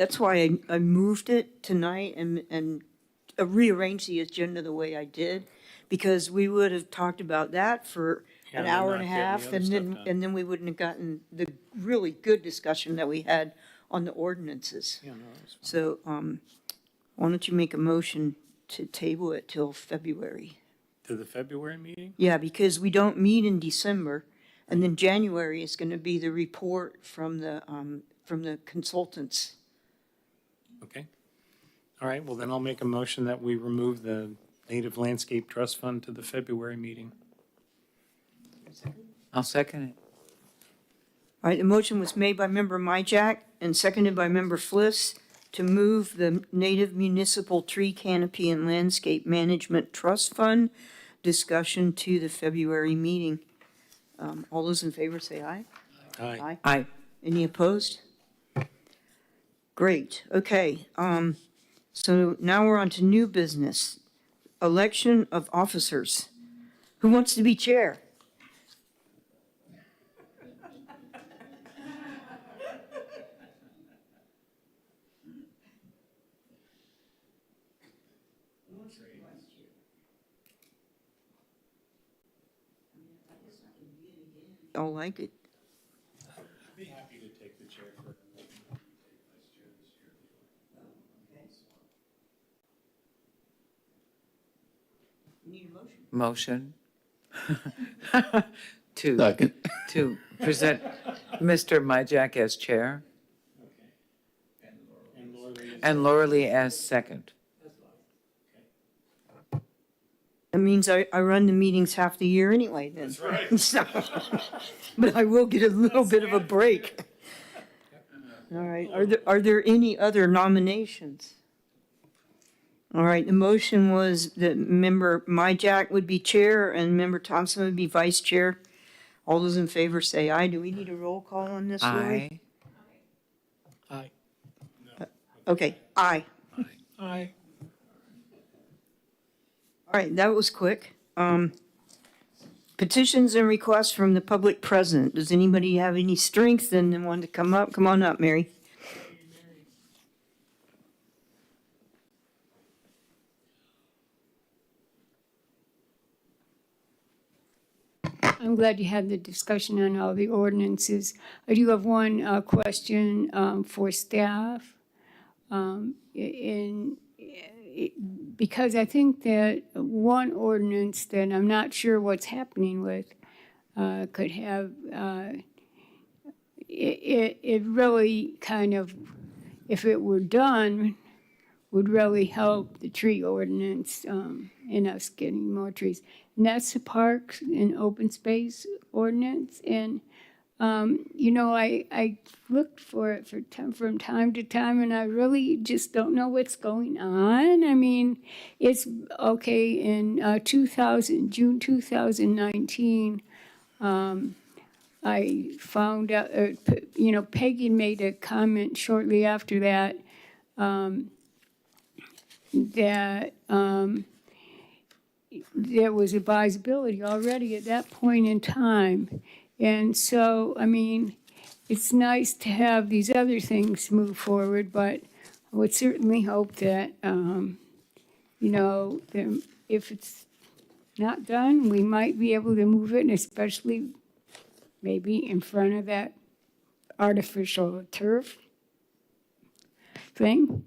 I moved it tonight and rearranged the agenda the way I did, because we would have talked about that for Yeah, an then hour not and a getting the half, other and stuff then done. we wouldn't have gotten the really good discussion that we had on the ordinances. Yeah, no, that's fine. So, why don't you make a motion to table it till February? To the February meeting? Yeah, because we don't meet in December, and then January is gonna be the report from the consultants. Okay. All right, well, then I'll make a motion that we remove the Native Landscape Trust Fund to the February meeting. I'll second it. All right, the motion was made by member Myjack and seconded by member Fliss to move the Native Municipal Tree Canopy and Landscape Management Trust Fund discussion to the February meeting. All those in favor say aye. Aye. Aye. Any opposed? Great, okay. So now we're on to new business. Election of officers. Who wants to be chair? All like it. I'd be happy to take the chair for. Motion to, Second. to present Mr. Myjack as chair and Laura Lee as second. That means I run the meetings half the year anyway then. That's right. So, but I will get a little bit of a break. All right, are there any other nominations? All right, the motion was that member Myjack would be chair and member Thompson would be vice chair. All those in favor say aye. Do we need a roll call on this, Lori? Aye. Aye. Okay, aye. Aye. All right, that was quick. Petitions and requests from the public present. Does anybody have any strength and want to come up? Come on up, Mary. I'm glad you had the discussion on all the ordinances. I do have one question for staff. Because I think that one ordinance that I'm not sure what's happening with could have, it really kind of, if it were done, would really help the tree ordinance in us getting more trees. And that's the parks and open space ordinance. And, you know, I looked for it from time to time, and I really just don't know what's going on. I mean, it's okay in June 2019, I found out, you know, Peggy made a comment shortly after that, that there was advisability already at that point in time. And so, I mean, it's nice to have these other things move forward, but I would certainly hope that, you know, if it's not done, we might be able to move it, and especially maybe in front of that artificial turf thing.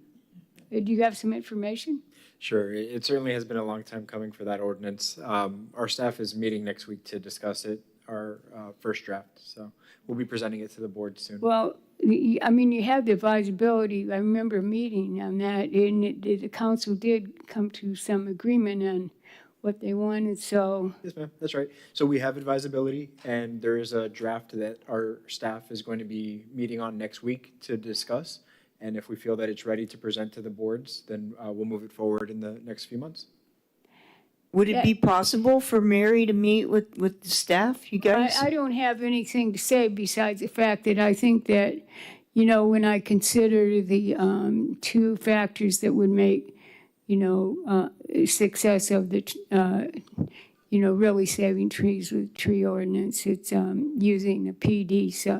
Do you have some information? Sure, it certainly has been a long time coming for that ordinance. Our staff is meeting next week to discuss it, our first draft, so we'll be presenting it to the board soon. Well, I mean, you have the advisability. I remember a meeting on that, and the council did come to some agreement on what they wanted, so. Yes, ma'am, that's right. So we have advisability, and there is a draft that our staff is going to be meeting on next week to discuss. And if we feel that it's ready to present to the boards, then we'll move it forward in the next few months. Would it be possible for Mary to meet with the staff, you guys? I don't have anything to say besides the fact that I think that, you know, when I consider the two factors that would make, you know, success of the, you know, really saving trees with tree ordinance, it's using the PD, so,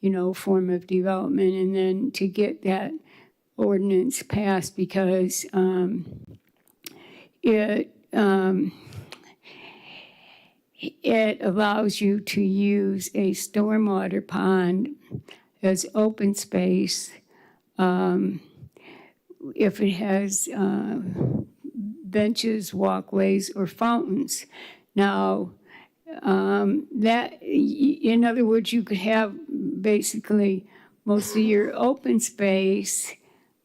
you know, form of development, and then to get that ordinance passed because it allows you to use a stormwater pond as open space if it has benches, walkways, or fountains. Now, that, in other words, you could have basically most of your open space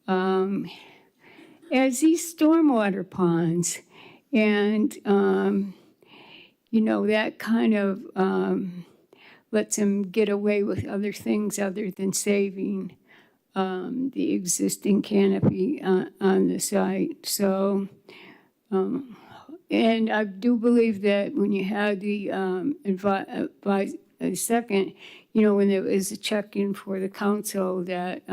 as these stormwater ponds. And, you know, that kind of lets them get away with other things other than saving the existing canopy on the site. So, And I do believe that when you had the second, you know, when there was a check-in for the council, that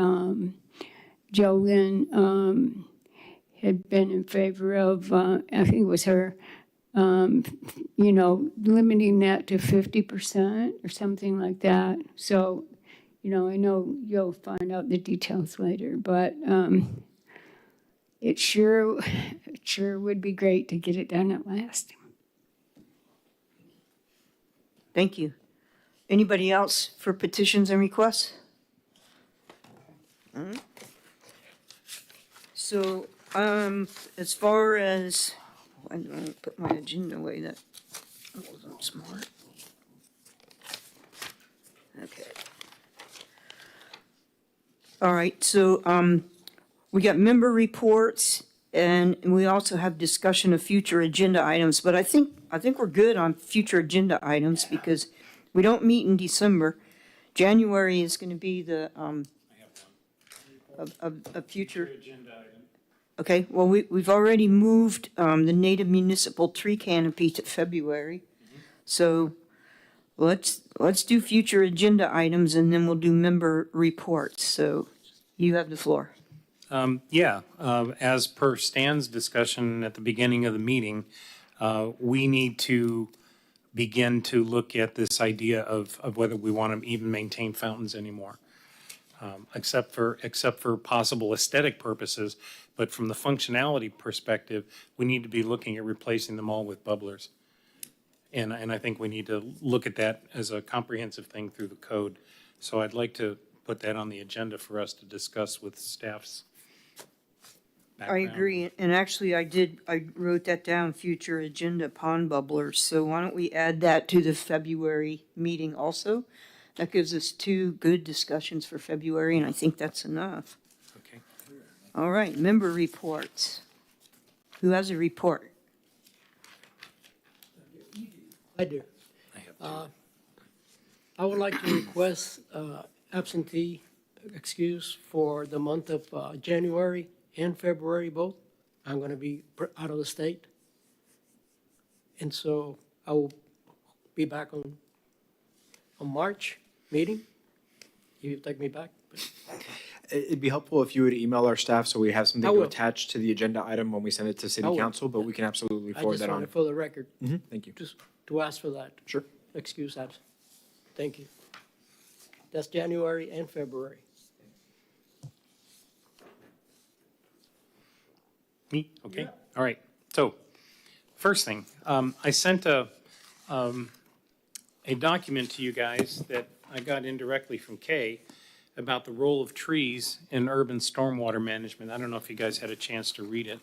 Jolynn had been in favor of, I think it was her, you know, limiting that to 50% or something like that. So, you know, I know you'll find out the details later, but it sure would be great to get it done at last. Thank you. Anybody else for petitions and requests? All right. So, as far as, I don't put my agenda away, that wasn't smart. Okay. All right, so, we got member reports, and we also have discussion of future agenda items, but I think we're good on future agenda items because we don't meet in December. January is gonna be the, a future. Okay, well, we've already moved, the native municipal tree canopy to February. So let's do future agenda items and then we'll do member reports. So you have the floor. As per Stan's discussion at the beginning of the meeting, we need to begin to look at this idea of whether we want to even maintain fountains anymore, except for possible aesthetic purposes. But from the functionality perspective, we need to be looking at replacing them all with bubblers. And I think we need to look at that as a comprehensive thing through the code. So I'd like to put that on the agenda for us to discuss with staff's background. I agree, and actually I wrote that down, future agenda pond bubblers. So why don't we add that to the February meeting also? That gives us 2 good discussions for February, and I think that's enough. Okay. All right, member reports. Who has a report? I do. I would like to request absentee excuse for the month of January and February both. I'm going to be out of the state. And so I will be back on March meeting. You take me back. It'd be helpful if you would email our staff so we have something I to will. attach to the agenda item when we send it to I city will. council, but we can absolutely I forward just that on. wanted for the record, Thank you. just to ask for that. Sure. Excuse that. Thank you. That's January and February. Me? Okay. All right. So first thing, I sent a document to you guys that I got indirectly from Kay about the role of trees in urban stormwater management. I don't know if you guys had a chance to read it.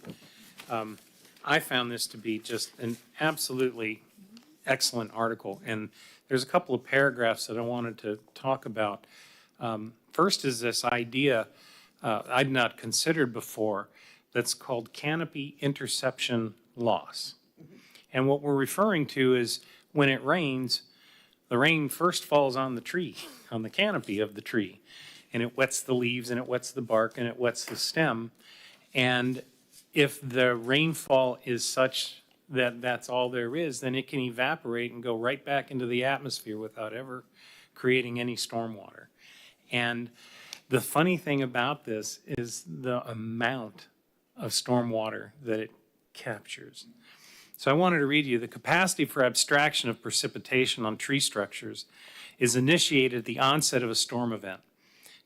I found this to be just an absolutely excellent article, and there's a couple of paragraphs that I wanted to talk about. First is this idea I'd not considered before that's called canopy interception loss. And what we're referring to is when it rains, the rain first falls on the tree, on the canopy of the tree, and it wets the leaves and it wets the bark and it wets the stem. And if the rainfall is such that that's all there is, then it can evaporate and go right back into the atmosphere without ever creating any stormwater. And the funny thing about this is the amount of stormwater that it captures. So I wanted to read you, the capacity for abstraction of precipitation on tree structures is initiated at the onset of a storm event.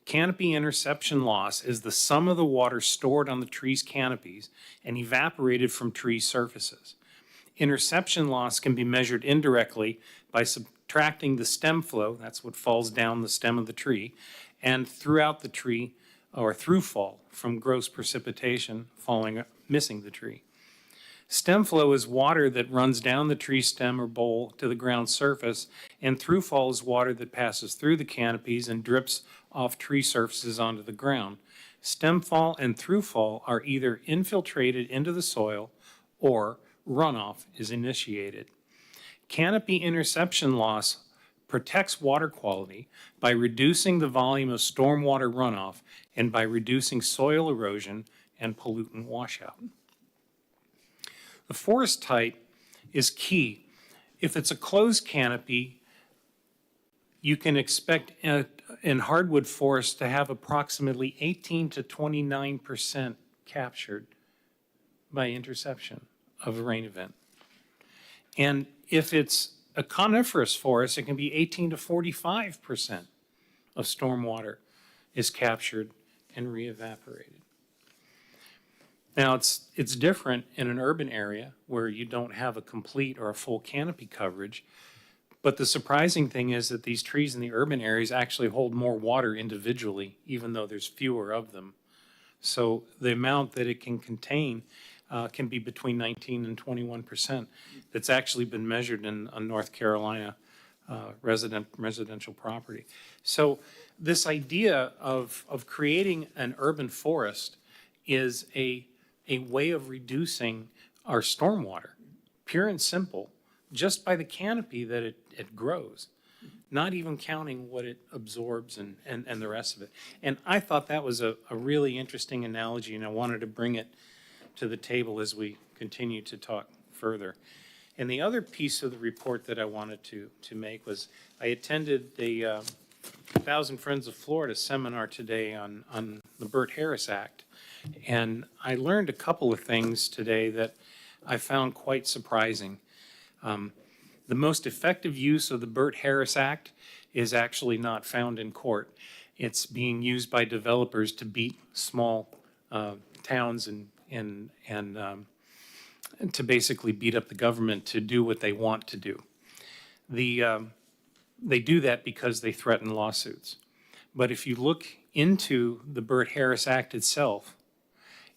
Canopy interception loss is the sum of the water stored on the tree's canopies and evaporated from tree surfaces. Interception loss can be measured indirectly by subtracting the stem flow, that's what falls down the stem of the tree, and throughout the tree, or through fall from gross precipitation missing the tree. Stem flow is water that runs down the tree stem or bole to the ground surface, and throughfall is water that passes through the canopies and drips off tree surfaces onto the ground. Stemfall and throughfall are either infiltrated into the soil or runoff is initiated. Canopy interception loss protects water quality by reducing the volume of stormwater runoff and by reducing soil erosion and pollutant washout. The forest type is key. If it's a closed canopy, you can expect in hardwood forest to have approximately 18 to 29% captured by interception of a rain event. And if it's a coniferous forest, it can be 18 to 45% of stormwater is captured and re-evaporated. Now, it's different in an urban area where you don't have a complete or a full canopy coverage. But the surprising thing is that these trees in the urban areas actually hold more water individually, even though there's fewer of them. So the amount that it can contain can be between 19 and 21%. That's actually been measured in North Carolina residential property. So this idea of creating an urban forest is a way of reducing our stormwater, pure and simple, just by the canopy that it grows, not even counting what it absorbs and the rest of it. And I thought that was a really interesting analogy, and I wanted to bring it to the table as we continue to talk further. And the other piece of the report that I wanted to make was I attended the 1,000 Friends of Florida seminar today on the Burt Harris Act. And I learned a couple of things today that I found quite surprising. The most effective use of the Burt Harris Act is actually not found in court. It's being used by developers to beat small towns and to basically beat up the government to do what they want to do. They do that because they threaten lawsuits. But if you look into the Burt Harris Act itself,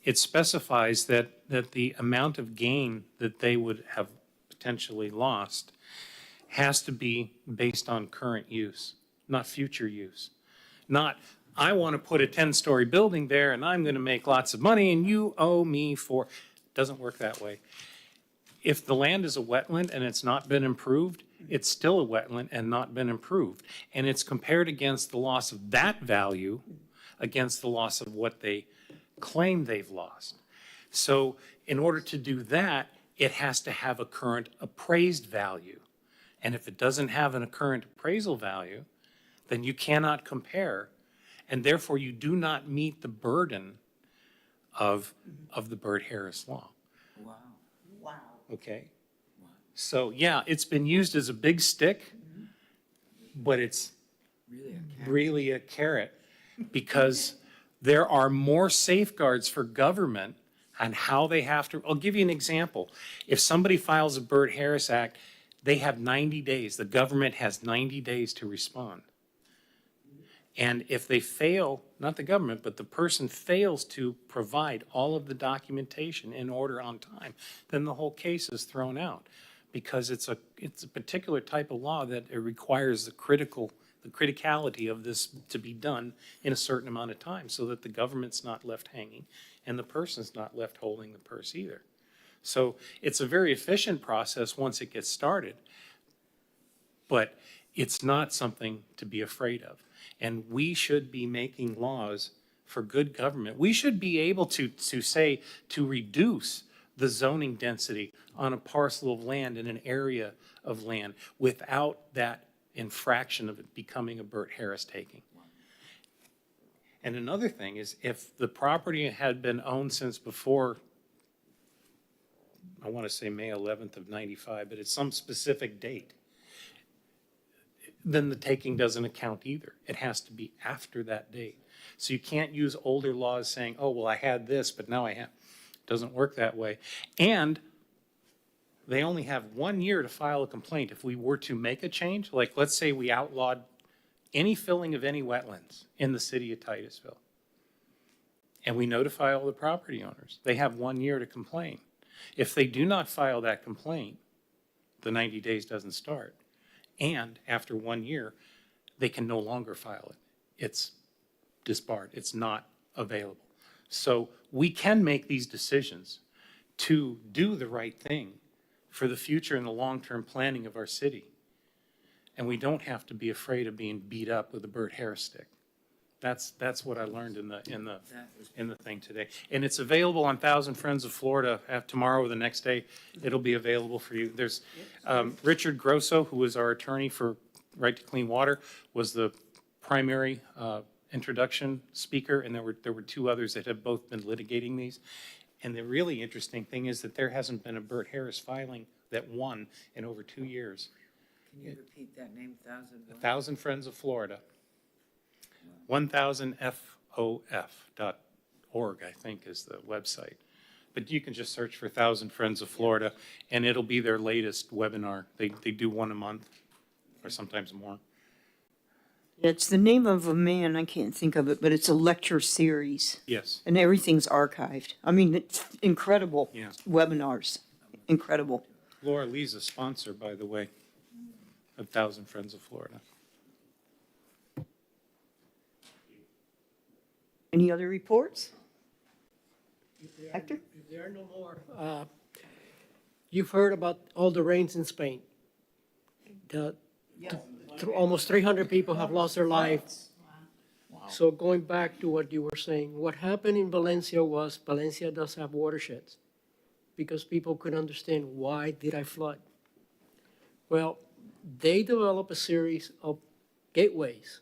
it specifies that the amount of gain that they would have potentially lost has to be based on current use, not future use. Not, I want to put a 10-story building there and I'm going to make lots of money and you owe me for, it doesn't work that way. If the land is a wetland and it's not been improved, it's still a wetland and not been improved. And it's compared against the loss of that value against the loss of what they claim they've lost. So in order to do that, it has to have a current appraised value. And if it doesn't have a current appraisal value, then you cannot compare. And therefore, you do not meet the burden of the Burt Harris law. Wow. Wow. Okay? So, yeah, it's been used as a big stick, but it's really a carrot because there are more safeguards for government on how they have to. I'll give you an example. If somebody files a Burt Harris Act, they have 90 days. The government has 90 days to respond. And if they fail, not the government, but the person fails to provide all of the documentation in order on time, then the whole case is thrown out because it's a particular type of law that it requires the criticality of this to be done in a certain amount of time so that the government's not left hanging and the person's not left holding the purse either. So it's a very efficient process once it gets started, but it's not something to be afraid of. And we should be making laws for good government. We should be able to say, to reduce the zoning density on a parcel of land in an area of land without that infraction of it becoming a Burt Harris taking. And another thing is if the property had been owned since before, I want to say May 11th of 95, but it's some specific date, then the taking doesn't account either. It has to be after that date. So you can't use older laws saying, oh, well, I had this, but now I have. It doesn't work that way. And they only have 1 year to file a complaint. If we were to make a change, like let's say we outlawed any filling of any wetlands in the city of Titusville, and we notify all the property owners, they have 1 year to complain. If they do not file that complaint, the 90 days doesn't start. And after 1 year, they can no longer file it. It's disbarred. It's not available. So we can make these decisions to do the right thing for the future and the long-term planning of our city. And we don't have to be afraid of being beat up with a Burt Harris stick. That's what I learned in the thing today. And it's available on Thousand Friends of Florida tomorrow or the next day. It'll be available for you. There's Richard Grosso, who was our attorney for Right to Clean Water, was the primary introduction speaker, and there were two others that have both been litigating these. And the really interesting thing is that there hasn't been a Burt Harris filing that won in over 2 years. Can you repeat that name, Thousand Friends of Florida. 1000fof.org, I think, is the website. But you can just search for Thousand Friends of Florida, and it'll be their latest webinar. They do one a month, or sometimes more. It's the name of a man, I can't think of it, but it's a lecture series. Yes. And everything's archived. I mean, it's incredible Yeah. webinars, incredible. Laura Lee's a sponsor, by the way, of Thousand Friends of Florida. Any other reports? Hector? If there are no more, you've heard about all the rains in Spain. Almost 300 people have lost their lives. So going back to what you were saying, what happened in Valencia was Valencia does have watersheds because people could understand why did I flood. Well, they developed a series of gateways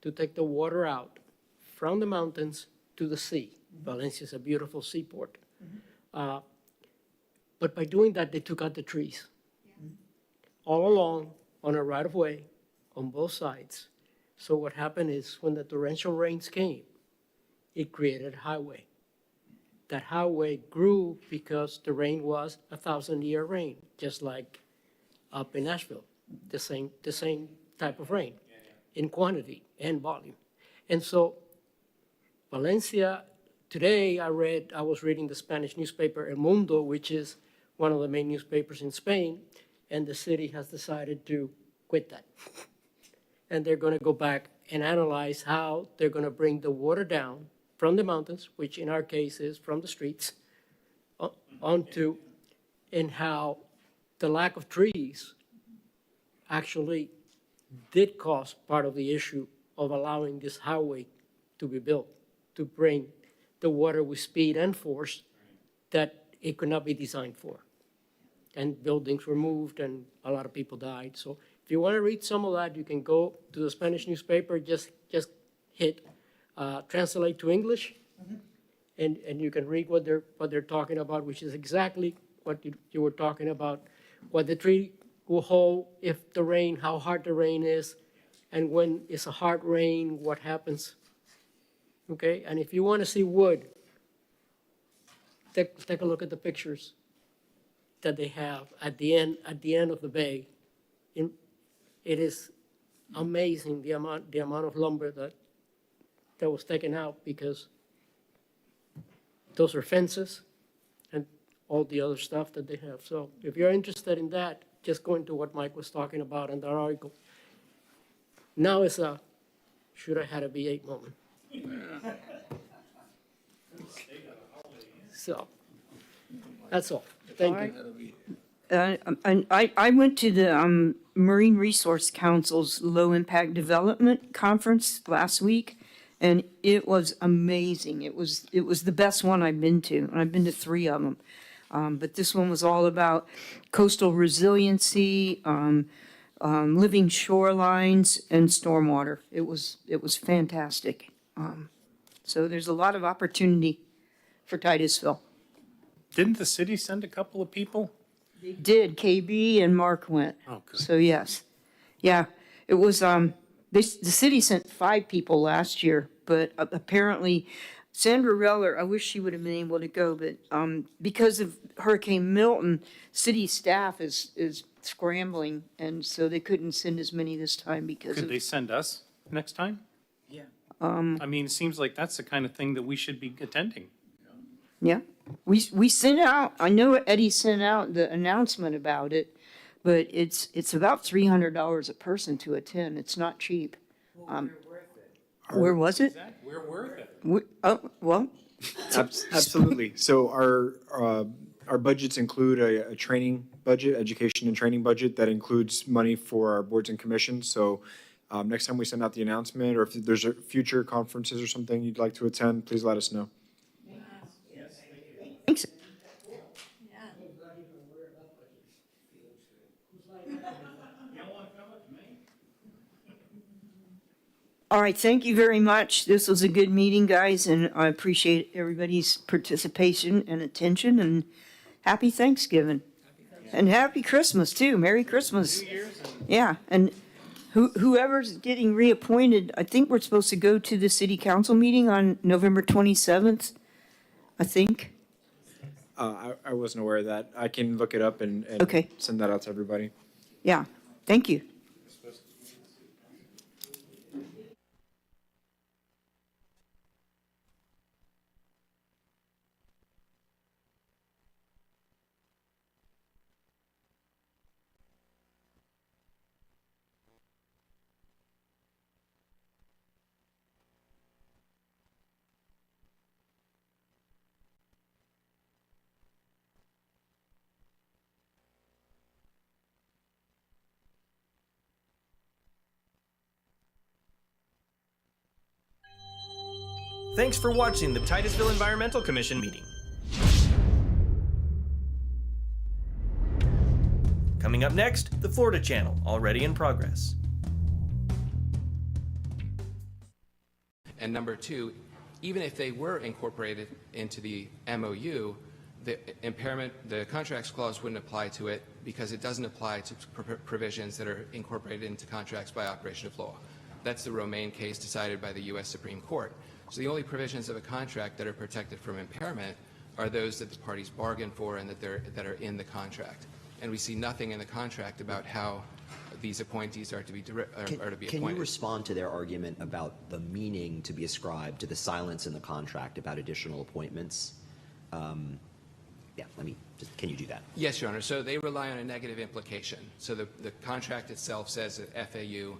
to take the water out from the mountains to the sea. Valencia is a beautiful seaport. But by doing that, they took out the trees. All along on a right-of-way on both sides. So what happened is when the torrential rains came, it created a highway. That highway grew because the rain was a 1,000-year rain, just like up in Nashville, the same type of rain in quantity and volume. And so Valencia, today I was reading the Spanish newspaper El Mundo, which is one of the main newspapers in Spain, and the city has decided to quit that. And they're going to go back and analyze how they're going to bring the water down from the mountains, which in our case is from the streets, onto, and how the lack of trees actually did cause part of the issue of allowing this highway to be built, to bring the water with speed and force that it could not be designed for. And buildings were moved and a lot of people died. So if you want to read some of that, you can go to the Spanish newspaper, just hit translate to English, and you can read what they're talking about, which is exactly what you were talking about, what the tree will hold if the rain, how hard the rain is, and when it's a hard rain, what happens. Okay, and if you want to see wood, take a look at the pictures that they have at the end of the bay. It is amazing the amount of lumber that was taken out because those are fences and all the other stuff that they have. So if you're interested in that, just go into what Mike was talking about in that article. Now it's a should I had a V8 moment. So that's all. Thank you. I went to the Marine Resource Council's Low Impact Development Conference last week, and it was amazing. It was the best one I've been to, and I've been to 3 of them. But this one was all about coastal resiliency, living shorelines, and stormwater. It was fantastic. So there's a lot of opportunity for Titusville. Didn't the city send a couple of people? They did. KB and Mark went. Oh, good. So yes, yeah, it was. The city sent 5 people last year, but apparently Sandra Reller, I wish she would have been able to go, but because of Hurricane Milton, city staff is scrambling, and so they couldn't send as many this time because Could of. they send us next time? Yeah. I mean, it seems like that's the kind of thing that we should be attending. Yeah, we sent out. I know Eddie sent out the announcement about it, but it's about $300 a person to attend. It's not cheap. Where was it? We're worth it. Well. Absolutely. So our budgets include a training budget, education and training budget that includes money for our boards and commissions. So Next time we send out the announcement, or if there's future conferences or something you'd like to attend, please let us know. Thanks. All right, thank you very much. This was a good meeting, guys, and I appreciate everybody's participation and attention, and happy Thanksgiving. And happy Christmas, too. Merry Christmas. Yeah, and whoever's getting reappointed, I think we're supposed to go to the city council meeting on November 27th, I think. I wasn't aware of that. I can look it up and Okay. send that out to everybody. Yeah, thank you. Thanks for watching the Titusville Environmental Commission meeting. Coming up next, the Florida Channel, already in progress. And number two, even if they were incorporated into the MOU, the contracts clause wouldn't apply to it because it doesn't apply to provisions that are incorporated into contracts by operation of law. That's the Romaine case decided by the U.S. Supreme Court. So the only provisions of a contract that are protected from impairment are those that the parties bargain for and that are in the contract. And we see nothing in the contract about how these appointees are to be appointed. Can you respond to their argument about the meaning to be ascribed to the silence in the contract about additional appointments? Can you do that? Yes, Your Honor. So they rely on a negative implication. So the contract itself says that FAU